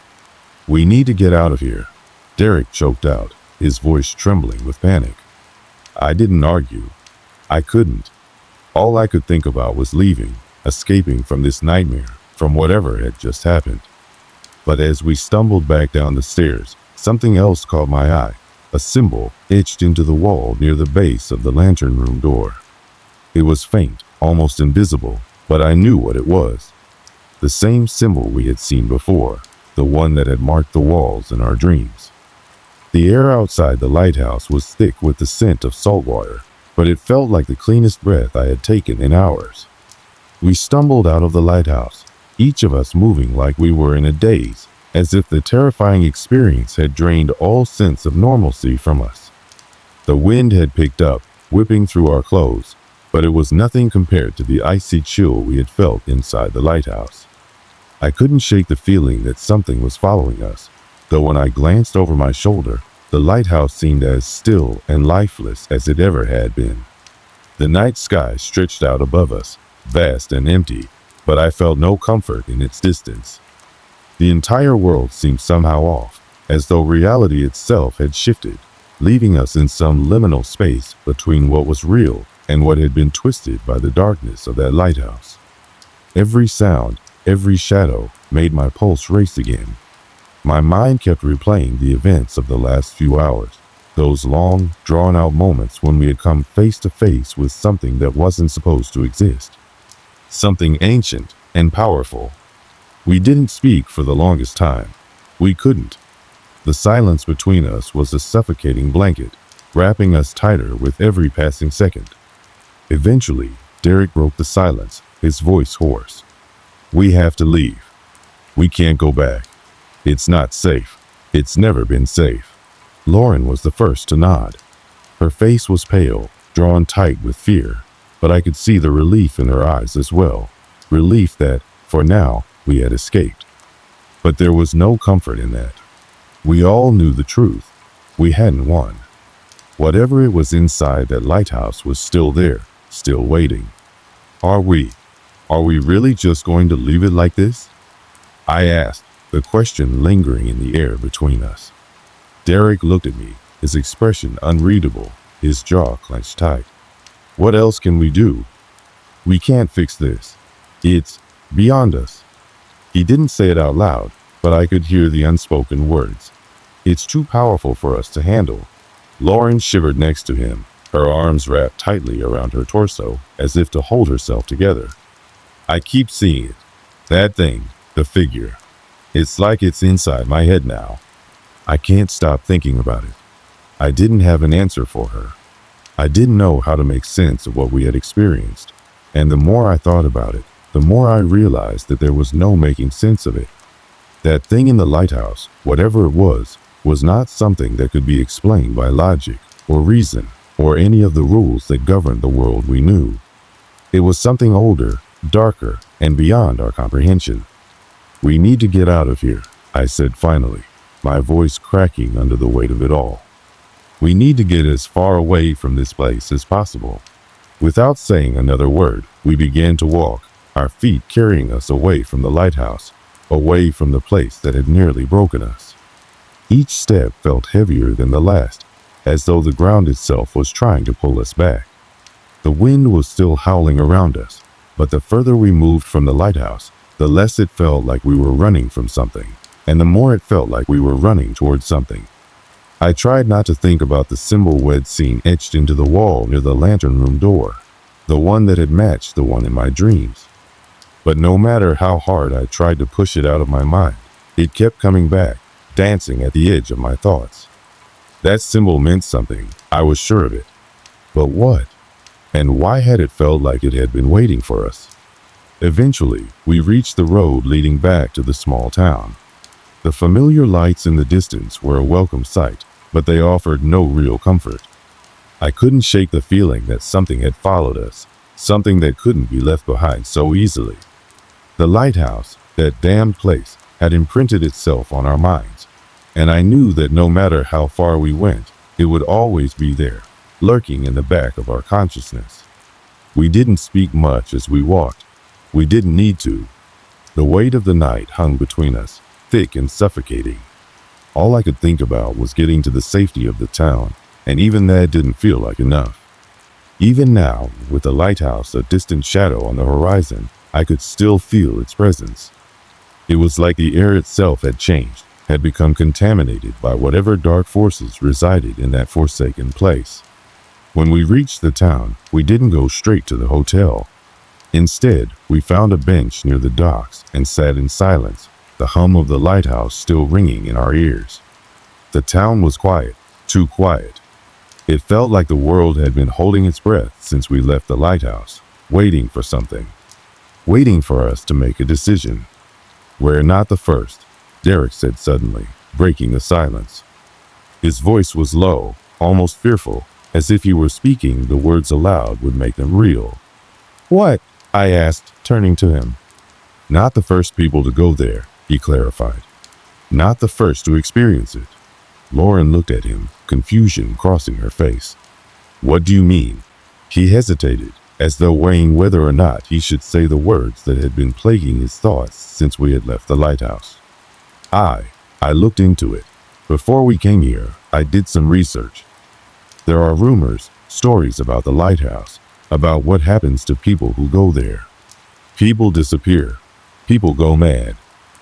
"We need to get out of here," Derek choked out, his voice trembling with panic. I didn't argue. I couldn't. All I could think about was leaving, escaping from this nightmare, from whatever had just happened. But as we stumbled back down the stairs, something else caught my eye, a symbol etched into the wall near the base of the lantern room door. It was faint, almost invisible, but I knew what it was. The same symbol we had seen before, the one that had marked the walls in our dreams. The air outside the lighthouse was thick with the scent of salt water, but it felt like the cleanest breath I had taken in hours. We stumbled out of the lighthouse, each of us moving like we were in a daze, as if the terrifying experience had drained all sense of normalcy from us. The wind had picked up, whipping through our clothes, but it was nothing compared to the icy chill we had felt inside the lighthouse. I couldn't shake the feeling that something was following us, though when I glanced over my shoulder, the lighthouse seemed as still and lifeless as it ever had been. The night sky stretched out above us, vast and empty, but I felt no comfort in its distance. The entire world seemed somehow off, as though reality itself had shifted, leaving us in some liminal space between what was real and what had been twisted by the darkness of that lighthouse. Every sound, every shadow made my pulse race again. My mind kept replaying the events of the last few hours, those long, drawn-out moments when we had come face to face with something that wasn't supposed to exist. Something ancient and powerful. We didn't speak for the longest time. We couldn't. The silence between us was a suffocating blanket, wrapping us tighter with every passing second. Eventually, Derek broke the silence, his voice hoarse. "We have to leave. We can't go back. It's not safe. It's never been safe." Lauren was the first to nod. Her face was pale, drawn tight with fear, but I could see the relief in her eyes as well. Relief that, for now, we had escaped. But there was no comfort in that. We all knew the truth. We hadn't won. Whatever it was inside that lighthouse was still there, still waiting. Are we really just going to leave it like this?" I asked, the question lingering in the air between us. Derek looked at me, his expression unreadable, His jaw clenched tight. What else can we do? We can't fix this. It's beyond us. He didn't say it out loud, but I could hear the unspoken words. It's too powerful for us to handle. Lauren shivered next to him, her arms wrapped tightly around her torso, as if to hold herself together. I keep seeing it. That thing, the figure. It's like it's inside my head now. I can't stop thinking about it. I didn't have an answer for her. I didn't know how to make sense of what we had experienced. And the more I thought about it, the more I realized that there was no making sense of it. That thing in the lighthouse, whatever it was not something that could be explained by logic or reason or any of the rules that governed the world we knew. It was something older, darker, and beyond our comprehension. We need to get out of here, I said finally, my voice cracking under the weight of it all. We need to get as far away from this place as possible. Without saying another word, we began to walk, our feet carrying us away from the lighthouse, away from the place that had nearly broken us. Each step felt heavier than the last, as though the ground itself was trying to pull us back. The wind was still howling around us, but the further we moved from the lighthouse, the less it felt like we were running from something, and the more it felt like we were running towards something. I tried not to think about the symbol we'd seen etched into the wall near the lantern room door, the one that had matched the one in my dreams. But no matter how hard I tried to push it out of my mind, it kept coming back, dancing at the edge of my thoughts. That symbol meant something, I was sure of it. But what? And why had it felt like it had been waiting for us? Eventually, we reached the road leading back to the small town. The familiar lights in the distance were a welcome sight, but they offered no real comfort. I couldn't shake the feeling that something had followed us, something that couldn't be left behind so easily. The lighthouse, that damned place, had imprinted itself on our minds, and I knew that no matter how far we went, it would always be there, lurking in the back of our consciousness. We didn't speak much as we walked. We didn't need to. The weight of the night hung between us, thick and suffocating. All I could think about was getting to the safety of the town, and even that didn't feel like enough. Even now, with the lighthouse a distant shadow on the horizon, I could still feel its presence. It was like the air itself had changed, had become contaminated by whatever dark forces resided in that forsaken place. When we reached the town, we didn't go straight to the hotel. Instead, we found a bench near the docks and sat in silence, the hum of the lighthouse still ringing in our ears. The town was quiet, too quiet. It felt like the world had been holding its breath since we left the lighthouse, waiting for something, waiting for us to make a decision. "We're not the first," Derek said suddenly, breaking the silence. His voice was low, almost fearful, as if he were speaking the words aloud would make them real. "What?" I asked, turning to him. "Not the first people to go there," he clarified. "Not the first to experience it." Lauren looked at him, confusion crossing her face. "What do you mean?" He hesitated, as though weighing whether or not he should say the words that had been plaguing his thoughts since we had left the lighthouse. I looked into it. Before we came here, I did some research. There are rumors, stories about the lighthouse, about what happens to people who go there. People disappear. People go mad.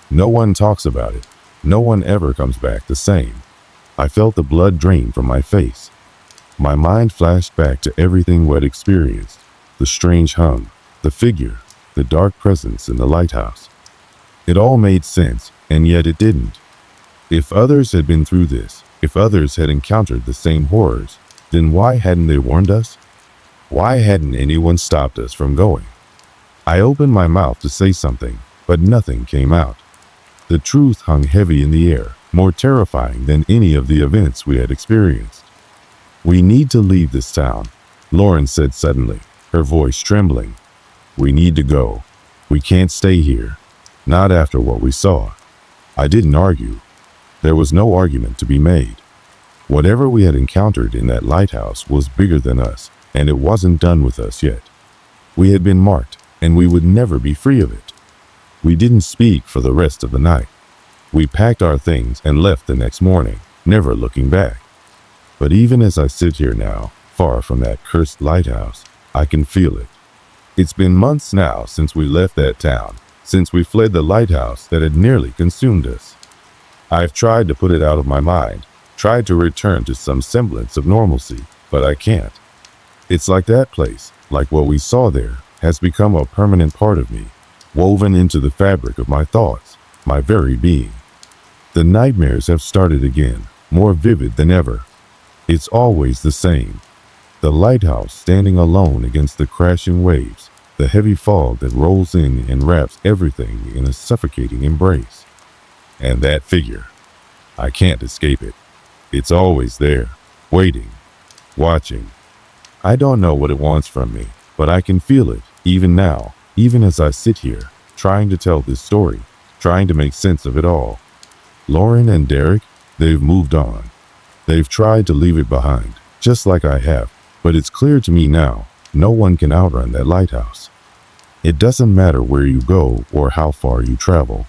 No one talks about it. No one ever comes back the same. I felt the blood drain from my face. My mind flashed back to everything we'd experienced, the strange hum, the figure, the dark presence in the lighthouse. It all made sense, and yet it didn't. If others had been through this, if others had encountered the same horrors, then why hadn't they warned us? Why hadn't anyone stopped us from going? I opened my mouth to say something, but nothing came out. The truth hung heavy in the air, more terrifying than any of the events we had experienced. "We need to leave this town," Lauren said suddenly, her voice trembling. "We need to go. We can't stay here. Not after what we saw." I didn't argue. There was no argument to be made. Whatever we had encountered in that lighthouse was bigger than us, and it wasn't done with us yet. We had been marked, and we would never be free of it. We didn't speak for the rest of the night. We packed our things and left the next morning, never looking back. But even as I sit here now, far from that cursed lighthouse. I can feel it. It's been months now since we left that town, since we fled the lighthouse that had nearly consumed us. I've tried to put it out of my mind, tried to return to some semblance of normalcy, but I can't. It's like that place, like what we saw there, has become a permanent part of me, woven into the fabric of my thoughts, my very being. The nightmares have started again, more vivid than ever. It's always the same. The lighthouse standing alone against the crashing waves, the heavy fog that rolls in and wraps everything in a suffocating embrace. And that figure. I can't escape it. It's always there, waiting, watching. I don't know what it wants from me, but I can feel it, even now, even as I sit here, trying to tell this story, trying to make sense of it all. Lauren and Derek, they've moved on. They've tried to leave it behind, just like I have, but it's clear to me now, no one can outrun that lighthouse. It doesn't matter where you go or how far you travel.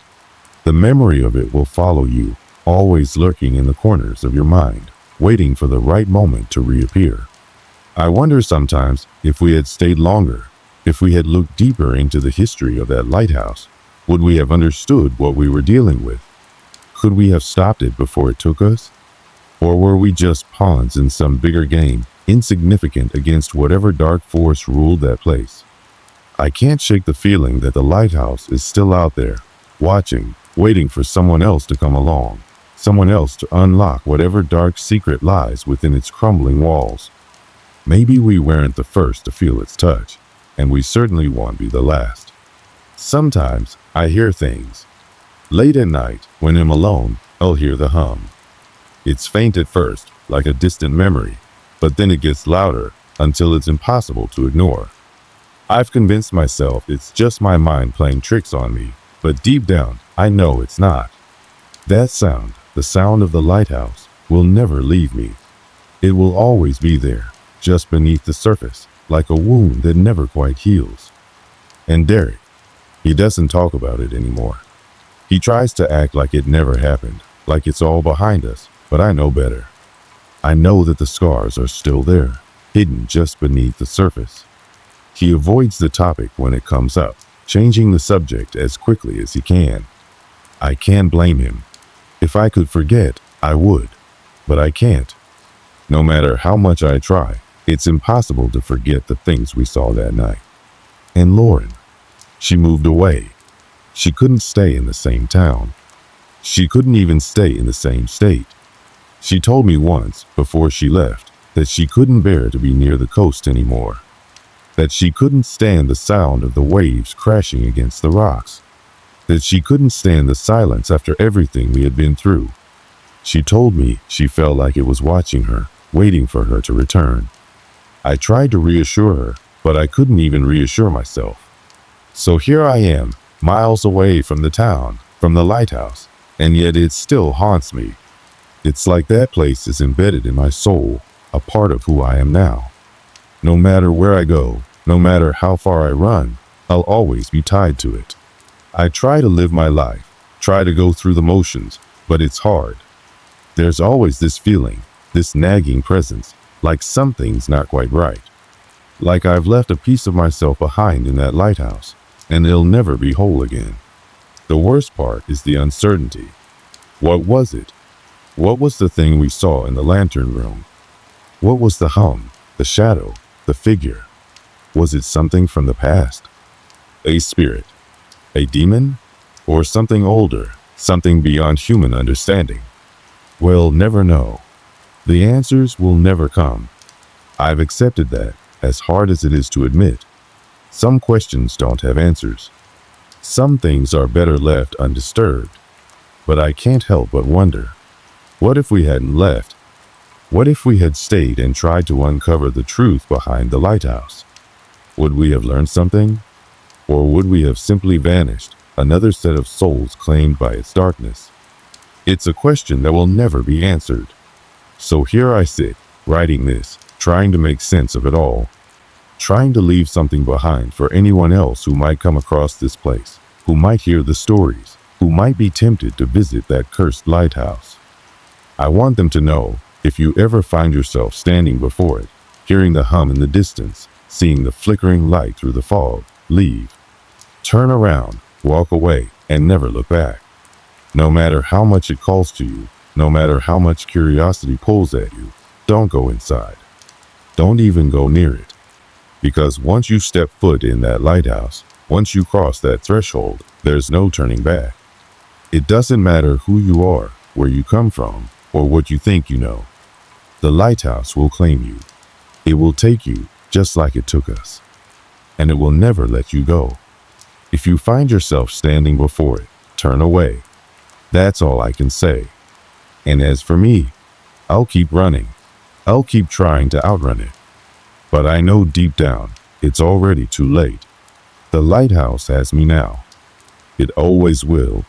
The memory of it will follow you, always lurking in the corners of your mind, waiting for the right moment to reappear. I wonder sometimes if we had stayed longer, if we had looked deeper into the history of that lighthouse, would we have understood what we were dealing with? Could we have stopped it before it took us? Or were we just pawns in some bigger game, insignificant against whatever dark force ruled that place? I can't shake the feeling that the lighthouse is still out there, watching, waiting for someone else to come along, someone else to unlock whatever dark secret lies within its crumbling walls. Maybe we weren't the first to feel its touch, and we certainly won't be the last. Sometimes I hear things. Late at night, when I'm alone, I'll hear the hum. It's faint at first, like a distant memory, but then it gets louder until it's impossible to ignore. I've convinced myself it's just my mind playing tricks on me, but deep down, I know it's not. That sound, the sound of the lighthouse, will never leave me. It will always be there, just beneath the surface, like a wound that never quite heals. And Derek, he doesn't talk about it anymore. He tries to act like it never happened, like it's all behind us, but I know better. I know that the scars are still there, hidden just beneath the surface. He avoids the topic when it comes up, changing the subject as quickly as he can. I can't blame him. If I could forget, I would, but I can't. No matter how much I try, it's impossible to forget the things we saw that night. And Lauren, she moved away. She couldn't stay in the same town. She couldn't even stay in the same state. She told me once, before she left, that she couldn't bear to be near the coast anymore. That she couldn't stand the sound of the waves crashing against the rocks. That she couldn't stand the silence after everything we had been through. She told me she felt like it was watching her, waiting for her to return. I tried to reassure her, but I couldn't even reassure myself. So here I am, miles away from the town, from the lighthouse, and yet it still haunts me. It's like that place is embedded in my soul, a part of who I am now. No matter where I go, no matter how far I run, I'll always be tied to it. I try to live my life, try to go through the motions, but it's hard. There's always this feeling, this nagging presence, like something's not quite right. Like I've left a piece of myself behind in that lighthouse, and it'll never be whole again. The worst part is the uncertainty. What was it? What was the thing we saw in the lantern room? What was the hum, the shadow, the figure? Was it something from the past? A spirit? A demon? Or something older, something beyond human understanding? We'll never know. The answers will never come. I've accepted that, as hard as it is to admit. Some questions don't have answers. Some things are better left undisturbed. But I can't help but wonder, what if we hadn't left? What if we had stayed and tried to uncover the truth behind the lighthouse? Would we have learned something? Or would we have simply vanished, another set of souls claimed by its darkness? It's a question that will never be answered. So here I sit, writing this, trying to make sense of it all. Trying to leave something behind for anyone else who might come across this place, who might hear the stories, who might be tempted to visit that cursed lighthouse. I want them to know, if you ever find yourself standing before it, hearing the hum in the distance, seeing the flickering light through the fog. Leave. Turn around, walk away, and never look back. No matter how much it calls to you, no matter how much curiosity pulls at you, don't go inside. Don't even go near it. Because once you step foot in that lighthouse, once you cross that threshold, there's no turning back. It doesn't matter who you are, where you come from, or what you think you know. The lighthouse will claim you. It will take you just like it took us. And it will never let you go. If you find yourself standing before it, turn away. That's all I can say. And as for me, I'll keep running. I'll keep trying to outrun it. But I know deep down, it's already too late. The lighthouse has me now. It always will.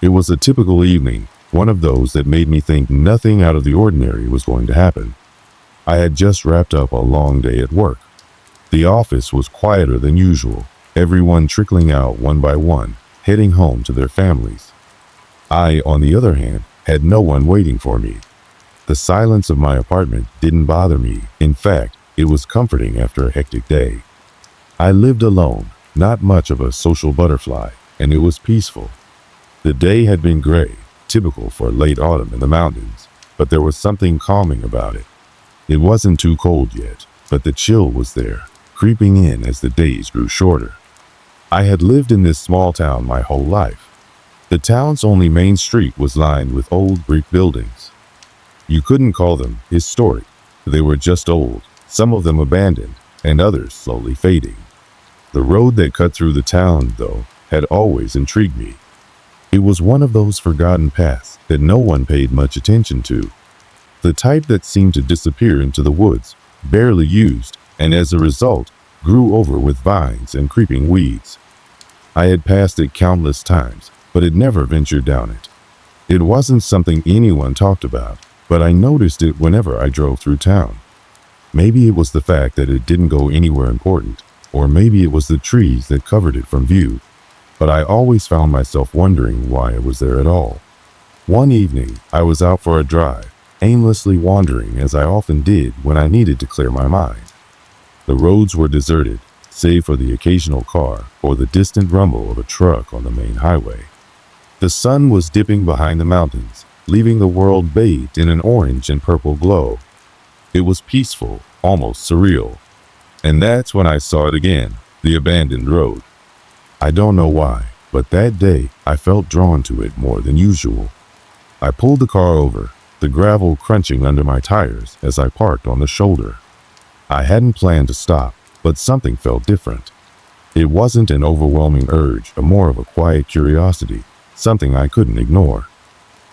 It was a typical evening, one of those that made me think nothing out of the ordinary was going to happen. I had just wrapped up a long day at work. The office was quieter than usual, everyone trickling out one by one, heading home to their families. I, on the other hand, had no one waiting for me. The silence of my apartment didn't bother me. In fact, it was comforting after a hectic day. I lived alone, not much of a social butterfly, and it was peaceful. The day had been gray, typical for late autumn in the mountains, but there was something calming about it. It wasn't too cold yet, but the chill was there, creeping in as the days grew shorter. I had lived in this small town my whole life. The town's only main street was lined with old brick buildings. You couldn't call them historic. They were just old, some of them abandoned, and others slowly fading. The road that cut through the town, though, had always intrigued me. It was one of those forgotten paths that no one paid much attention to. The type that seemed to disappear into the woods, barely used, and as a result, grew over with vines and creeping weeds. I had passed it countless times, but had never ventured down it. It wasn't something anyone talked about, but I noticed it whenever I drove through town. Maybe it was the fact that it didn't go anywhere important, or maybe it was the trees that covered it from view. But I always found myself wondering why it was there at all. One evening, I was out for a drive, aimlessly wandering as I often did when I needed to clear my mind. The roads were deserted, save for the occasional car or the distant rumble of a truck on the main highway. The sun was dipping behind the mountains, leaving the world bathed in an orange and purple glow. It was peaceful, almost surreal. And that's when I saw it again, the abandoned road. I don't know why, but that day I felt drawn to it more than usual. I pulled the car over, the gravel crunching under my tires as I parked on the shoulder. I hadn't planned to stop, but something felt different. It wasn't an overwhelming urge, but more of a quiet curiosity, something I couldn't ignore.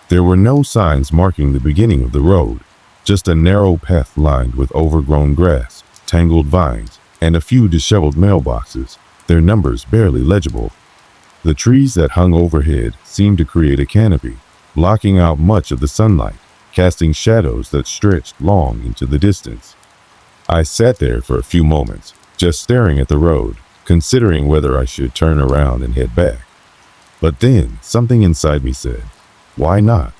There were no signs marking the beginning of the road, just a narrow path lined with overgrown grass, tangled vines, and a few disheveled mailboxes, their numbers barely legible. The trees that hung overhead seemed to create a canopy, blocking out much of the sunlight, casting shadows that stretched long into the distance. I sat there for a few moments, just staring at the road, considering whether I should turn around and head back. But then something inside me said, why not?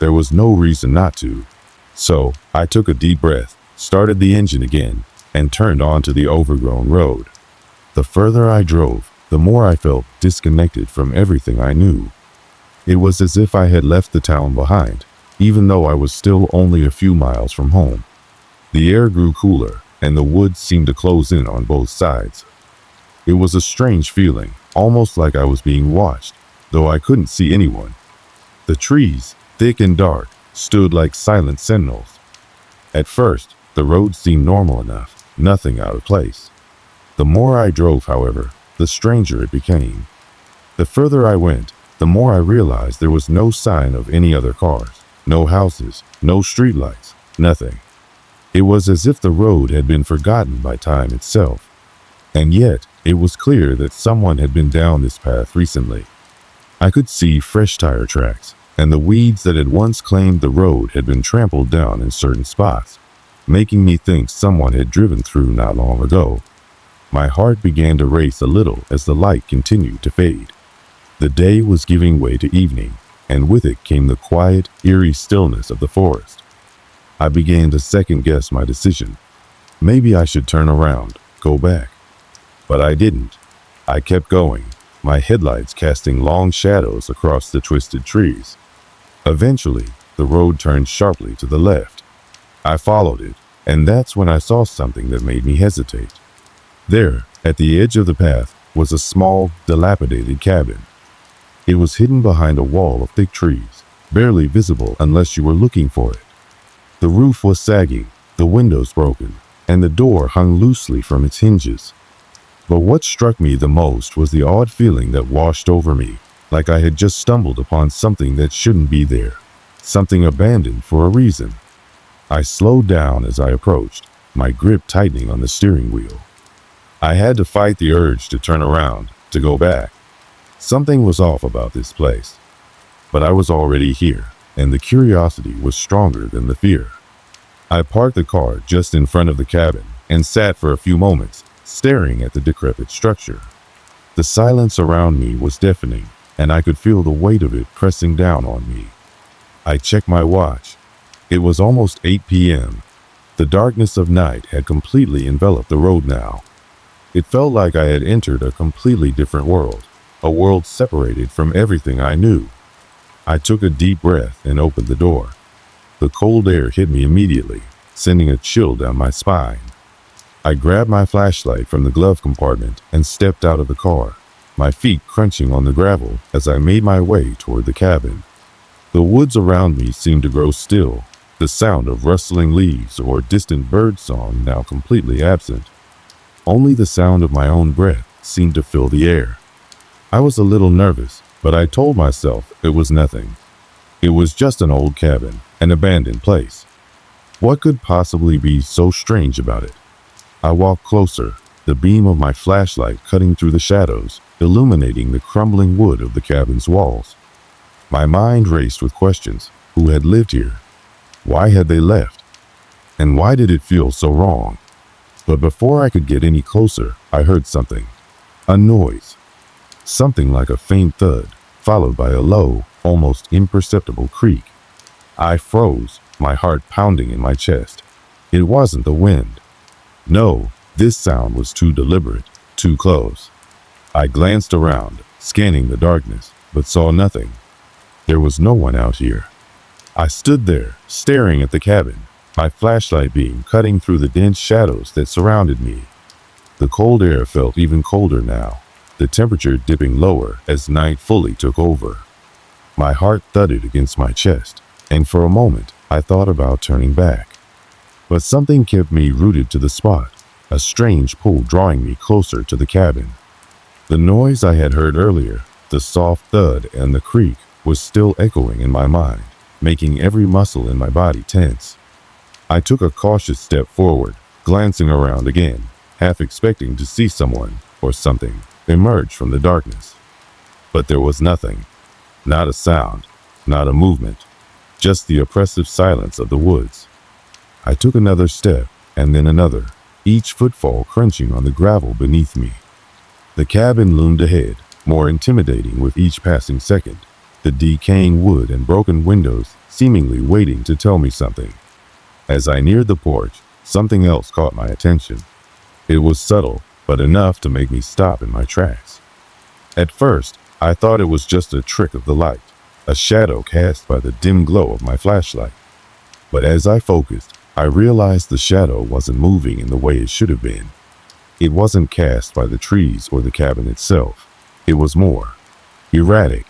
There was no reason not to. So, I took a deep breath, started the engine again, and turned onto the overgrown road. The further I drove, the more I felt disconnected from everything I knew. It was as if I had left the town behind, even though I was still only a few miles from home. The air grew cooler, and the woods seemed to close in on both sides. It was a strange feeling, almost like I was being watched, though I couldn't see anyone. The trees, thick and dark, stood like silent sentinels. At first, the road seemed normal enough, nothing out of place. The more I drove, however, the stranger it became. The further I went, the more I realized there was no sign of any other cars, no houses, no streetlights, nothing. It was as if the road had been forgotten by time itself. And yet, it was clear that someone had been down this path recently. I could see fresh tire tracks, and the weeds that had once claimed the road had been trampled down in certain spots, making me think someone had driven through not long ago. My heart began to race a little as the light continued to fade. The day was giving way to evening, and with it came the quiet, eerie stillness of the forest. I began to second-guess my decision. Maybe I should turn around, go back. But I didn't. I kept going, my headlights casting long shadows across the twisted trees. Eventually, the road turned sharply to the left. I followed it, and that's when I saw something that made me hesitate. There, at the edge of the path, was a small, dilapidated cabin. It was hidden behind a wall of thick trees, barely visible unless you were looking for it. The roof was sagging, the windows broken, and the door hung loosely from its hinges. But what struck me the most was the odd feeling that washed over me, like I had just stumbled upon something that shouldn't be there, something abandoned for a reason. I slowed down as I approached, my grip tightening on the steering wheel. I had to fight the urge to turn around, to go back. Something was off about this place. But I was already here, and the curiosity was stronger than the fear. I parked the car just in front of the cabin and sat for a few moments, staring at the decrepit structure. The silence around me was deafening, and I could feel the weight of it pressing down on me. I checked my watch. It was almost 8 p.m. The darkness of night had completely enveloped the road now. It felt like I had entered a completely different world, a world separated from everything I knew. I took a deep breath and opened the door. The cold air hit me immediately, sending a chill down my spine. I grabbed my flashlight from the glove compartment and stepped out of the car, my feet crunching on the gravel as I made my way toward the cabin. The woods around me seemed to grow still, the sound of rustling leaves or distant bird song now completely absent. Only the sound of my own breath seemed to fill the air. I was a little nervous, but I told myself it was nothing. It was just an old cabin, an abandoned place. What could possibly be so strange about it? I walked closer, the beam of my flashlight cutting through the shadows, illuminating the crumbling wood of the cabin's walls. My mind raced with questions. Who had lived here? Why had they left? And why did it feel so wrong? But before I could get any closer, I heard something. A noise. Something like a faint thud, followed by a low, almost imperceptible creak. I froze, my heart pounding in my chest. It wasn't the wind. No, this sound was too deliberate, too close. I glanced around, scanning the darkness, but saw nothing. There was no one out here. I stood there, staring at the cabin, my flashlight beam cutting through the dense shadows that surrounded me. The cold air felt even colder now, the temperature dipping lower as night fully took over. My heart thudded against my chest, and for a moment I thought about turning back. But something kept me rooted to the spot, a strange pull drawing me closer to the cabin. The noise I had heard earlier, the soft thud and the creak, was still echoing in my mind, making every muscle in my body tense. I took a cautious step forward, glancing around again, half expecting to see someone or something emerge from the darkness. But there was nothing. Not a sound, not a movement, just the oppressive silence of the woods. I took another step, and then another, each footfall crunching on the gravel beneath me. The cabin loomed ahead, more intimidating with each passing second, the decaying wood and broken windows seemingly waiting to tell me something. As I neared the porch, something else caught my attention. It was subtle, but enough to make me stop in my tracks. At first, I thought it was just a trick of the light, a shadow cast by the dim glow of my flashlight. But as I focused, I realized the shadow wasn't moving in the way it should have been. It wasn't cast by the trees or the cabin itself. It was more erratic.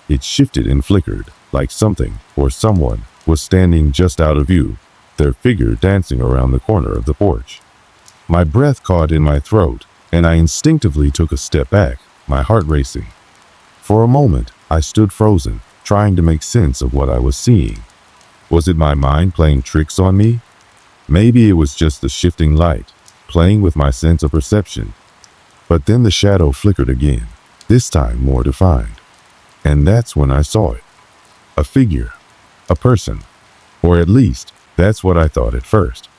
It shifted and flickered, like something or someone was standing just out of view, their figure dancing around the corner of the porch. My breath caught in my throat, and I instinctively took a step back, my heart racing. For a moment, I stood frozen, trying to make sense of what I was seeing. Was it my mind playing tricks on me? Maybe it was just the shifting light, playing with my sense of perception. But then the shadow flickered again, this time more defined. And that's when I saw it. A figure. A person. Or at least, that's what I thought at first.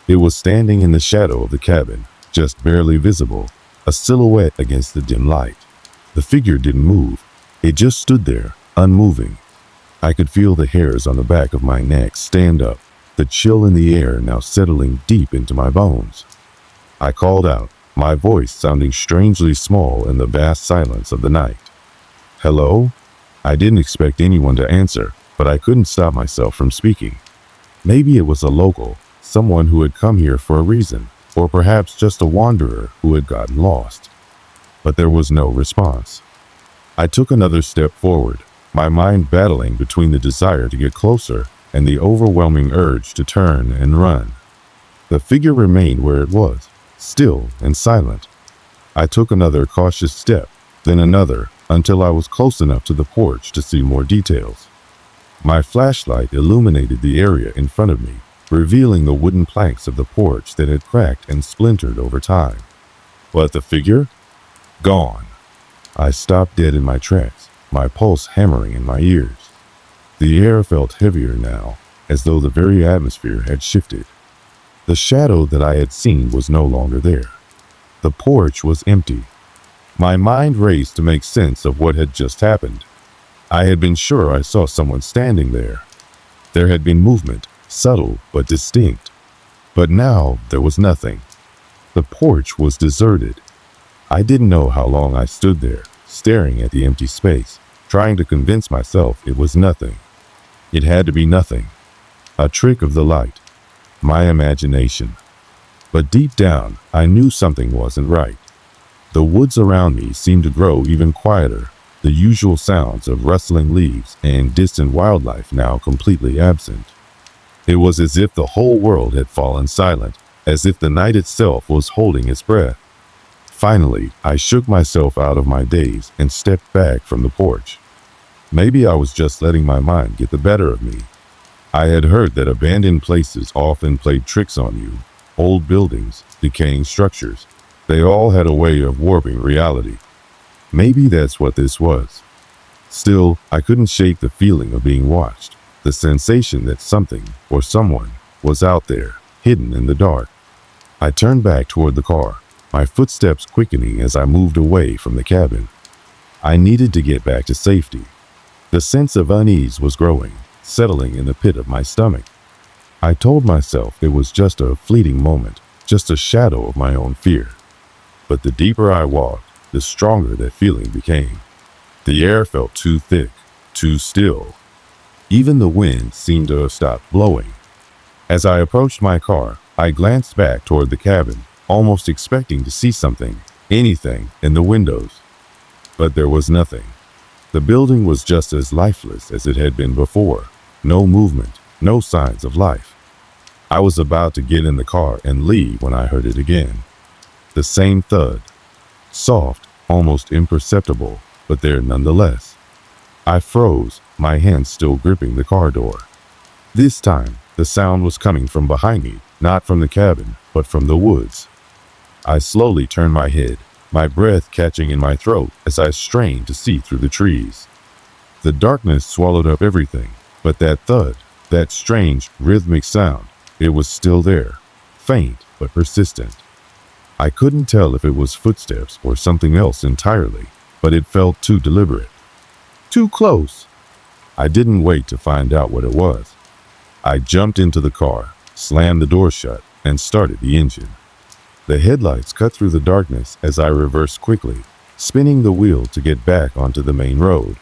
It was standing in the shadow of the cabin, just barely visible, a silhouette against the dim light. The figure didn't move. It just stood there, unmoving. I could feel the hairs on the back of my neck stand up, the chill in the air now settling deep into my bones. I called out, my voice sounding strangely small in the vast silence of the night. Hello? I didn't expect anyone to answer, but I couldn't stop myself from speaking. Maybe it was a local, someone who had come here for a reason, or perhaps just a wanderer who had gotten lost. But there was no response. I took another step forward, my mind battling between the desire to get closer and the overwhelming urge to turn and run. The figure remained where it was, still and silent. I took another cautious step, then another, until I was close enough to the porch to see more details. My flashlight illuminated the area in front of me, revealing the wooden planks of the porch that had cracked and splintered over time. But the figure? Gone. I stopped dead in my tracks, my pulse hammering in my ears. The air felt heavier now, as though the very atmosphere had shifted. The shadow that I had seen was no longer there. The porch was empty. My mind raced to make sense of what had just happened. I had been sure I saw someone standing there. There had been movement, subtle but distinct. But now there was nothing. The porch was deserted. I didn't know how long I stood there, staring at the empty space, trying to convince myself it was nothing. It had to be nothing. A trick of the light. My imagination. But deep down, I knew something wasn't right. The woods around me seemed to grow even quieter, the usual sounds of rustling leaves and distant wildlife now completely absent. It was as if the whole world had fallen silent, as if the night itself was holding its breath. Finally, I shook myself out of my daze and stepped back from the porch. Maybe I was just letting my mind get the better of me. I had heard that abandoned places often played tricks on you. Old buildings, decaying structures, they all had a way of warping reality. Maybe that's what this was. Still, I couldn't shake the feeling of being watched, the sensation that something or someone was out there, hidden in the dark. I turned back toward the car, my footsteps quickening as I moved away from the cabin. I needed to get back to safety. The sense of unease was growing, settling in the pit of my stomach. I told myself it was just a fleeting moment, just a shadow of my own fear. But the deeper I walked, the stronger that feeling became. The air felt too thick, too still. Even the wind seemed to have stopped blowing. As I approached my car, I glanced back toward the cabin, almost expecting to see something, anything, in the windows. But there was nothing. The building was just as lifeless as it had been before. No movement, no signs of life. I was about to get in the car and leave when I heard it again. The same thud. Soft, almost imperceptible, but there nonetheless. I froze, my hands still gripping the car door. This time, the sound was coming from behind me, not from the cabin, but from the woods. I slowly turned my head, my breath catching in my throat as I strained to see through the trees. The darkness swallowed up everything, but that thud, that strange, rhythmic sound, it was still there, faint but persistent. I couldn't tell if it was footsteps or something else entirely, but it felt too deliberate. Too close. I didn't wait to find out what it was. I jumped into the car, slammed the door shut, and started the engine. The headlights cut through the darkness as I reversed quickly, spinning the wheel to get back onto the main road.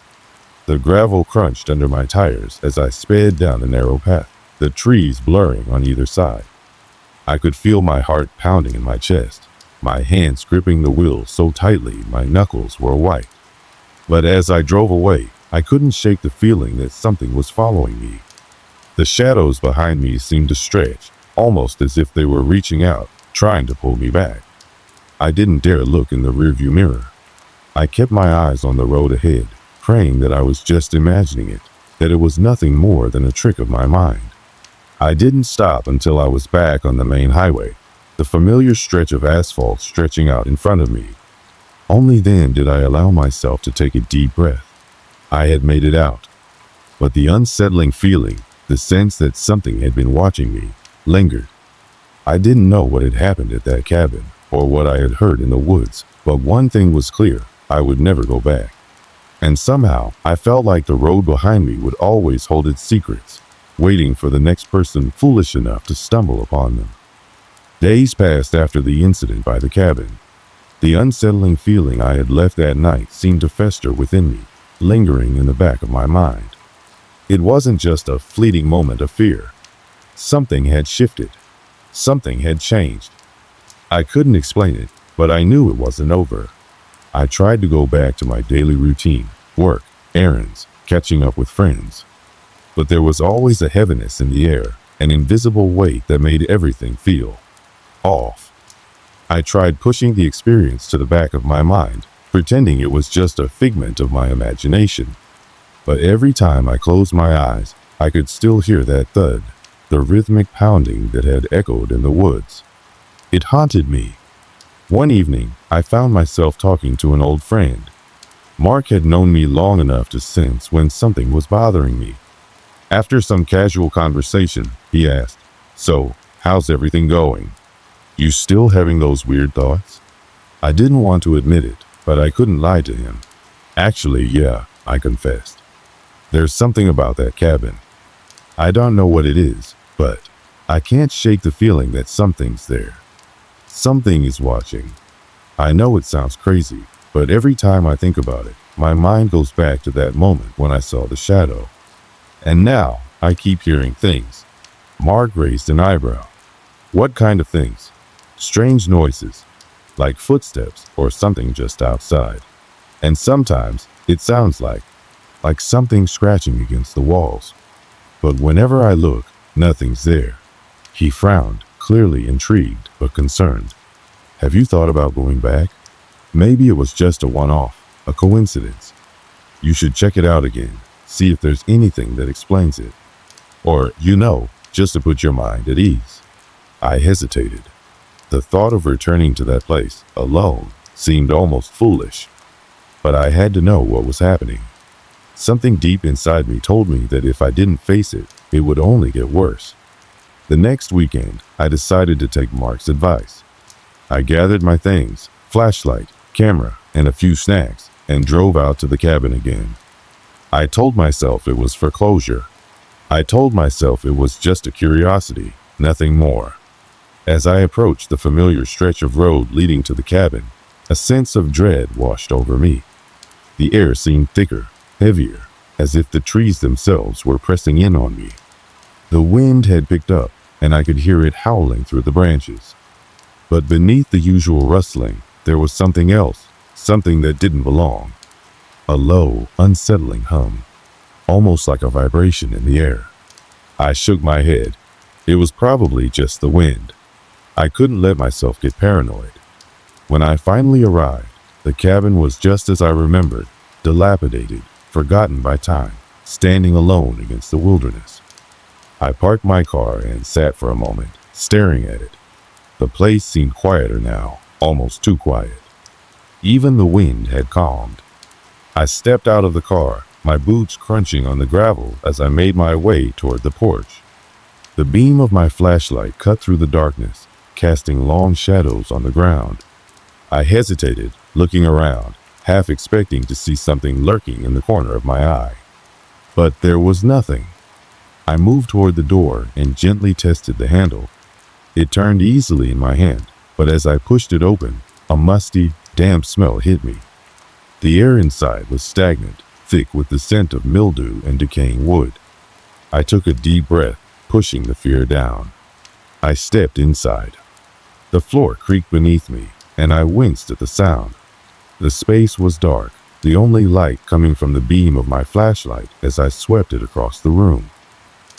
The gravel crunched under my tires as I sped down the narrow path, the trees blurring on either side. I could feel my heart pounding in my chest, my hands gripping the wheel so tightly my knuckles were white. But as I drove away, I couldn't shake the feeling that something was following me. The shadows behind me seemed to stretch, almost as if they were reaching out, trying to pull me back. I didn't dare look in the rearview mirror. I kept my eyes on the road ahead, praying that I was just imagining it, that it was nothing more than a trick of my mind. I didn't stop until I was back on the main highway, the familiar stretch of asphalt stretching out in front of me. Only then did I allow myself to take a deep breath. I had made it out. But the unsettling feeling, the sense that something had been watching me, lingered. I didn't know what had happened at that cabin, or what I had heard in the woods, but one thing was clear: I would never go back. And somehow, I felt like the road behind me would always hold its secrets, waiting for the next person foolish enough to stumble upon them. Days passed after the incident by the cabin. The unsettling feeling I had left that night seemed to fester within me, lingering in the back of my mind. It wasn't just a fleeting moment of fear. Something had shifted. Something had changed. I couldn't explain it, but I knew it wasn't over. I tried to go back to my daily routine, work, errands, catching up with friends. But there was always a heaviness in the air, an invisible weight that made everything feel off. I tried pushing the experience to the back of my mind, pretending it was just a figment of my imagination. But every time I closed my eyes, I could still hear that thud, the rhythmic pounding that had echoed in the woods. It haunted me. One evening, I found myself talking to an old friend. Mark had known me long enough to sense when something was bothering me. After some casual conversation, he asked, "So, how's everything going? You still having those weird thoughts?" I didn't want to admit it, but I couldn't lie to him. "Actually, yeah," I confessed. "There's something about that cabin. I don't know what it is, but I can't shake the feeling that something's there. Something is watching." I know it sounds crazy, but every time I think about it, my mind goes back to that moment when I saw the shadow. And now, I keep hearing things. Mark raised an eyebrow. "What kind of things?" "Strange noises, like footsteps or something just outside. And sometimes, it sounds like something scratching against the walls. But whenever I look, nothing's there." He frowned, clearly intrigued but concerned. "Have you thought about going back? Maybe it was just a one-off, a coincidence. You should check it out again, see if there's anything that explains it. Or, just to put your mind at ease." I hesitated. The thought of returning to that place, alone, seemed almost foolish. But I had to know what was happening. Something deep inside me told me that if I didn't face it, it would only get worse. The next weekend, I decided to take Mark's advice. I gathered my things, flashlight, camera, and a few snacks, and drove out to the cabin again. I told myself it was for closure. I told myself it was just a curiosity, nothing more. As I approached the familiar stretch of road leading to the cabin, a sense of dread washed over me. The air seemed thicker, heavier, as if the trees themselves were pressing in on me. The wind had picked up, and I could hear it howling through the branches. But beneath the usual rustling, there was something else, something that didn't belong. A low, unsettling hum, almost like a vibration in the air. I shook my head. It was probably just the wind. I couldn't let myself get paranoid. When I finally arrived, the cabin was just as I remembered, dilapidated, forgotten by time, standing alone against the wilderness. I parked my car and sat for a moment, staring at it. The place seemed quieter now, almost too quiet. Even the wind had calmed. I stepped out of the car, my boots crunching on the gravel as I made my way toward the porch. The beam of my flashlight cut through the darkness, casting long shadows on the ground. I hesitated, looking around, half expecting to see something lurking in the corner of my eye. but there was nothing. I moved toward the door and gently tested the handle. It turned easily in my hand, but as I pushed it open, a musty, damp smell hit me. The air inside was stagnant, thick with the scent of mildew and decaying wood. I took a deep breath, pushing the fear down. I stepped inside. The floor creaked beneath me, and I winced at the sound. The space was dark, the only light coming from the beam of my flashlight as I swept it across the room.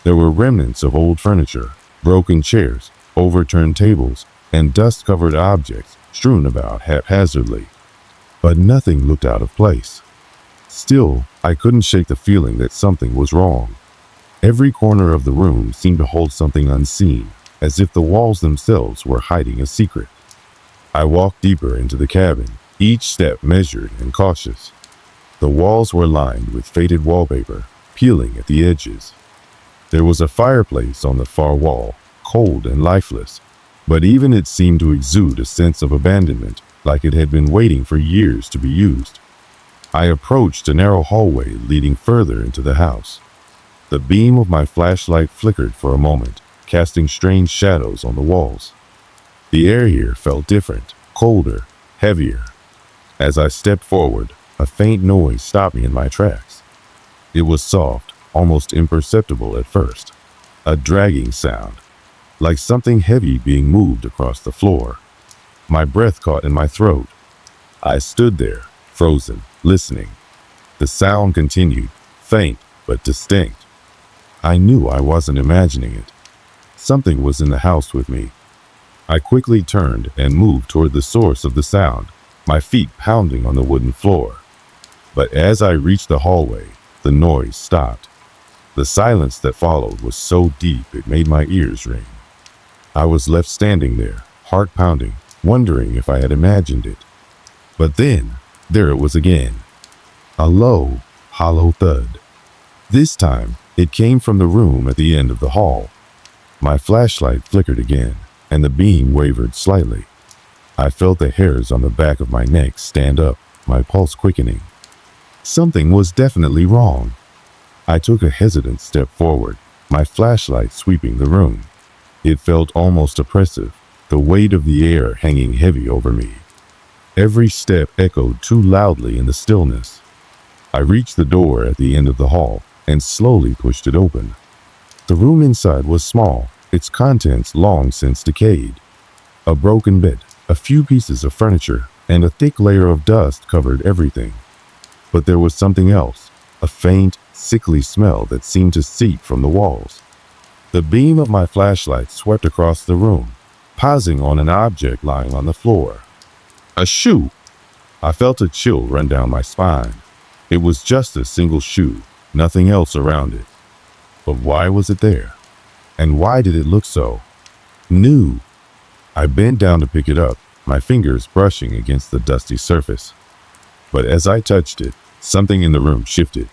There were remnants of old furniture, broken chairs, overturned tables, and dust-covered objects strewn about haphazardly. But nothing looked out of place. Still, I couldn't shake the feeling that something was wrong. Every corner of the room seemed to hold something unseen, as if the walls themselves were hiding a secret. I walked deeper into the cabin, each step measured and cautious. The walls were lined with faded wallpaper, peeling at the edges. There was a fireplace on the far wall, cold and lifeless, but even it seemed to exude a sense of abandonment, like it had been waiting for years to be used. I approached a narrow hallway leading further into the house. The beam of my flashlight flickered for a moment, casting strange shadows on the walls. The air here felt different, colder, heavier. As I stepped forward, a faint noise stopped me in my tracks. It was soft, almost imperceptible at first. A dragging sound, like something heavy being moved across the floor. My breath caught in my throat. I stood there, frozen, listening. The sound continued, faint but distinct. I knew I wasn't imagining it. Something was in the house with me. I quickly turned and moved toward the source of the sound, my feet pounding on the wooden floor. But as I reached the hallway, the noise stopped. The silence that followed was so deep it made my ears ring. I was left standing there, heart pounding, wondering if I had imagined it. But then, there it was again. A low, hollow thud. This time, it came from the room at the end of the hall. My flashlight flickered again, and the beam wavered slightly. I felt the hairs on the back of my neck stand up, my pulse quickening. Something was definitely wrong. I took a hesitant step forward, my flashlight sweeping the room. It felt almost oppressive, the weight of the air hanging heavy over me. Every step echoed too loudly in the stillness. I reached the door at the end of the hall and slowly pushed it open. The room inside was small, its contents long since decayed. A broken bed, a few pieces of furniture, and a thick layer of dust covered everything. But there was something else, a faint, sickly smell that seemed to seep from the walls. The beam of my flashlight swept across the room, pausing on an object lying on the floor. A shoe! I felt a chill run down my spine. It was just a single shoe, nothing else around it. But why was it there? And why did it look so new? I bent down to pick it up, my fingers brushing against the dusty surface. But as I touched it, something in the room shifted.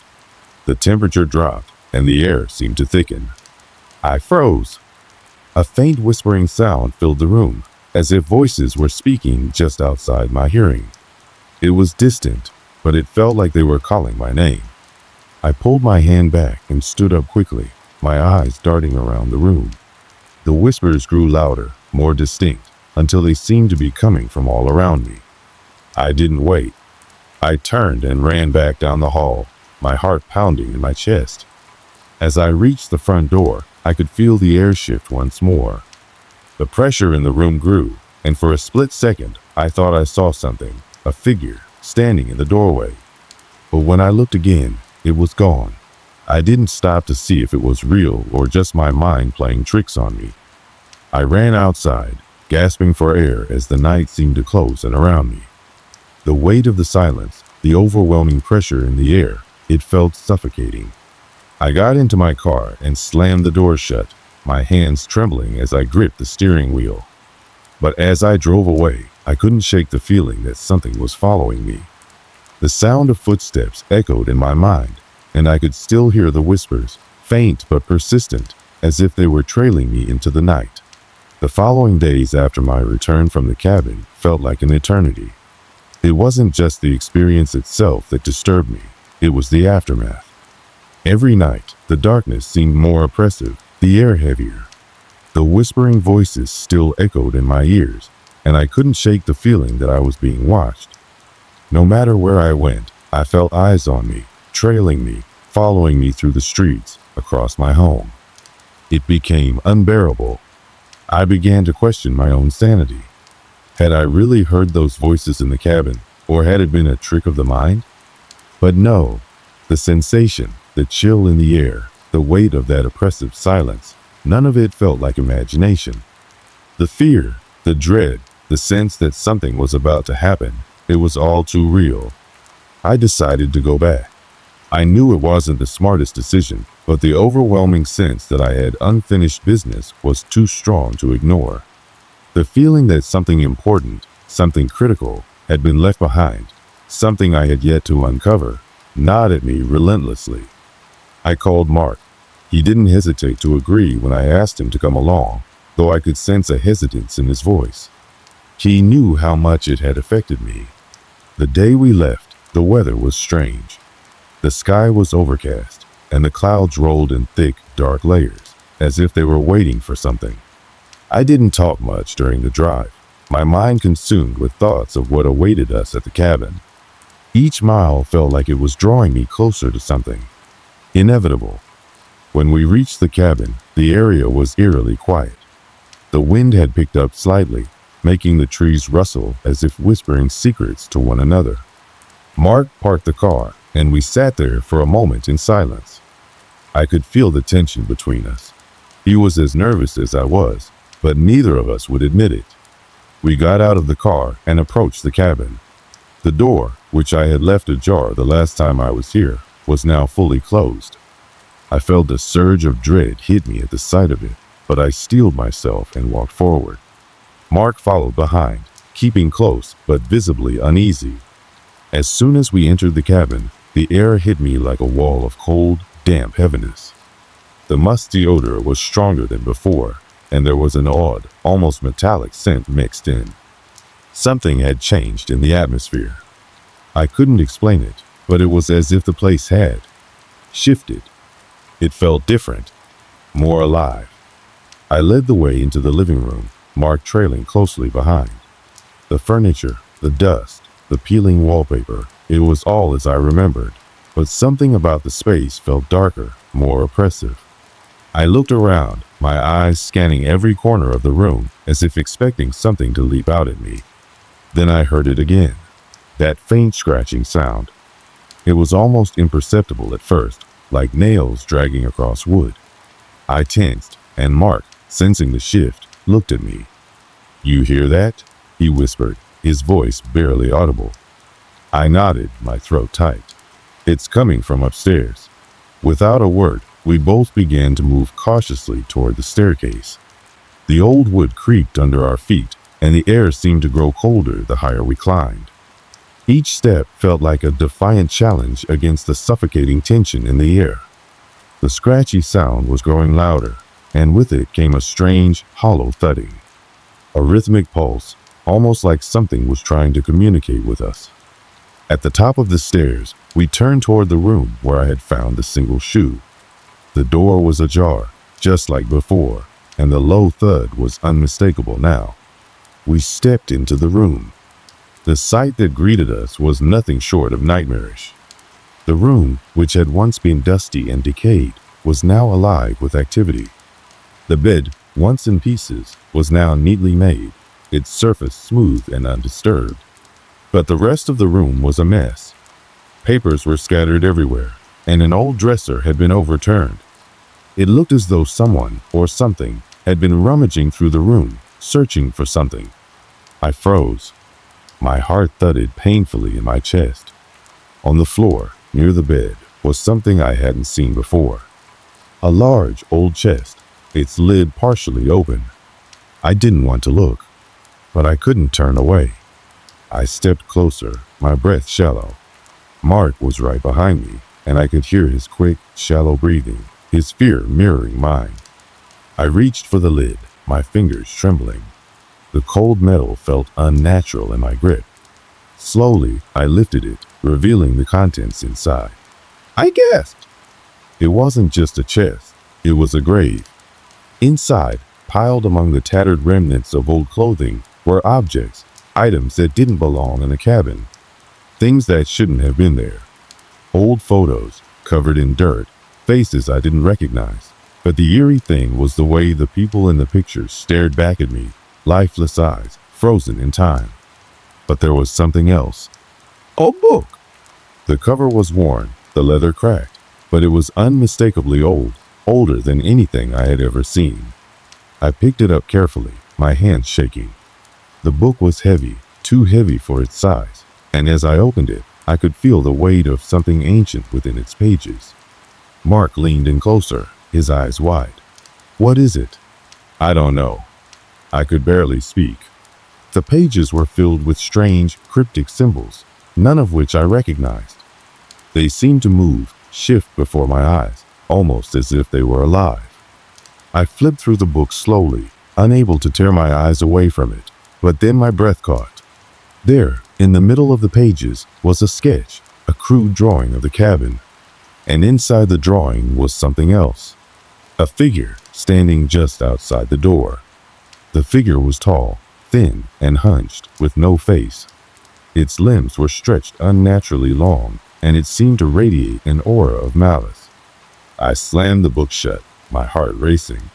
The temperature dropped, and the air seemed to thicken. I froze. A faint whispering sound filled the room, as if voices were speaking just outside my hearing. It was distant, but it felt like they were calling my name. I pulled my hand back and stood up quickly, my eyes darting around the room. The whispers grew louder, more distinct, until they seemed to be coming from all around me. I didn't wait. I turned and ran back down the hall, my heart pounding in my chest. As I reached the front door, I could feel the air shift once more. The pressure in the room grew, and for a split second, I thought I saw something, a figure, standing in the doorway. But when I looked again, it was gone. I didn't stop to see if it was real or just my mind playing tricks on me. I ran outside, gasping for air as the night seemed to close in around me. The weight of the silence, the overwhelming pressure in the air, it felt suffocating. I got into my car and slammed the door shut, my hands trembling as I gripped the steering wheel. But as I drove away, I couldn't shake the feeling that something was following me. The sound of footsteps echoed in my mind, and I could still hear the whispers, faint but persistent, as if they were trailing me into the night. The following days after my return from the cabin felt like an eternity. It wasn't just the experience itself that disturbed me, it was the aftermath. Every night, the darkness seemed more oppressive, the air heavier. The whispering voices still echoed in my ears, and I couldn't shake the feeling that I was being watched. No matter where I went, I felt eyes on me, trailing me, following me through the streets, across my home. It became unbearable. I began to question my own sanity. Had I really heard those voices in the cabin, or had it been a trick of the mind? But no, the sensation, the chill in the air, the weight of that oppressive silence, none of it felt like imagination. The fear, the dread, the sense that something was about to happen, it was all too real. I decided to go back. I knew it wasn't the smartest decision, but the overwhelming sense that I had unfinished business was too strong to ignore. The feeling that something important, something critical, had been left behind, something I had yet to uncover, gnawed at me relentlessly. I called Mark. He didn't hesitate to agree when I asked him to come along, though I could sense a hesitance in his voice. He knew how much it had affected me. The day we left, the weather was strange. The sky was overcast, and the clouds rolled in thick, dark layers, as if they were waiting for something. I didn't talk much during the drive, my mind consumed with thoughts of what awaited us at the cabin. Each mile felt like it was drawing me closer to something inevitable. When we reached the cabin, the area was eerily quiet. The wind had picked up slightly, making the trees rustle as if whispering secrets to one another. Mark parked the car, and we sat there for a moment in silence. I could feel the tension between us. He was as nervous as I was, but neither of us would admit it. We got out of the car and approached the cabin. The door, which I had left ajar the last time I was here, was now fully closed. I felt a surge of dread hit me at the sight of it, but I steeled myself and walked forward. Mark followed behind, keeping close but visibly uneasy. As soon as we entered the cabin, the air hit me like a wall of cold, damp heaviness. The musty odor was stronger than before, and there was an odd, almost metallic scent mixed in. Something had changed in the atmosphere. I couldn't explain it, but it was as if the place had shifted. It felt different, more alive. I led the way into the living room, Mark trailing closely behind. The furniture, the dust, the peeling wallpaper, it was all as I remembered, but something about the space felt darker, more oppressive. I looked around, my eyes scanning every corner of the room as if expecting something to leap out at me. Then I heard it again, that faint scratching sound. It was almost imperceptible at first, like nails dragging across wood. I tensed, and Mark, sensing the shift, looked at me. "You hear that?" he whispered, his voice barely audible. I nodded, my throat tight. "It's coming from upstairs." Without a word, we both began to move cautiously toward the staircase. The old wood creaked under our feet, and the air seemed to grow colder the higher we climbed. Each step felt like a defiant challenge against the suffocating tension in the air. The scratchy sound was growing louder, and with it came a strange, hollow thudding. A rhythmic pulse, almost like something was trying to communicate with us. At the top of the stairs, we turned toward the room where I had found the single shoe. The door was ajar, just like before, and the low thud was unmistakable now. We stepped into the room. The sight that greeted us was nothing short of nightmarish. The room, which had once been dusty and decayed, was now alive with activity. The bed, once in pieces, was now neatly made, its surface smooth and undisturbed. But the rest of the room was a mess. Papers were scattered everywhere, and an old dresser had been overturned. It looked as though someone, or something, had been rummaging through the room, searching for something. I froze. My heart thudded painfully in my chest. On the floor, near the bed, was something I hadn't seen before. A large old chest, its lid partially open. I didn't want to look, but I couldn't turn away. I stepped closer, my breath shallow. Mark was right behind me, and I could hear his quick, shallow breathing, his fear mirroring mine. I reached for the lid, my fingers trembling. The cold metal felt unnatural in my grip. Slowly, I lifted it, revealing the contents inside. I gasped. It wasn't just a chest, it was a grave. Inside, piled among the tattered remnants of old clothing, were objects, items that didn't belong in a cabin, things that shouldn't have been there. Old photos, covered in dirt, faces I didn't recognize. But the eerie thing was the way the people in the pictures stared back at me, lifeless eyes, frozen in time. But there was something else. A book! The cover was worn, the leather cracked, but it was unmistakably old, older than anything I had ever seen. I picked it up carefully, my hands shaking. The book was heavy, too heavy for its size, and as I opened it, I could feel the weight of something ancient within its pages. Mark leaned in closer, his eyes wide. What is it? I don't know. I could barely speak. The pages were filled with strange, cryptic symbols, none of which I recognized. They seemed to move, shift before my eyes, almost as if they were alive. I flipped through the book slowly, unable to tear my eyes away from it, but then my breath caught. There, in the middle of the pages, was a sketch, a crude drawing of the cabin. And inside the drawing was something else. A figure standing just outside the door. The figure was tall, thin, and hunched, with no face. Its limbs were stretched unnaturally long, and it seemed to radiate an aura of malice. I slammed the book shut, my heart racing.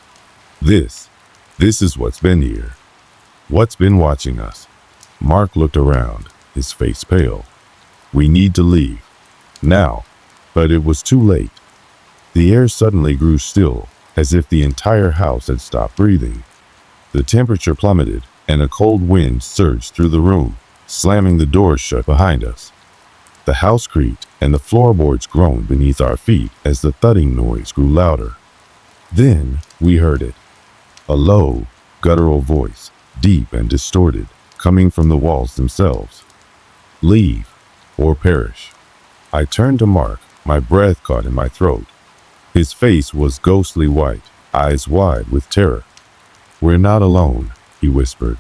This is what's been here. What's been watching us? Mark looked around, his face pale. We need to leave. Now. But it was too late. The air suddenly grew still, as if the entire house had stopped breathing. The temperature plummeted, and a cold wind surged through the room, slamming the doors shut behind us. The house creaked, and the floorboards groaned beneath our feet as the thudding noise grew louder. Then we heard it. A low, guttural voice, deep and distorted, coming from the walls themselves. Leave, or perish. I turned to Mark, my breath caught in my throat. His face was ghostly white, eyes wide with terror. We're not alone, he whispered.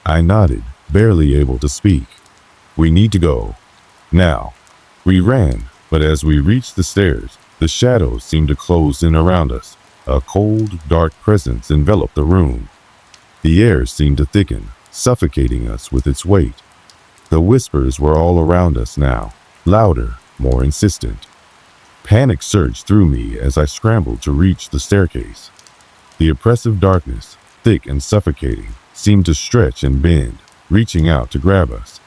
I nodded, barely able to speak. We need to go. Now. We ran, but as we reached the stairs, the shadows seemed to close in around us. A cold, dark presence enveloped the room. The air seemed to thicken, suffocating us with its weight. The whispers were all around us now, louder, more insistent. Panic surged through me as I scrambled to reach the staircase. The oppressive darkness, thick and suffocating, seemed to stretch and bend, reaching out to grab us.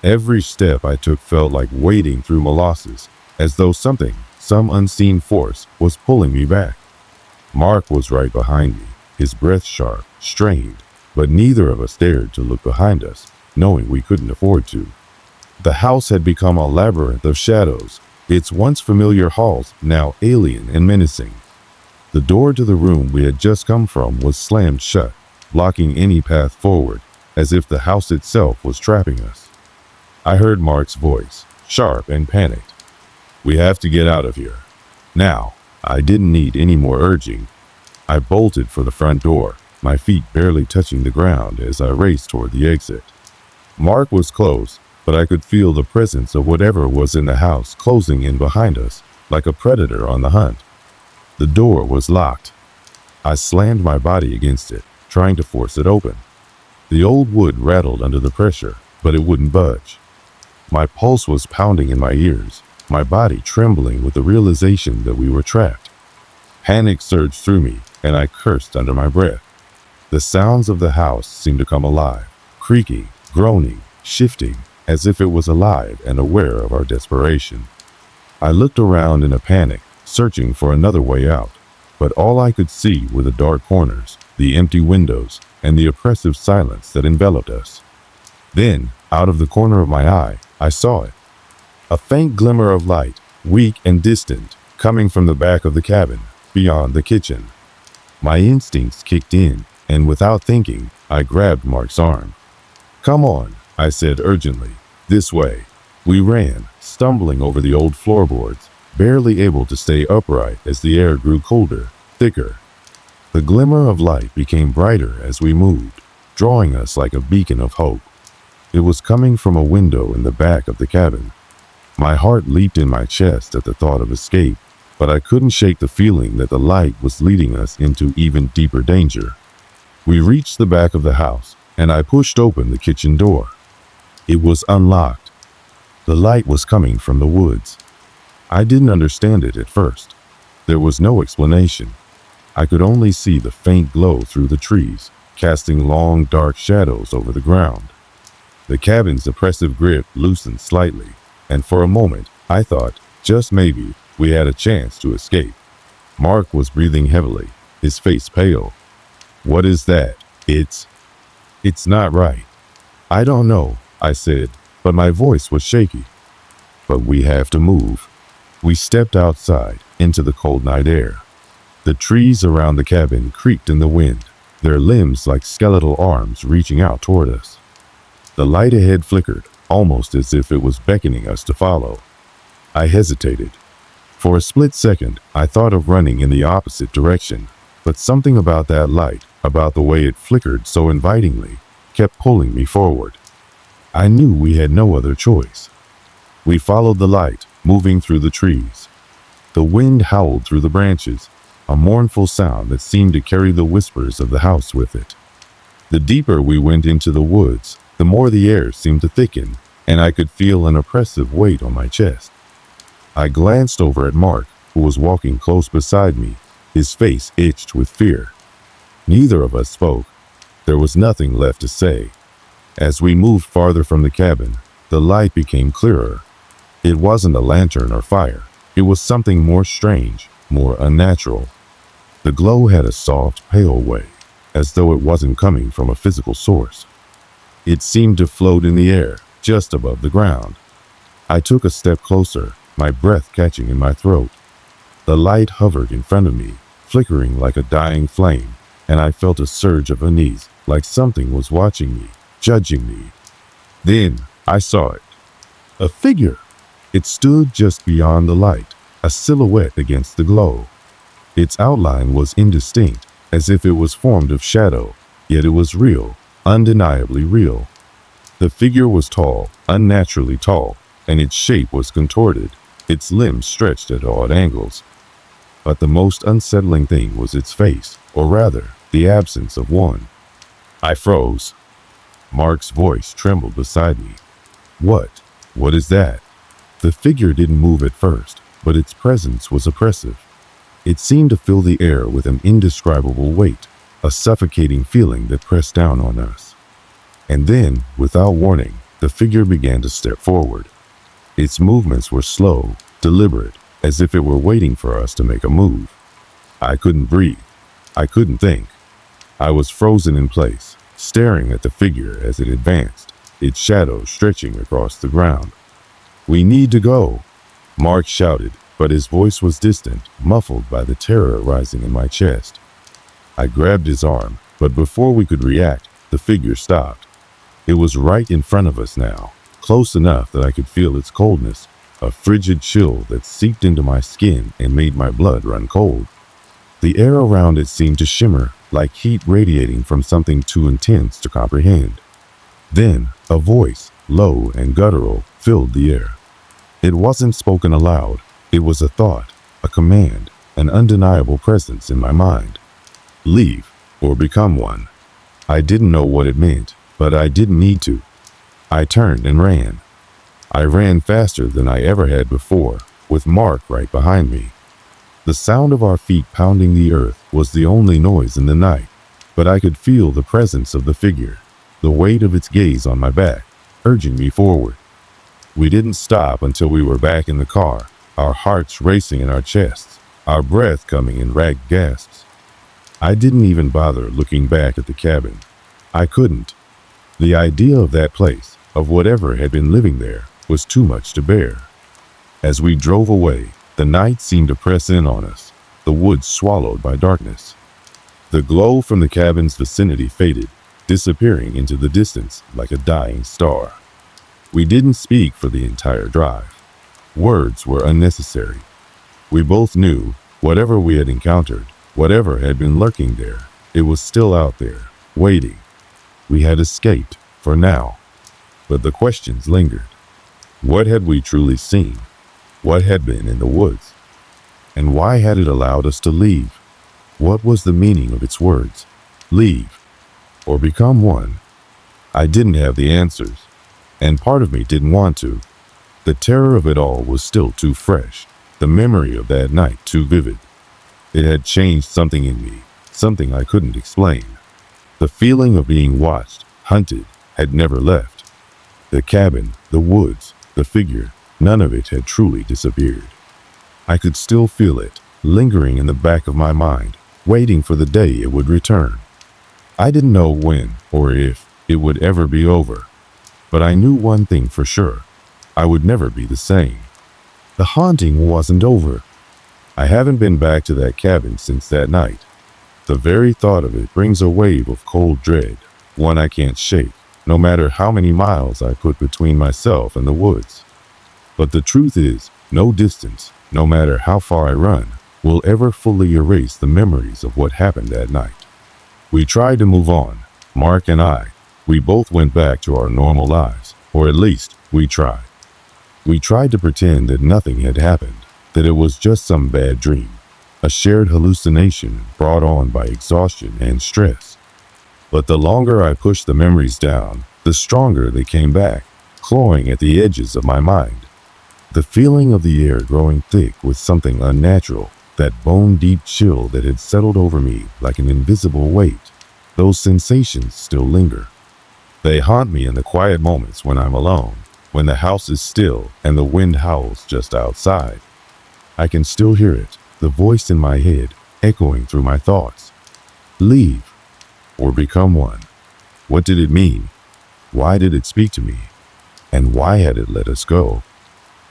Every step I took felt like wading through molasses, as though some unseen force, was pulling me back. Mark was right behind me, his breath sharp, strained, but neither of us dared to look behind us, knowing we couldn't afford to. The house had become a labyrinth of shadows, its once familiar halls now alien and menacing. The door to the room we had just come from was slammed shut, blocking any path forward, as if the house itself was trapping us. I heard Mark's voice, sharp and panicked. We have to get out of here. Now. I didn't need any more urging. I bolted for the front door, my feet barely touching the ground as I raced toward the exit. Mark was close, but I could feel the presence of whatever was in the house closing in behind us, like a predator on the hunt. The door was locked. I slammed my body against it, trying to force it open. The old wood rattled under the pressure, but it wouldn't budge. My pulse was pounding in my ears, my body trembling with the realization that we were trapped. Panic surged through me, and I cursed under my breath. The sounds of the house seemed to come alive, creaking, groaning, shifting, as if it was alive and aware of our desperation. I looked around in a panic, searching for another way out, but all I could see were the dark corners, the empty windows, and the oppressive silence that enveloped us. Then, out of the corner of my eye, I saw it. A faint glimmer of light, weak and distant, coming from the back of the cabin, beyond the kitchen. My instincts kicked in, and without thinking, I grabbed Mark's arm. Come on, I said urgently. This way. We ran, stumbling over the old floorboards, barely able to stay upright as the air grew colder, thicker. The glimmer of light became brighter as we moved, drawing us like a beacon of hope. It was coming from a window in the back of the cabin. My heart leaped in my chest at the thought of escape, but I couldn't shake the feeling that the light was leading us into even deeper danger. We reached the back of the house, and I pushed open the kitchen door. It was unlocked. The light was coming from the woods. I didn't understand it at first. There was no explanation. I could only see the faint glow through the trees, casting long, dark shadows over the ground. The cabin's oppressive grip loosened slightly, and for a moment, I thought, just maybe, we had a chance to escape. Mark was breathing heavily, his face pale. "What is that? It's not right." "I don't know," I said, but my voice was shaky. "But we have to move." We stepped outside, into the cold night air. The trees around the cabin creaked in the wind, their limbs like skeletal arms reaching out toward us. The light ahead flickered, almost as if it was beckoning us to follow. I hesitated. For a split second, I thought of running in the opposite direction, but something about that light, about the way it flickered so invitingly, kept pulling me forward. I knew we had no other choice. We followed the light, moving through the trees. The wind howled through the branches, a mournful sound that seemed to carry the whispers of the house with it. The deeper we went into the woods, the more the air seemed to thicken, and I could feel an oppressive weight on my chest. I glanced over at Mark, who was walking close beside me, his face itched with fear. Neither of us spoke. There was nothing left to say. As we moved farther from the cabin, the light became clearer. It wasn't a lantern or fire. It was something more strange, more unnatural. The glow had a soft, pale way, as though it wasn't coming from a physical source. It seemed to float in the air, just above the ground. I took a step closer, my breath catching in my throat. The light hovered in front of me, flickering like a dying flame, and I felt a surge of unease, like something was watching me, judging me. Then I saw it. A figure. It stood just beyond the light, a silhouette against the glow. Its outline was indistinct, as if it was formed of shadow, yet it was real, undeniably real. The figure was tall, unnaturally tall, and its shape was contorted, its limbs stretched at odd angles. But the most unsettling thing was its face, or rather, the absence of one. I froze. Mark's voice trembled beside me. "What? What is that?" The figure didn't move at first, but its presence was oppressive. It seemed to fill the air with an indescribable weight, a suffocating feeling that pressed down on us. And then, without warning, the figure began to step forward. Its movements were slow, deliberate, as if it were waiting for us to make a move. I couldn't breathe. I couldn't think. I was frozen in place, staring at the figure as it advanced, its shadow stretching across the ground. "We need to go," Mark shouted, but his voice was distant, muffled by the terror rising in my chest. I grabbed his arm, but before we could react, the figure stopped. It was right in front of us now, close enough that I could feel its coldness, a frigid chill that seeped into my skin and made my blood run cold. The air around it seemed to shimmer, like heat radiating from something too intense to comprehend. Then, a voice, low and guttural, filled the air. It wasn't spoken aloud. It was a thought, a command, an undeniable presence in my mind. Leave, or become one. I didn't know what it meant, but I didn't need to. I turned and ran. I ran faster than I ever had before, with Mark right behind me. The sound of our feet pounding the earth was the only noise in the night, but I could feel the presence of the figure, the weight of its gaze on my back, urging me forward. We didn't stop until we were back in the car, our hearts racing in our chests, our breath coming in ragged gasps. I didn't even bother looking back at the cabin. I couldn't. The idea of that place, of whatever had been living there, was too much to bear. As we drove away, the night seemed to press in on us, the woods swallowed by darkness. The glow from the cabin's vicinity faded, disappearing into the distance like a dying star. We didn't speak for the entire drive. Words were unnecessary. We both knew, whatever we had encountered, whatever had been lurking there, it was still out there, waiting. We had escaped, for now. But the questions lingered. What had we truly seen? What had been in the woods? And why had it allowed us to leave? What was the meaning of its words? Leave or become one? I didn't have the answers, and part of me didn't want to. The terror of it all was still too fresh, the memory of that night too vivid. It had changed something in me, something I couldn't explain. The feeling of being watched, hunted, had never left. The cabin, the woods, the figure, none of it had truly disappeared. I could still feel it, lingering in the back of my mind, waiting for the day it would return. I didn't know when or if it would ever be over, but I knew one thing for sure. I would never be the same. The haunting wasn't over. I haven't been back to that cabin since that night. The very thought of it brings a wave of cold dread, one I can't shake, no matter how many miles I put between myself and the woods. But the truth is, no distance, no matter how far I run, will ever fully erase the memories of what happened that night. We tried to move on, Mark and I. We both went back to our normal lives, or at least we tried. We tried to pretend that nothing had happened, that it was just some bad dream, a shared hallucination brought on by exhaustion and stress. But the longer I pushed the memories down, the stronger they came back, clawing at the edges of my mind. The feeling of the air growing thick with something unnatural, that bone-deep chill that had settled over me like an invisible weight, those sensations still linger. They haunt me in the quiet moments when I'm alone, when the house is still and the wind howls just outside. I can still hear it, the voice in my head, echoing through my thoughts. Leave or become one. What did it mean? Why did it speak to me? And why had it let us go?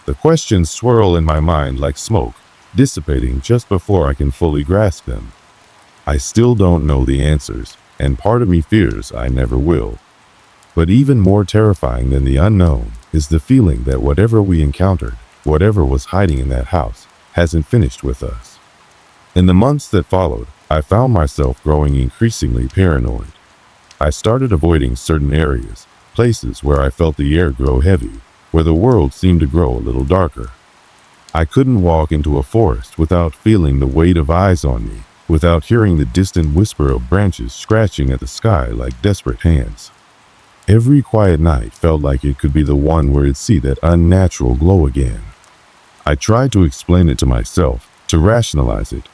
The questions swirl in my mind like smoke, dissipating just before I can fully grasp them. I still don't know the answers, and part of me fears I never will. But even more terrifying than the unknown is the feeling that whatever we encountered, whatever was hiding in that house, hasn't finished with us. In the months that followed, I found myself growing increasingly paranoid. I started avoiding certain areas, places where I felt the air grow heavy, where the world seemed to grow a little darker. I couldn't walk into a forest without feeling the weight of eyes on me, without hearing the distant whisper of branches scratching at the sky like desperate hands. Every quiet night felt like it could be the one where it'd see that unnatural glow again. I tried to explain it to myself, to rationalize it.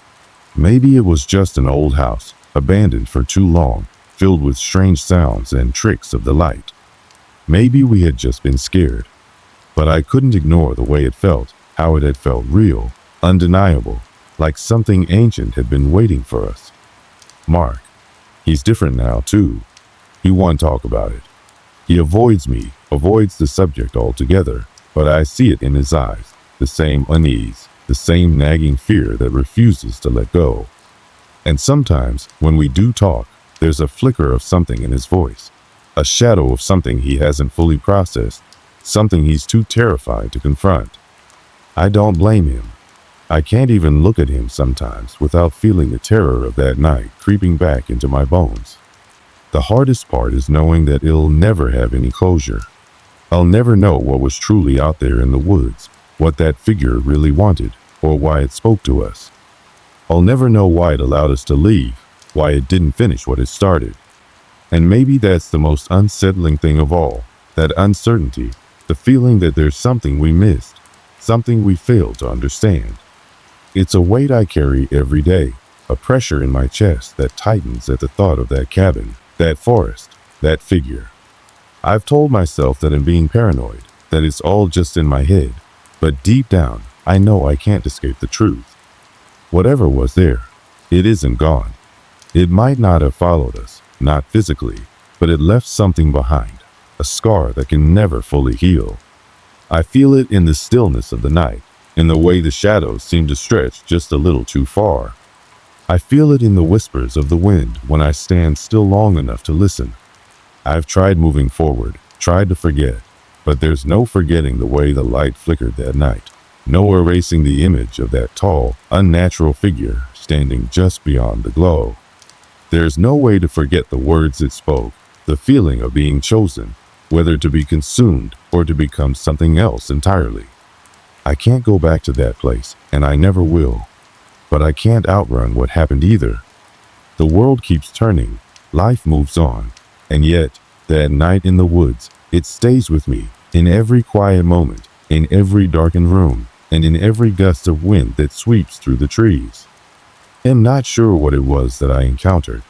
Maybe it was just an old house, abandoned for too long, filled with strange sounds and tricks of the light. Maybe we had just been scared. But I couldn't ignore the way it felt, how it had felt real, undeniable, like something ancient had been waiting for us. Mark, he's different now too. He won't talk about it. He avoids me, avoids the subject altogether, but I see it in his eyes, the same unease, the same nagging fear that refuses to let go. And sometimes, when we do talk, there's a flicker of something in his voice, a shadow of something he hasn't fully processed, something he's too terrified to confront. I don't blame him. I can't even look at him sometimes without feeling the terror of that night creeping back into my bones. The hardest part is knowing that it'll never have any closure. I'll never know what was truly out there in the woods, what that figure really wanted, or why it spoke to us. I'll never know why it allowed us to leave, why it didn't finish what it started. And maybe that's the most unsettling thing of all, that uncertainty, the feeling that there's something we missed, something we failed to understand. It's a weight I carry every day, a pressure in my chest that tightens at the thought of that cabin, that forest, that figure. I've told myself that I'm being paranoid, that it's all just in my head, but deep down, I know I can't escape the truth. Whatever was there, it isn't gone. It might not have followed us, not physically, but it left something behind, a scar that can never fully heal. I feel it in the stillness of the night, in the way the shadows seem to stretch just a little too far. I feel it in the whispers of the wind when I stand still long enough to listen. I've tried moving forward, tried to forget, but there's no forgetting the way the light flickered that night, no erasing the image of that tall, unnatural figure standing just beyond the glow. There's no way to forget the words it spoke, the feeling of being chosen, whether to be consumed or to become something else entirely. I can't go back to that place, and I never will. but I can't outrun what happened either. The world keeps turning, life moves on, and yet, that night in the woods, it stays with me, in every quiet moment, in every darkened room, and in every gust of wind that sweeps through the trees. I'm not sure what it was that I encountered.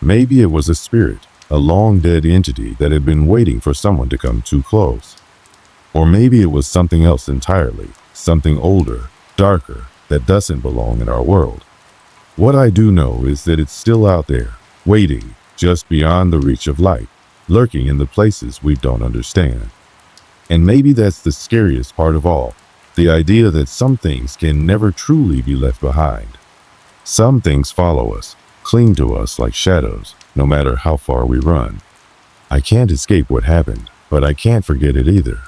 Maybe it was a spirit, a long-dead entity that had been waiting for someone to come too close. Or maybe it was something else entirely, something older, darker, that doesn't belong in our world. What I do know is that it's still out there, waiting, just beyond the reach of light, lurking in the places we don't understand. And maybe that's the scariest part of all, the idea that some things can never truly be left behind. Some things follow us, cling to us like shadows, no matter how far we run. I can't escape what happened, but I can't forget it either.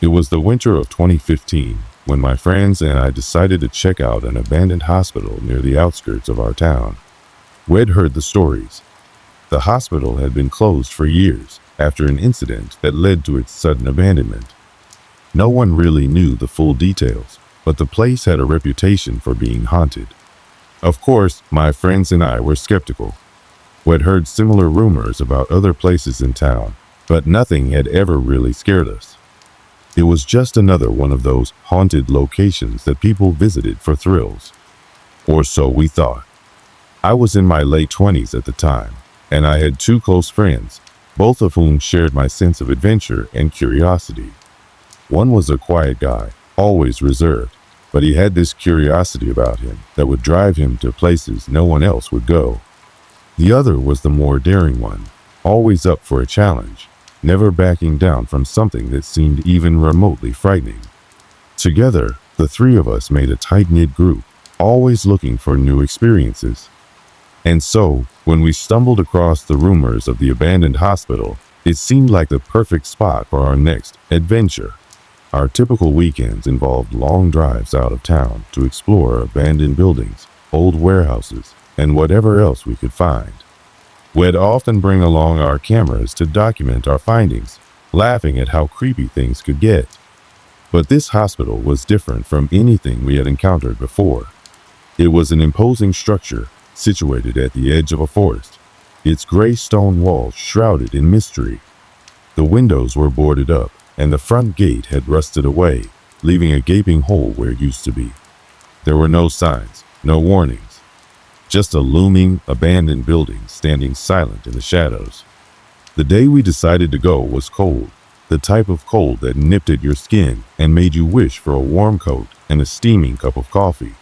It was the winter of 2015 when my friends and I decided to check out an abandoned hospital near the outskirts of our town. We'd heard the stories. The hospital had been closed for years after an incident that led to its sudden abandonment. No one really knew the full details, but the place had a reputation for being haunted. Of course, my friends and I were skeptical. We'd heard similar rumors about other places in town, but nothing had ever really scared us. It was just another one of those haunted locations that people visited for thrills. Or so we thought. I was in my late 20s at the time, and I had two close friends, both of whom shared my sense of adventure and curiosity. One was a quiet guy, always reserved, but he had this curiosity about him that would drive him to places no one else would go. The other was the more daring one, always up for a challenge, never backing down from something that seemed even remotely frightening. Together, the three of us made a tight-knit group, always looking for new experiences. And so, when we stumbled across the rumors of the abandoned hospital, it seemed like the perfect spot for our next adventure. Our typical weekends involved long drives out of town to explore abandoned buildings, old warehouses, and whatever else we could find. We'd often bring along our cameras to document our findings, laughing at how creepy things could get. But this hospital was different from anything we had encountered before. It was an imposing structure situated at the edge of a forest, its gray stone walls shrouded in mystery. The windows were boarded up, and the front gate had rusted away, leaving a gaping hole where it used to be. There were no signs, no warnings. Just a looming, abandoned building standing silent in the shadows. The day we decided to go was cold, the type of cold that nipped at your skin and made you wish for a warm coat and a steaming cup of coffee.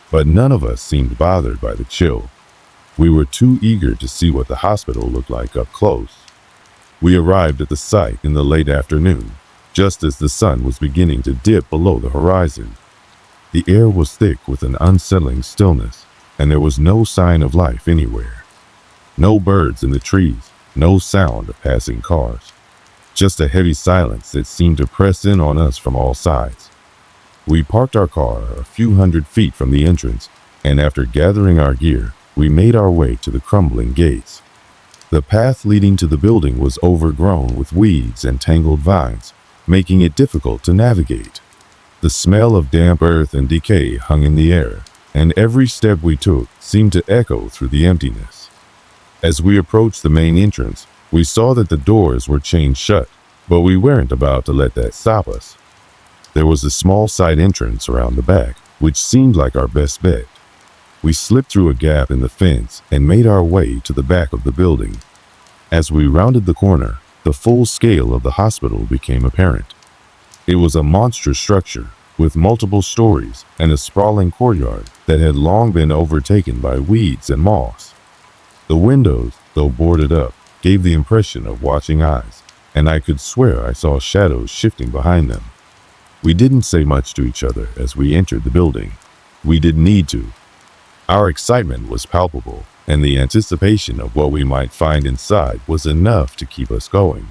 But none of us seemed bothered by the chill. We were too eager to see what the hospital looked like up close. We arrived at the site in the late afternoon, just as the sun was beginning to dip below the horizon. The air was thick with an unsettling stillness, and there was no sign of life anywhere. No birds in the trees, no sound of passing cars. Just a heavy silence that seemed to press in on us from all sides. We parked our car a few hundred feet from the entrance, and after gathering our gear, we made our way to the crumbling gates. The path leading to the building was overgrown with weeds and tangled vines, making it difficult to navigate. The smell of damp earth and decay hung in the air, and every step we took seemed to echo through the emptiness. As we approached the main entrance, we saw that the doors were chained shut, but we weren't about to let that stop us. There was a small side entrance around the back, which seemed like our best bet. We slipped through a gap in the fence and made our way to the back of the building. As we rounded the corner, the full scale of the hospital became apparent. It was a monstrous structure with multiple stories and a sprawling courtyard that had long been overtaken by weeds and moss. The windows, though boarded up, gave the impression of watching eyes, and I could swear I saw shadows shifting behind them. We didn't say much to each other as we entered the building. We didn't need to. Our excitement was palpable, and the anticipation of what we might find inside was enough to keep us going.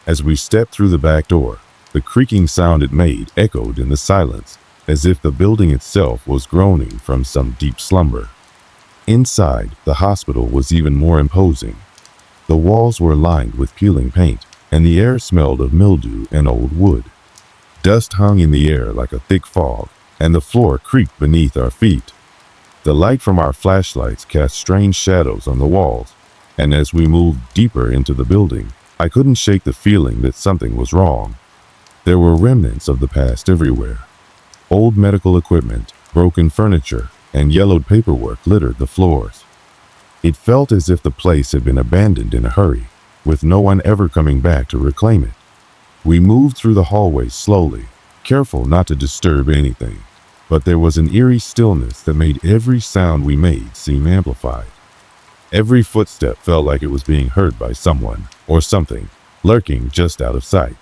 As we stepped through the back door, the creaking sound it made echoed in the silence, as if the building itself was groaning from some deep slumber. Inside, the hospital was even more imposing. The walls were lined with peeling paint, and the air smelled of mildew and old wood. Dust hung in the air like a thick fog, and the floor creaked beneath our feet. The light from our flashlights cast strange shadows on the walls, and as we moved deeper into the building, I couldn't shake the feeling that something was wrong. There were remnants of the past everywhere. Old medical equipment, broken furniture, and yellowed paperwork littered the floors. It felt as if the place had been abandoned in a hurry, with no one ever coming back to reclaim it. We moved through the hallways slowly, careful not to disturb anything, but there was an eerie stillness that made every sound we made seem amplified. Every footstep felt like it was being heard by someone or something lurking just out of sight.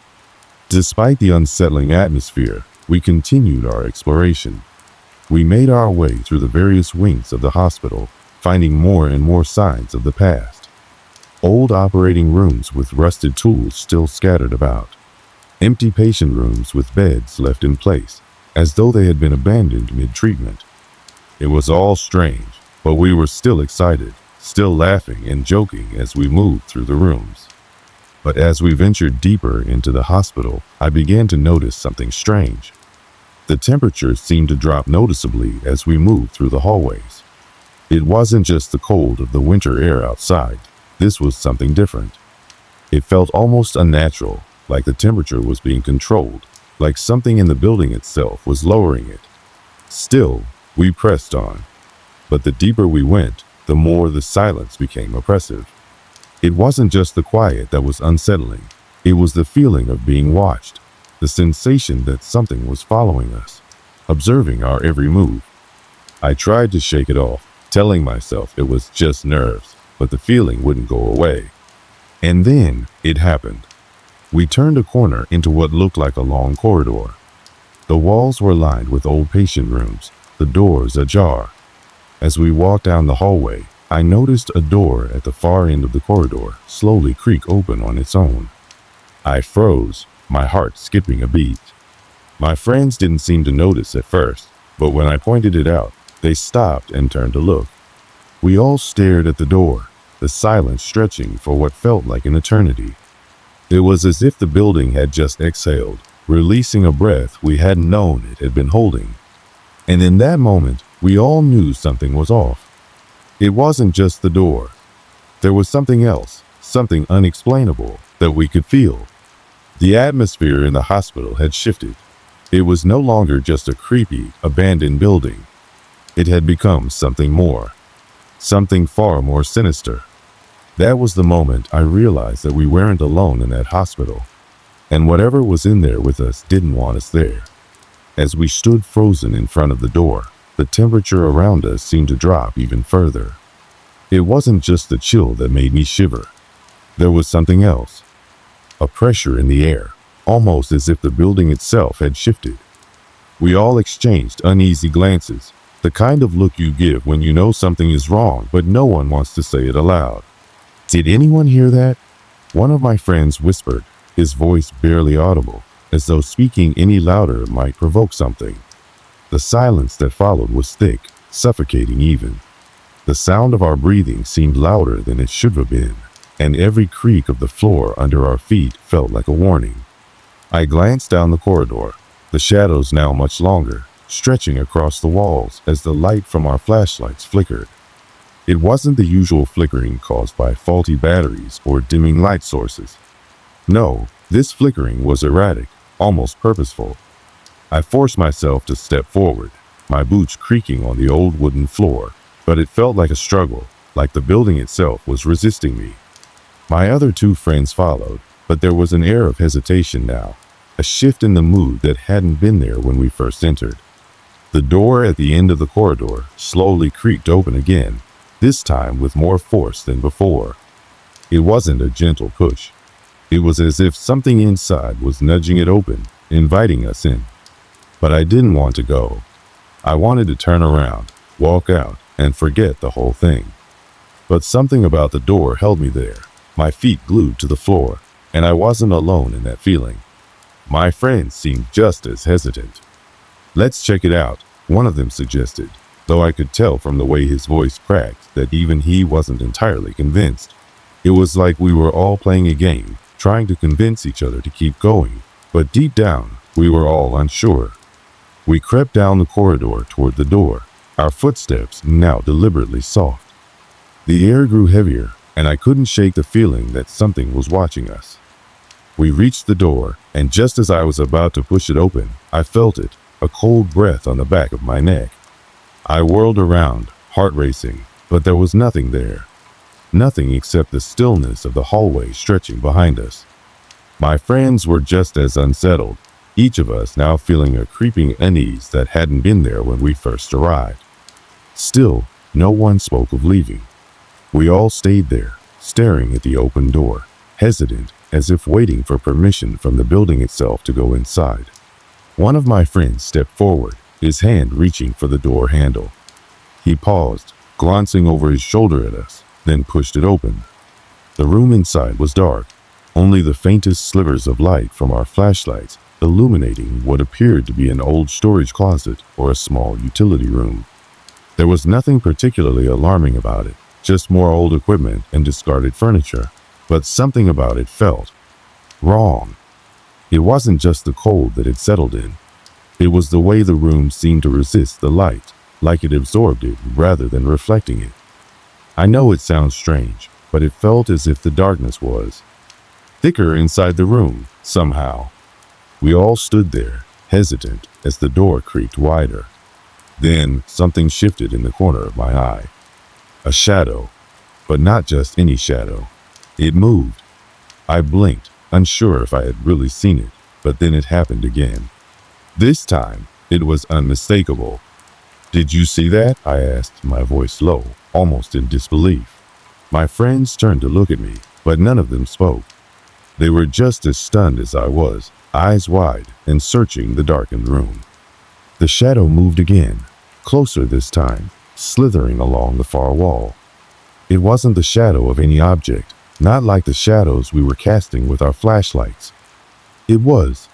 Despite the unsettling atmosphere, we continued our exploration. We made our way through the various wings of the hospital, finding more and more signs of the past. Old operating rooms with rusted tools still scattered about. Empty patient rooms with beds left in place, as though they had been abandoned mid-treatment. It was all strange, but we were still excited, still laughing and joking as we moved through the rooms. But as we ventured deeper into the hospital, I began to notice something strange. The temperature seemed to drop noticeably as we moved through the hallways. It wasn't just the cold of the winter air outside. This was something different. It felt almost unnatural, like the temperature was being controlled, like something in the building itself was lowering it. Still, we pressed on. But the deeper we went, the more the silence became oppressive. It wasn't just the quiet that was unsettling. It was the feeling of being watched, the sensation that something was following us, observing our every move. I tried to shake it off, telling myself it was just nerves, but the feeling wouldn't go away. And then it happened. We turned a corner into what looked like a long corridor. The walls were lined with old patient rooms, the doors ajar. As we walked down the hallway, I noticed a door at the far end of the corridor slowly creak open on its own. I froze, my heart skipping a beat. My friends didn't seem to notice at first, but when I pointed it out, they stopped and turned to look. We all stared at the door, the silence stretching for what felt like an eternity. It was as if the building had just exhaled, releasing a breath we hadn't known it had been holding. And in that moment, we all knew something was off. It wasn't just the door. There was something else, something unexplainable that we could feel. The atmosphere in the hospital had shifted. It was no longer just a creepy, abandoned building. It had become something more, something far more sinister. That was the moment I realized that we weren't alone in that hospital, and whatever was in there with us didn't want us there. As we stood frozen in front of the door, the temperature around us seemed to drop even further. It wasn't just the chill that made me shiver. There was something else, a pressure in the air, almost as if the building itself had shifted. We all exchanged uneasy glances, the kind of look you give when you know something is wrong but no one wants to say it aloud. "Did anyone hear that?" One of my friends whispered, his voice barely audible, as though speaking any louder might provoke something. The silence that followed was thick, suffocating even. The sound of our breathing seemed louder than it should have been, and every creak of the floor under our feet felt like a warning. I glanced down the corridor, the shadows now much longer, stretching across the walls as the light from our flashlights flickered. It wasn't the usual flickering caused by faulty batteries or dimming light sources. No, this flickering was erratic, almost purposeful. I forced myself to step forward, my boots creaking on the old wooden floor, but it felt like a struggle, like the building itself was resisting me. My other two friends followed, but there was an air of hesitation now, a shift in the mood that hadn't been there when we first entered. The door at the end of the corridor slowly creaked open again, this time with more force than before. It wasn't a gentle push. It was as if something inside was nudging it open, inviting us in. But I didn't want to go. I wanted to turn around, walk out, and forget the whole thing. But something about the door held me there, my feet glued to the floor, and I wasn't alone in that feeling. My friends seemed just as hesitant. "Let's check it out," one of them suggested, though I could tell from the way his voice cracked that even he wasn't entirely convinced. It was like we were all playing a game, trying to convince each other to keep going, but deep down, we were all unsure. We crept down the corridor toward the door, our footsteps now deliberately soft. The air grew heavier, and I couldn't shake the feeling that something was watching us. We reached the door, and just as I was about to push it open, I felt it, a cold breath on the back of my neck. I whirled around, heart racing, but there was nothing there. Nothing except the stillness of the hallway stretching behind us. My friends were just as unsettled, each of us now feeling a creeping unease that hadn't been there when we first arrived. Still, no one spoke of leaving. We all stayed there, staring at the open door, hesitant, as if waiting for permission from the building itself to go inside. One of my friends stepped forward, his hand reaching for the door handle. He paused, glancing over his shoulder at us, then pushed it open. The room inside was dark, only the faintest slivers of light from our flashlights illuminating what appeared to be an old storage closet or a small utility room. There was nothing particularly alarming about it, just more old equipment and discarded furniture, but something about it felt wrong. It wasn't just the cold that had settled in. It was the way the room seemed to resist the light, like it absorbed it rather than reflecting it. I know it sounds strange, but it felt as if the darkness was thicker inside the room, somehow. We all stood there, hesitant, as the door creaked wider. Then something shifted in the corner of my eye. A shadow, but not just any shadow. It moved. I blinked, unsure if I had really seen it, but then it happened again. This time, it was unmistakable. "Did you see that?" I asked, my voice low, almost in disbelief. My friends turned to look at me, but none of them spoke. They were just as stunned as I was, eyes wide and searching the darkened room. The shadow moved again, closer this time, slithering along the far wall. It wasn't the shadow of any object, not like the shadows we were casting with our flashlights. It was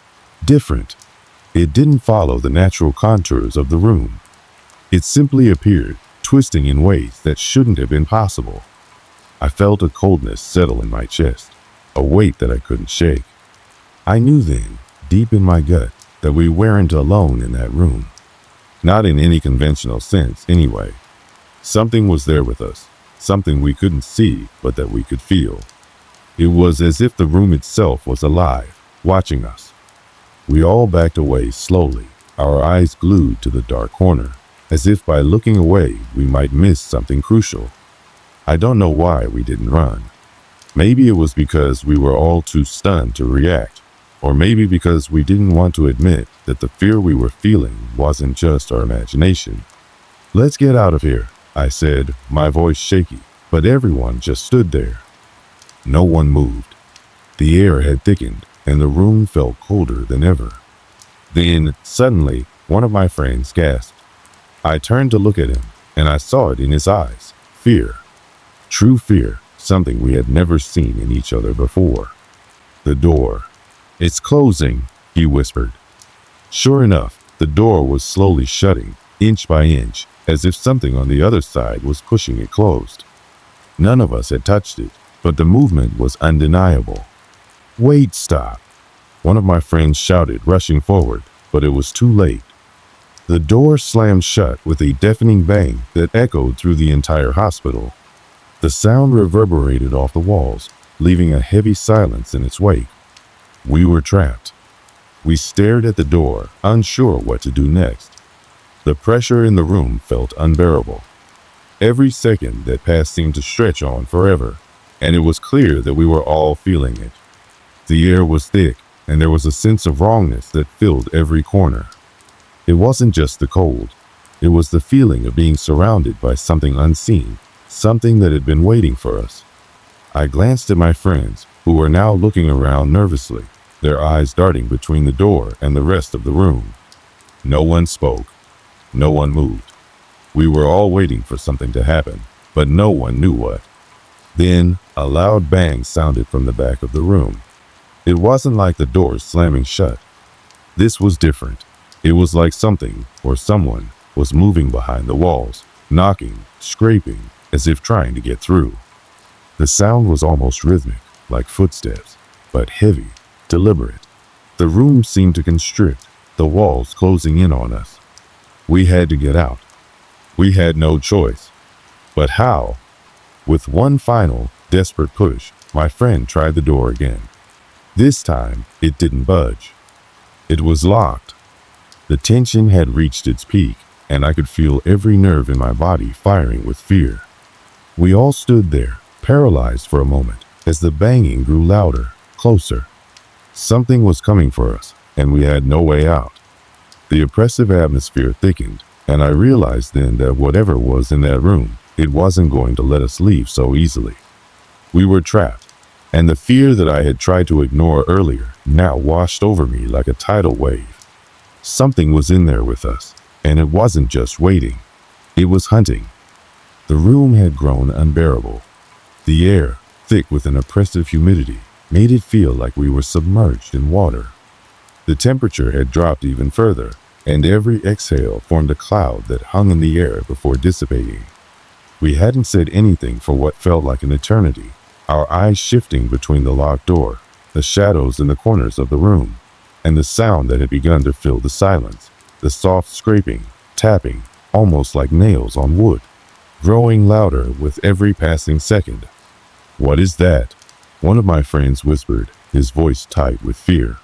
different. It didn't follow the natural contours of the room. It simply appeared, twisting in ways that shouldn't have been possible. I felt a coldness settle in my chest, a weight that I couldn't shake. I knew then, deep in my gut, that we weren't alone in that room. Not in any conventional sense, anyway. Something was there with us, something we couldn't see, but that we could feel. It was as if the room itself was alive, watching us. We all backed away slowly, our eyes glued to the dark corner, as if by looking away we might miss something crucial. I don't know why we didn't run. Maybe it was because we were all too stunned to react, or maybe because we didn't want to admit that the fear we were feeling wasn't just our imagination. "Let's get out of here," I said, my voice shaky, but everyone just stood there. No one moved. The air had thickened, and the room felt colder than ever. Then, suddenly, one of my friends gasped. I turned to look at him, and I saw it in his eyes. Fear. True fear, something we had never seen in each other before. The door. "It's closing," he whispered. Sure enough, the door was slowly shutting, inch by inch, as if something on the other side was pushing it closed. None of us had touched it, but the movement was undeniable. "Wait, stop!" One of my friends shouted, rushing forward, but it was too late. The door slammed shut with a deafening bang that echoed through the entire hospital. The sound reverberated off the walls, leaving a heavy silence in its wake. We were trapped. We stared at the door, unsure what to do next. The pressure in the room felt unbearable. Every second that passed seemed to stretch on forever, and it was clear that we were all feeling it. The air was thick, and there was a sense of wrongness that filled every corner. It wasn't just the cold. It was the feeling of being surrounded by something unseen, something that had been waiting for us. I glanced at my friends, who were now looking around nervously, their eyes darting between the door and the rest of the room. No one spoke. No one moved. We were all waiting for something to happen, but no one knew what. Then, a loud bang sounded from the back of the room. It wasn't like the doors slamming shut. This was different. It was like something, or someone, was moving behind the walls, knocking, scraping, as if trying to get through. The sound was almost rhythmic, like footsteps, but heavy, deliberate. The room seemed to constrict, the walls closing in on us. We had to get out. We had no choice. But how? With one final, desperate push, my friend tried the door again. This time, it didn't budge. It was locked. The tension had reached its peak, and I could feel every nerve in my body firing with fear. We all stood there, paralyzed for a moment, as the banging grew louder, closer. Something was coming for us, and we had no way out. The oppressive atmosphere thickened, and I realized then that whatever was in that room, it wasn't going to let us leave so easily. We were trapped, and the fear that I had tried to ignore earlier now washed over me like a tidal wave. Something was in there with us, and it wasn't just waiting. It was hunting. The room had grown unbearable. The air, thick with an oppressive humidity, made it feel like we were submerged in water. The temperature had dropped even further, and every exhale formed a cloud that hung in the air before dissipating. We hadn't said anything for what felt like an eternity, our eyes shifting between the locked door, the shadows in the corners of the room, and the sound that had begun to fill the silence, the soft scraping, tapping, almost like nails on wood, growing louder with every passing second. "What is that?" one of my friends whispered, his voice tight with fear.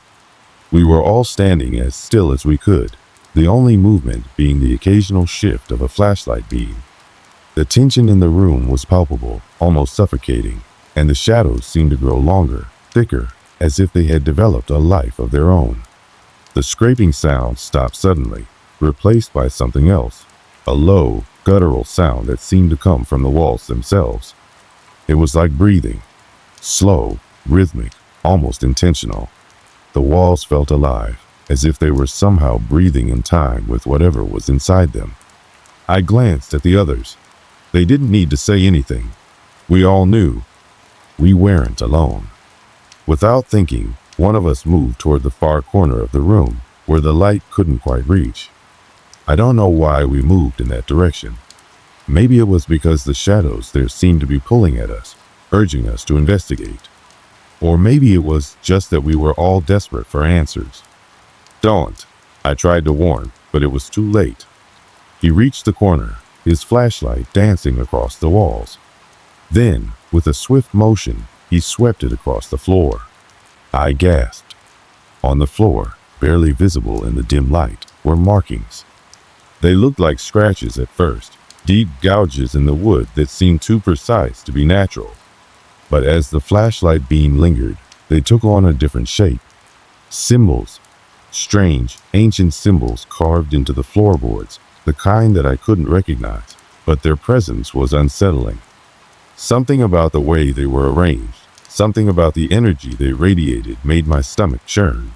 We were all standing as still as we could, the only movement being the occasional shift of a flashlight beam. The tension in the room was palpable, almost suffocating, and the shadows seemed to grow longer, thicker, as if they had developed a life of their own. The scraping sound stopped suddenly, replaced by something else, a low, guttural sound that seemed to come from the walls themselves. It was like breathing, slow, rhythmic, almost intentional. The walls felt alive, as if they were somehow breathing in time with whatever was inside them. I glanced at the others. They didn't need to say anything. We all knew. We weren't alone. Without thinking, one of us moved toward the far corner of the room, where the light couldn't quite reach. I don't know why we moved in that direction. Maybe it was because the shadows there seemed to be pulling at us, urging us to investigate. Or maybe it was just that we were all desperate for answers. "Don't," I tried to warn, but it was too late. He reached the corner, his flashlight dancing across the walls. Then, with a swift motion, he swept it across the floor. I gasped. On the floor, barely visible in the dim light, were markings. They looked like scratches at first, deep gouges in the wood that seemed too precise to be natural. But as the flashlight beam lingered, they took on a different shape. Symbols. Strange, ancient symbols carved into the floorboards, the kind that I couldn't recognize, but their presence was unsettling. Something about the way they were arranged, something about the energy they radiated made my stomach churn.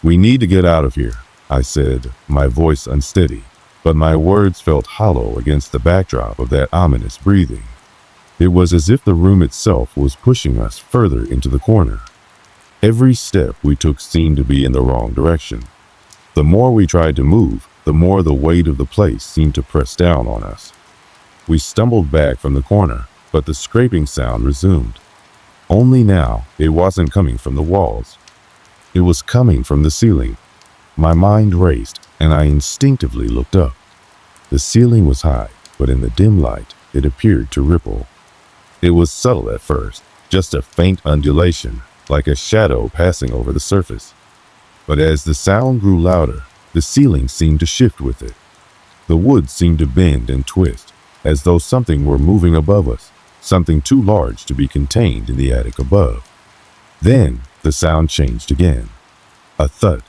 "We need to get out of here," I said, my voice unsteady, but my words felt hollow against the backdrop of that ominous breathing. It was as if the room itself was pushing us further into the corner. Every step we took seemed to be in the wrong direction. The more we tried to move, the more the weight of the place seemed to press down on us. We stumbled back from the corner, but the scraping sound resumed. Only now, it wasn't coming from the walls. It was coming from the ceiling. My mind raced, and I instinctively looked up. The ceiling was high, but in the dim light, it appeared to ripple. It was subtle at first, just a faint undulation, like a shadow passing over the surface. But as the sound grew louder, the ceiling seemed to shift with it. The wood seemed to bend and twist, as though something were moving above us, something too large to be contained in the attic above. Then the sound changed again. A thud.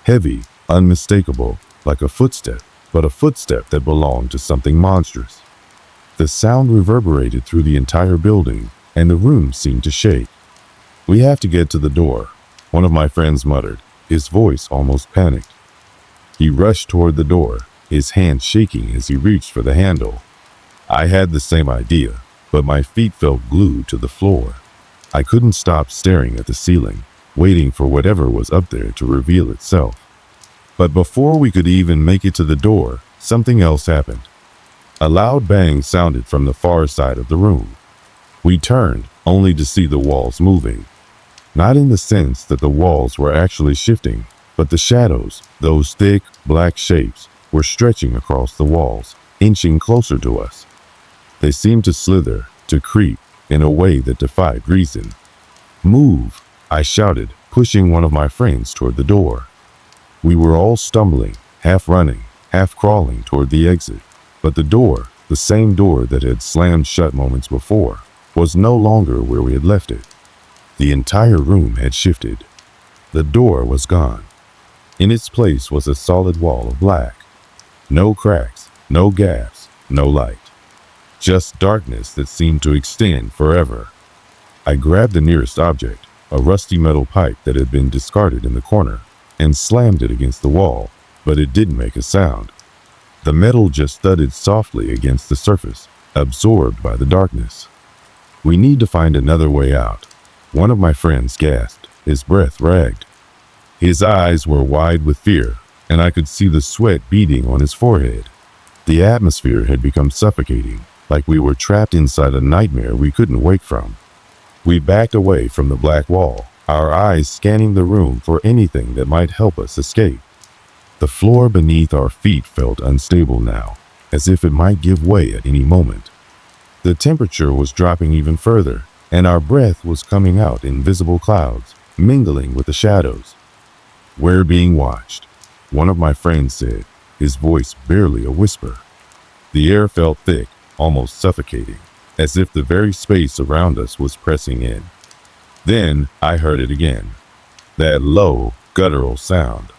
Heavy, unmistakable, like a footstep, but a footstep that belonged to something monstrous. The sound reverberated through the entire building, and the room seemed to shake. "We have to get to the door," one of my friends muttered, his voice almost panicked. He rushed toward the door, his hand shaking as he reached for the handle. I had the same idea, but my feet felt glued to the floor. I couldn't stop staring at the ceiling, waiting for whatever was up there to reveal itself. But before we could even make it to the door, something else happened. A loud bang sounded from the far side of the room. We turned, only to see the walls moving. Not in the sense that the walls were actually shifting, but the shadows, those thick, black shapes, were stretching across the walls, inching closer to us. They seemed to slither, to creep, in a way that defied reason. "Move!" I shouted, pushing one of my friends toward the door. We were all stumbling, half running, half crawling toward the exit. But the door, the same door that had slammed shut moments before, was no longer where we had left it. The entire room had shifted. The door was gone. In its place was a solid wall of black. No cracks, no gaps, no light. Just darkness that seemed to extend forever. I grabbed the nearest object, a rusty metal pipe that had been discarded in the corner, and slammed it against the wall, but it didn't make a sound. The metal just thudded softly against the surface, absorbed by the darkness. "We need to find another way out," one of my friends gasped, his breath ragged. His eyes were wide with fear, and I could see the sweat beading on his forehead. The atmosphere had become suffocating, like we were trapped inside a nightmare we couldn't wake from. We backed away from the black wall, our eyes scanning the room for anything that might help us escape. The floor beneath our feet felt unstable now, as if it might give way at any moment. The temperature was dropping even further, and our breath was coming out in visible clouds, mingling with the shadows. "We're being watched," one of my friends said, his voice barely a whisper. The air felt thick, almost suffocating, as if the very space around us was pressing in. Then I heard it again, that low, guttural sound.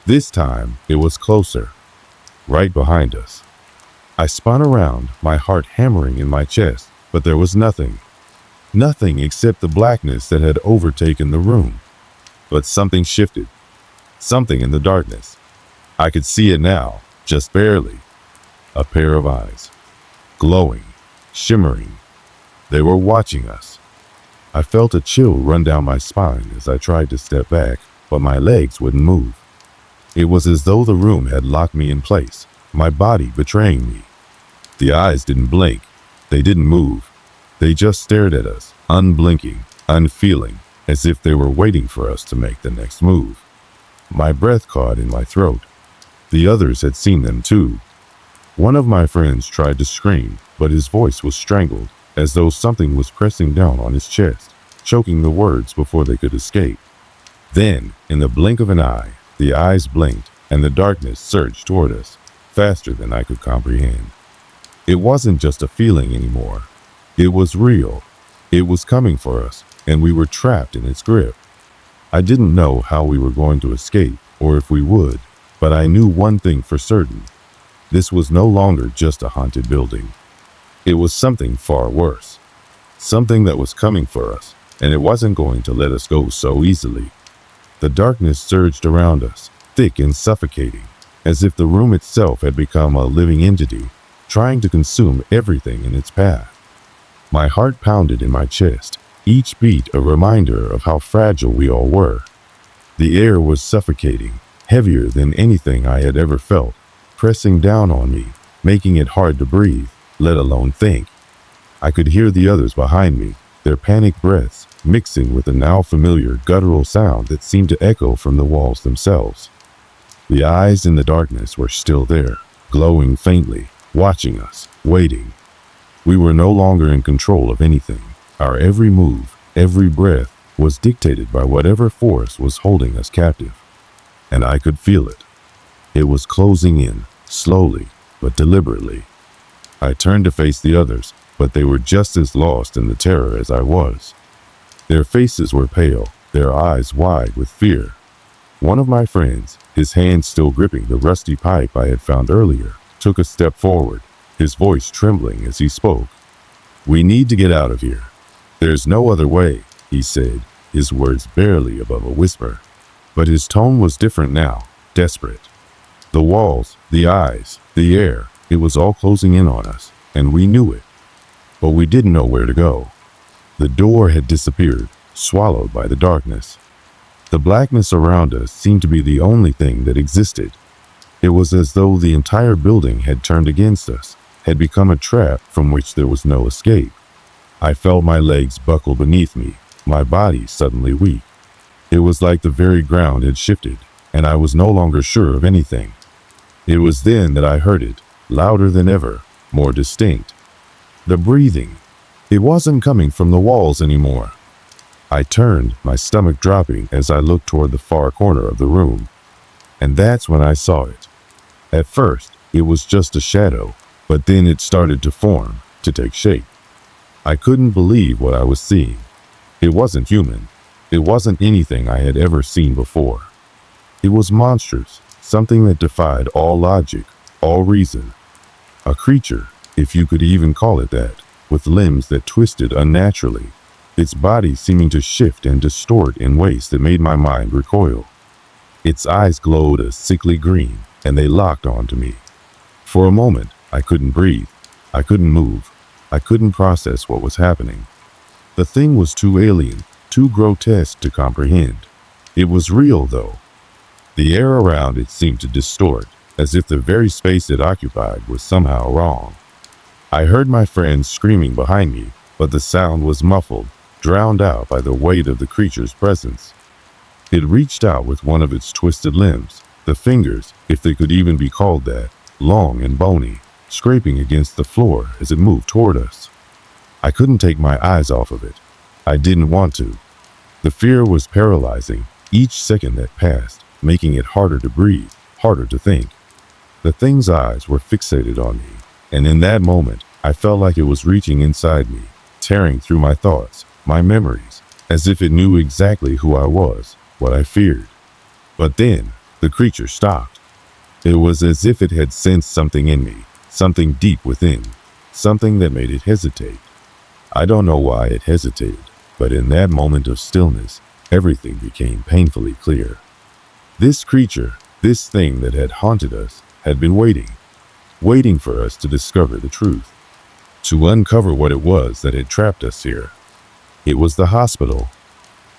This time it was closer, right behind us. I spun around, my heart hammering in my chest, but there was nothing. Nothing except the blackness that had overtaken the room. But something shifted. Something in the darkness. I could see it now, just barely. A pair of eyes. Glowing, shimmering. They were watching us. I felt a chill run down my spine as I tried to step back, but my legs wouldn't move. It was as though the room had locked me in place, my body betraying me. The eyes didn't blink. They didn't move. They just stared at us, unblinking, unfeeling, as if they were waiting for us to make the next move. My breath caught in my throat. The others had seen them too. One of my friends tried to scream, but his voice was strangled, as though something was pressing down on his chest, choking the words before they could escape. Then, in the blink of an eye, the eyes blinked, and the darkness surged toward us, faster than I could comprehend. It wasn't just a feeling anymore. It was real. It was coming for us, and we were trapped in its grip. I didn't know how we were going to escape, or if we would, but I knew one thing for certain. This was no longer just a haunted building. It was something far worse. Something that was coming for us, and it wasn't going to let us go so easily. The darkness surged around us, thick and suffocating, as if the room itself had become a living entity, trying to consume everything in its path. My heart pounded in my chest, each beat a reminder of how fragile we all were. The air was suffocating, heavier than anything I had ever felt, pressing down on me, making it hard to breathe, let alone think. I could hear the others behind me, their panicked breaths mixing with the now familiar guttural sound that seemed to echo from the walls themselves. The eyes in the darkness were still there, glowing faintly, watching us, waiting. We were no longer in control of anything. Our every move, every breath, was dictated by whatever force was holding us captive. And I could feel it. It was closing in, slowly, but deliberately. I turned to face the others, but they were just as lost in the terror as I was. Their faces were pale, their eyes wide with fear. One of my friends, his hand still gripping the rusty pipe I had found earlier, took a step forward, his voice trembling as he spoke. "We need to get out of here. There's no other way," he said, his words barely above a whisper. But his tone was different now, desperate. The walls, the eyes, the air, it was all closing in on us, and we knew it. But we didn't know where to go. The door had disappeared, swallowed by the darkness. The blackness around us seemed to be the only thing that existed. It was as though the entire building had turned against us, had become a trap from which there was no escape. I felt my legs buckle beneath me, my body suddenly weak. It was like the very ground had shifted, and I was no longer sure of anything. It was then that I heard it, louder than ever, more distinct. The breathing. It wasn't coming from the walls anymore. I turned, my stomach dropping as I looked toward the far corner of the room. And that's when I saw it. At first, it was just a shadow, but then it started to form, to take shape. I couldn't believe what I was seeing. It wasn't human. It wasn't anything I had ever seen before. It was monstrous, something that defied all logic, all reason. A creature, if you could even call it that, with limbs that twisted unnaturally, its body seeming to shift and distort in ways that made my mind recoil. Its eyes glowed a sickly green, and they locked onto me. For a moment, I couldn't breathe. I couldn't move. I couldn't process what was happening. The thing was too alien, too grotesque to comprehend. It was real, though. The air around it seemed to distort, as if the very space it occupied was somehow wrong. I heard my friends screaming behind me, but the sound was muffled, drowned out by the weight of the creature's presence. It reached out with one of its twisted limbs, the fingers, if they could even be called that, long and bony, scraping against the floor as it moved toward us. I couldn't take my eyes off of it. I didn't want to. The fear was paralyzing, each second that passed, making it harder to breathe, harder to think. The thing's eyes were fixated on me, and in that moment, I felt like it was reaching inside me, tearing through my thoughts, my memories, as if it knew exactly who I was, what I feared. But then, the creature stopped. It was as if it had sensed something in me, something deep within, something that made it hesitate. I don't know why it hesitated, but in that moment of stillness, everything became painfully clear. This creature, this thing that had haunted us, had been waiting for us to discover the truth, to uncover what it was that had trapped us here. It was the hospital.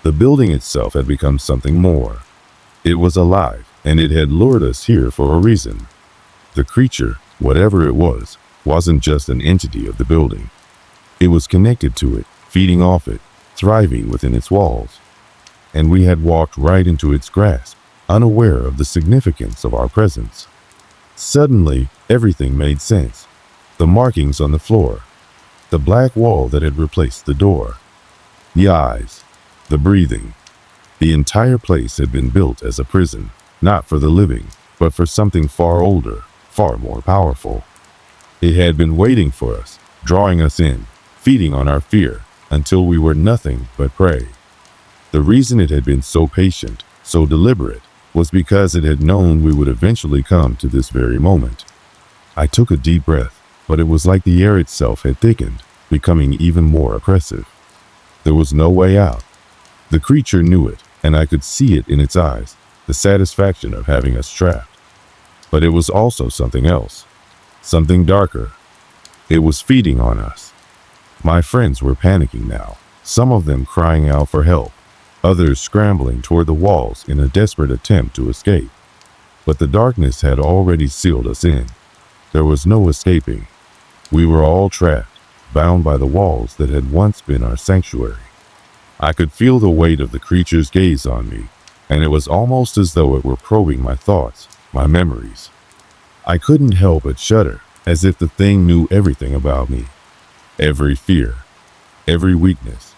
The building itself had become something more. It was alive, and it had lured us here for a reason. The creature, whatever it was, wasn't just an entity of the building. It was connected to it, feeding off it, thriving within its walls. And we had walked right into its grasp, unaware of the significance of our presence. Suddenly, everything made sense. The markings on the floor, the black wall that had replaced the door, the eyes, the breathing. The entire place had been built as a prison, not for the living, but for something far older, far more powerful. It had been waiting for us, drawing us in, feeding on our fear, until we were nothing but prey. The reason it had been so patient, so deliberate, was because it had known we would eventually come to this very moment. I took a deep breath, but it was like the air itself had thickened, becoming even more oppressive. There was no way out. The creature knew it, and I could see it in its eyes, the satisfaction of having us trapped. But it was also something else, something darker. It was feeding on us. My friends were panicking now, some of them crying out for help, others scrambling toward the walls in a desperate attempt to escape. But the darkness had already sealed us in. There was no escaping. We were all trapped, bound by the walls that had once been our sanctuary. I could feel the weight of the creature's gaze on me, and it was almost as though it were probing my thoughts, my memories. I couldn't help but shudder, as if the thing knew everything about me, every fear, every weakness.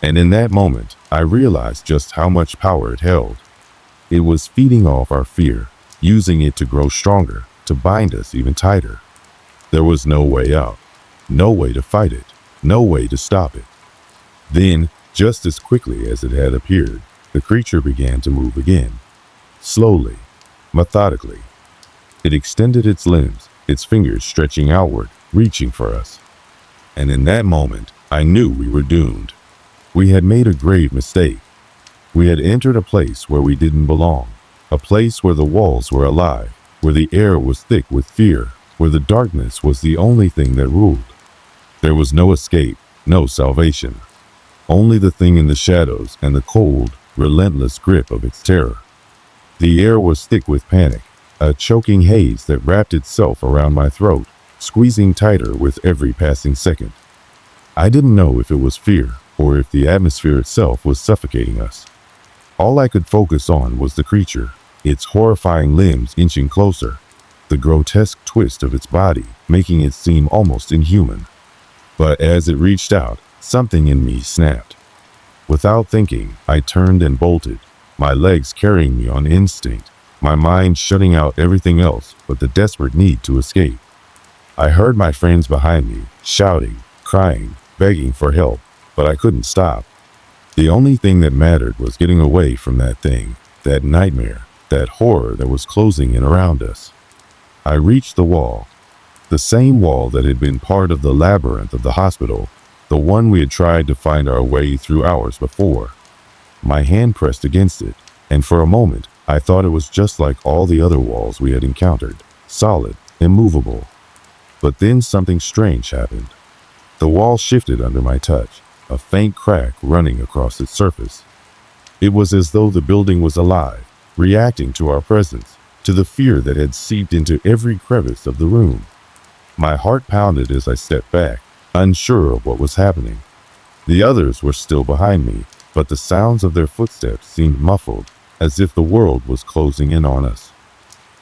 And in that moment, I realized just how much power it held. It was feeding off our fear, using it to grow stronger, to bind us even tighter. There was no way out, no way to fight it, no way to stop it. Then, just as quickly as it had appeared, the creature began to move again. Slowly, methodically. It extended its limbs, its fingers stretching outward, reaching for us. And in that moment, I knew we were doomed. We had made a grave mistake. We had entered a place where we didn't belong, a place where the walls were alive, where the air was thick with fear, where the darkness was the only thing that ruled. There was no escape, no salvation. Only the thing in the shadows and the cold, relentless grip of its terror. The air was thick with panic, a choking haze that wrapped itself around my throat, squeezing tighter with every passing second. I didn't know if it was fear or if the atmosphere itself was suffocating us. All I could focus on was the creature, its horrifying limbs inching closer, the grotesque twist of its body making it seem almost inhuman. But as it reached out, something in me snapped. Without thinking, I turned and bolted, my legs carrying me on instinct, my mind shutting out everything else but the desperate need to escape. I heard my friends behind me, shouting, crying, begging for help, but I couldn't stop. The only thing that mattered was getting away from that thing, that nightmare, that horror that was closing in around us. I reached the wall, the same wall that had been part of the labyrinth of the hospital, the one we had tried to find our way through hours before. My hand pressed against it, and for a moment, I thought it was just like all the other walls we had encountered, solid, immovable. But then something strange happened. The wall shifted under my touch, a faint crack running across its surface. It was as though the building was alive, reacting to our presence, to the fear that had seeped into every crevice of the room. My heart pounded as I stepped back, unsure of what was happening. The others were still behind me, but the sounds of their footsteps seemed muffled, as if the world was closing in on us.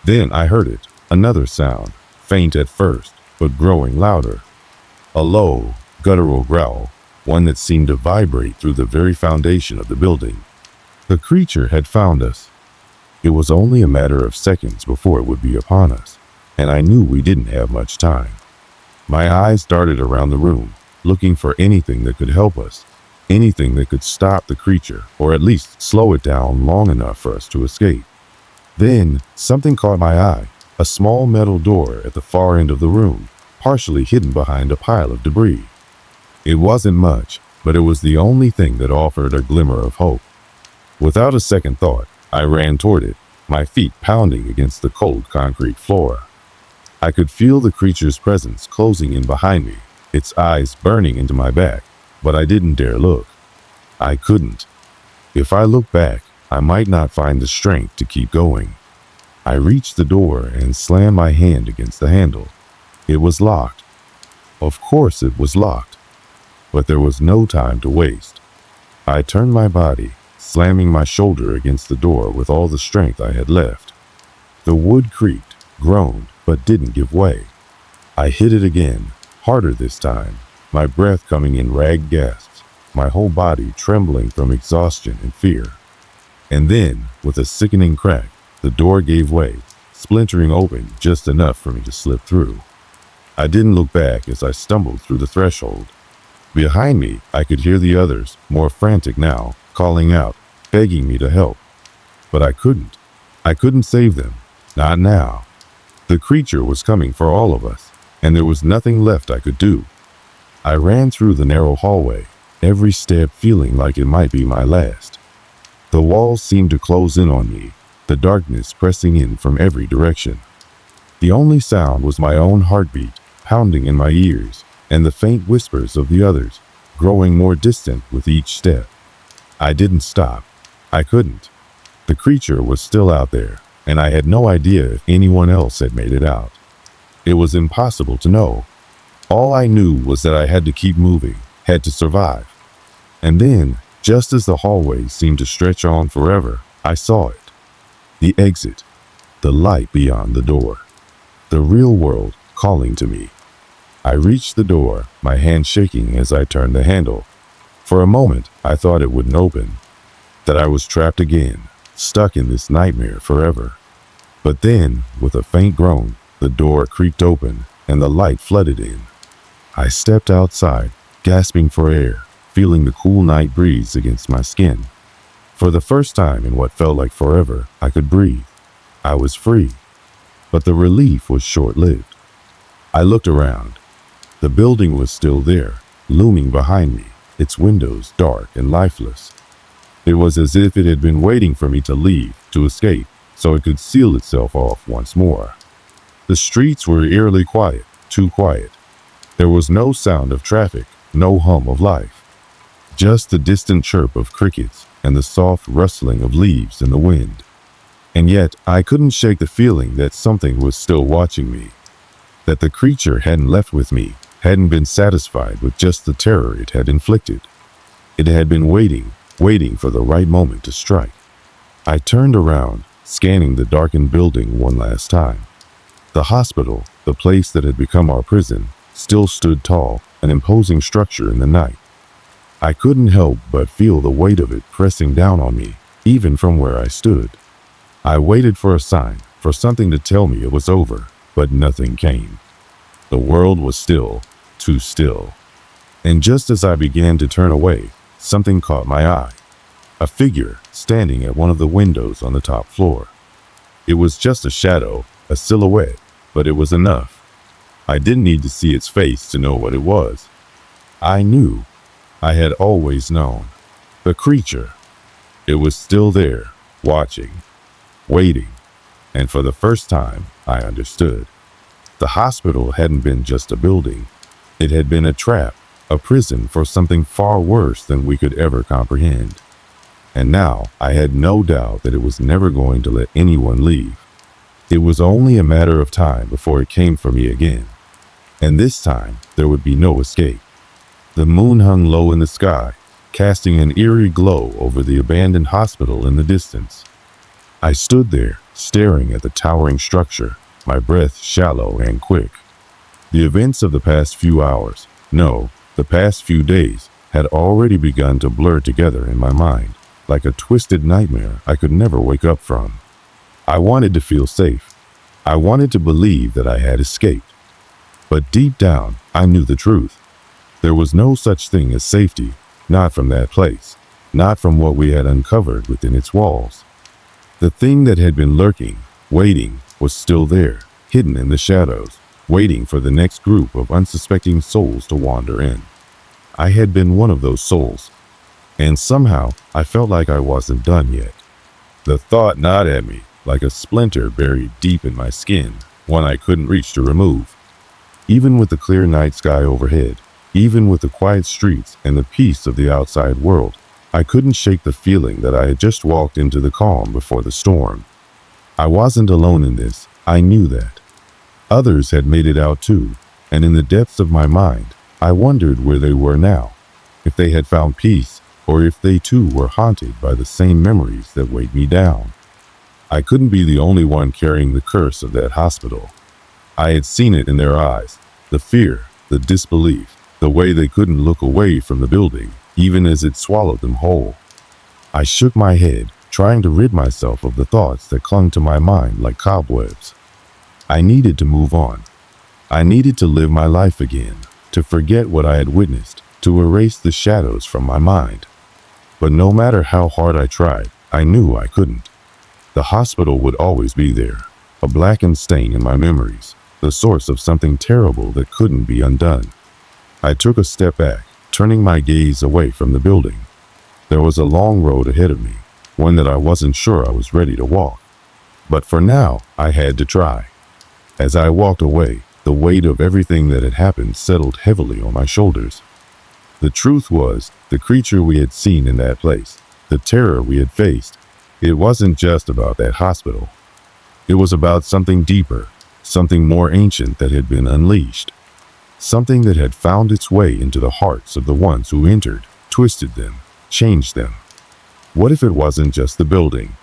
Then I heard it, another sound, faint at first, but growing louder. A low, guttural growl, one that seemed to vibrate through the very foundation of the building. The creature had found us. It was only a matter of seconds before it would be upon us, and I knew we didn't have much time. My eyes darted around the room, looking for anything that could help us, anything that could stop the creature, or at least slow it down long enough for us to escape. Then, something caught my eye, a small metal door at the far end of the room, partially hidden behind a pile of debris. It wasn't much, but it was the only thing that offered a glimmer of hope. Without a second thought, I ran toward it, my feet pounding against the cold concrete floor. I could feel the creature's presence closing in behind me, its eyes burning into my back, but I didn't dare look. I couldn't. If I looked back, I might not find the strength to keep going. I reached the door and slammed my hand against the handle. It was locked. Of course it was locked. But there was no time to waste. I turned my body, slamming my shoulder against the door with all the strength I had left. The wood creaked, groaned, but didn't give way. I hit it again, harder this time, my breath coming in ragged gasps, my whole body trembling from exhaustion and fear. And then, with a sickening crack, the door gave way, splintering open just enough for me to slip through. I didn't look back as I stumbled through the threshold. Behind me, I could hear the others, more frantic now, calling out, begging me to help. But I couldn't. I couldn't save them. Not now. The creature was coming for all of us, and there was nothing left I could do. I ran through the narrow hallway, every step feeling like it might be my last. The walls seemed to close in on me, the darkness pressing in from every direction. The only sound was my own heartbeat, pounding in my ears, and the faint whispers of the others, growing more distant with each step. I didn't stop. I couldn't. The creature was still out there, and I had no idea if anyone else had made it out. It was impossible to know. All I knew was that I had to keep moving, had to survive. And then, just as the hallway seemed to stretch on forever, I saw it. The exit. the light beyond the door, the real world calling to me. I reached the door, my hand shaking as I turned the handle. For a moment, I thought it wouldn't open, that I was trapped again, stuck in this nightmare forever. But then, with a faint groan, the door creaked open and the light flooded in. I stepped outside, gasping for air, feeling the cool night breeze against my skin. For the first time in what felt like forever, I could breathe. I was free. But the relief was short-lived. I looked around. The building was still there, looming behind me, its windows dark and lifeless. It was as if it had been waiting for me to leave, to escape, so it could seal itself off once more. The streets were eerily quiet, too quiet. There was no sound of traffic, no hum of life. Just the distant chirp of crickets and the soft rustling of leaves in the wind. And yet, I couldn't shake the feeling that something was still watching me. That the creature hadn't left with me, hadn't been satisfied with just the terror it had inflicted. It had been waiting for the right moment to strike. I turned around, scanning the darkened building one last time. The hospital, the place that had become our prison, still stood tall, an imposing structure in the night. I couldn't help but feel the weight of it pressing down on me, even from where I stood. I waited for a sign, for something to tell me it was over, but nothing came. The world was still, too still. And just as I began to turn away, something caught my eye. A figure standing at one of the windows on the top floor. It was just a shadow, a silhouette, but it was enough. I didn't need to see its face to know what it was. I knew. I had always known. The creature. It was still there, watching, waiting, and for the first time, I understood. The hospital hadn't been just a building. It had been a trap, a prison for something far worse than we could ever comprehend. And now I had no doubt that it was never going to let anyone leave. It was only a matter of time before it came for me again. And this time, there would be no escape. The moon hung low in the sky, casting an eerie glow over the abandoned hospital in the distance. I stood there, staring at the towering structure, my breath shallow and quick. The events of the past few hours, no, the past few days, had already begun to blur together in my mind, like a twisted nightmare I could never wake up from. I wanted to feel safe. I wanted to believe that I had escaped. But deep down, I knew the truth. There was no such thing as safety, not from that place, not from what we had uncovered within its walls. The thing that had been lurking, waiting, was still there, hidden in the shadows, waiting for the next group of unsuspecting souls to wander in. I had been one of those souls, and somehow I felt like I wasn't done yet. The thought gnawed at me, like a splinter buried deep in my skin, one I couldn't reach to remove. Even with the clear night sky overhead, even with the quiet streets and the peace of the outside world, I couldn't shake the feeling that I had just walked into the calm before the storm. I wasn't alone in this, I knew that. Others had made it out too, and in the depths of my mind, I wondered where they were now, if they had found peace, or if they too were haunted by the same memories that weighed me down. I couldn't be the only one carrying the curse of that hospital. I had seen it in their eyes, the fear, the disbelief, the way they couldn't look away from the building, even as it swallowed them whole. I shook my head, trying to rid myself of the thoughts that clung to my mind like cobwebs. I needed to move on. I needed to live my life again, to forget what I had witnessed, to erase the shadows from my mind. But no matter how hard I tried, I knew I couldn't. The hospital would always be there, a blackened stain in my memories, the source of something terrible that couldn't be undone. I took a step back, turning my gaze away from the building. There was a long road ahead of me, one that I wasn't sure I was ready to walk. But for now, I had to try. As I walked away, the weight of everything that had happened settled heavily on my shoulders. The truth was, the creature we had seen in that place, the terror we had faced, it wasn't just about that hospital. It was about something deeper, something more ancient that had been unleashed. Something that had found its way into the hearts of the ones who entered, twisted them, changed them. What if it wasn't just the building?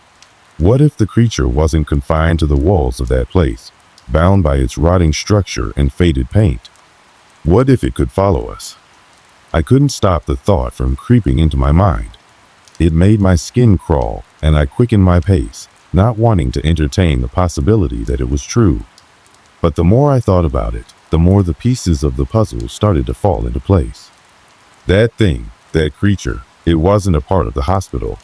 What if the creature wasn't confined to the walls of that place, bound by its rotting structure and faded paint? What if it could follow us? I couldn't stop the thought from creeping into my mind. It made my skin crawl, and I quickened my pace, not wanting to entertain the possibility that it was true. But the more I thought about it, the more the pieces of the puzzle started to fall into place. That thing, that creature, it wasn't a part of the hospital.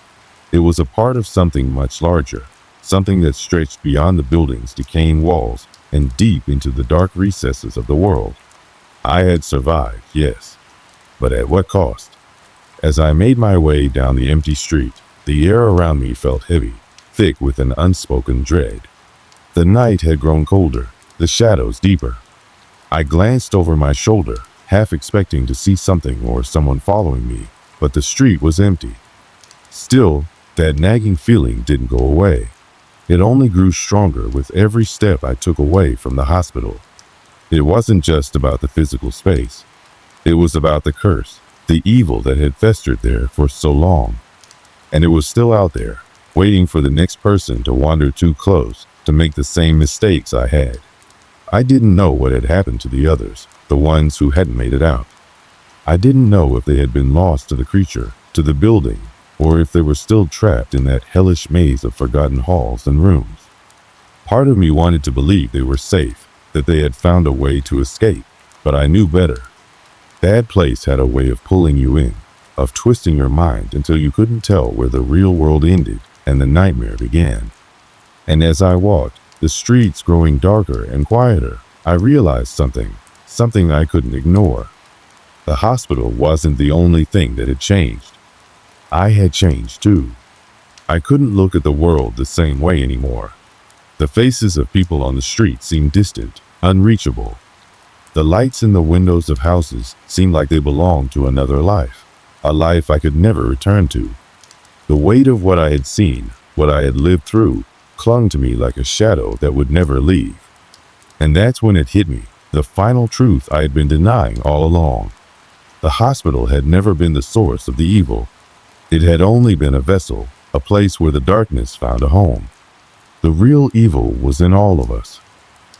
It was a part of something much larger, something that stretched beyond the building's decaying walls and deep into the dark recesses of the world. I had survived, yes, but at what cost? As I made my way down the empty street, the air around me felt heavy, thick with an unspoken dread. The night had grown colder, the shadows deeper. I glanced over my shoulder, half expecting to see something or someone following me, but the street was empty. Still, that nagging feeling didn't go away. It only grew stronger with every step I took away from the hospital. It wasn't just about the physical space. It was about the curse, the evil that had festered there for so long. And it was still out there, waiting for the next person to wander too close to make the same mistakes I had. I didn't know what had happened to the others, the ones who hadn't made it out. I didn't know if they had been lost to the creature, to the building, or if they were still trapped in that hellish maze of forgotten halls and rooms. Part of me wanted to believe they were safe, that they had found a way to escape, but I knew better. That place had a way of pulling you in, of twisting your mind until you couldn't tell where the real world ended and the nightmare began. And as I walked, the streets growing darker and quieter, I realized something I couldn't ignore. The hospital wasn't the only thing that had changed. I had changed too. I couldn't look at the world the same way anymore. The faces of people on the street seemed distant, unreachable. The lights in the windows of houses seemed like they belonged to another life, a life I could never return to. The weight of what I had seen, what I had lived through, clung to me like a shadow that would never leave. And that's when it hit me, the final truth I had been denying all along. The hospital had never been the source of the evil. It had only been a vessel, a place where the darkness found a home. The real evil was in all of us.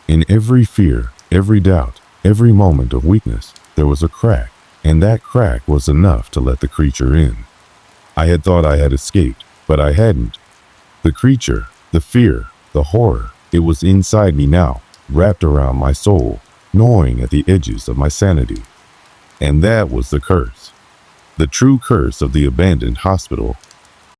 In every fear, every doubt, every moment of weakness, there was a crack, and that crack was enough to let the creature in. I had thought I had escaped, but I hadn't. The creature, the fear, the horror, it was inside me now, wrapped around my soul, gnawing at the edges of my sanity. And that was the curse. The true curse of the abandoned hospital,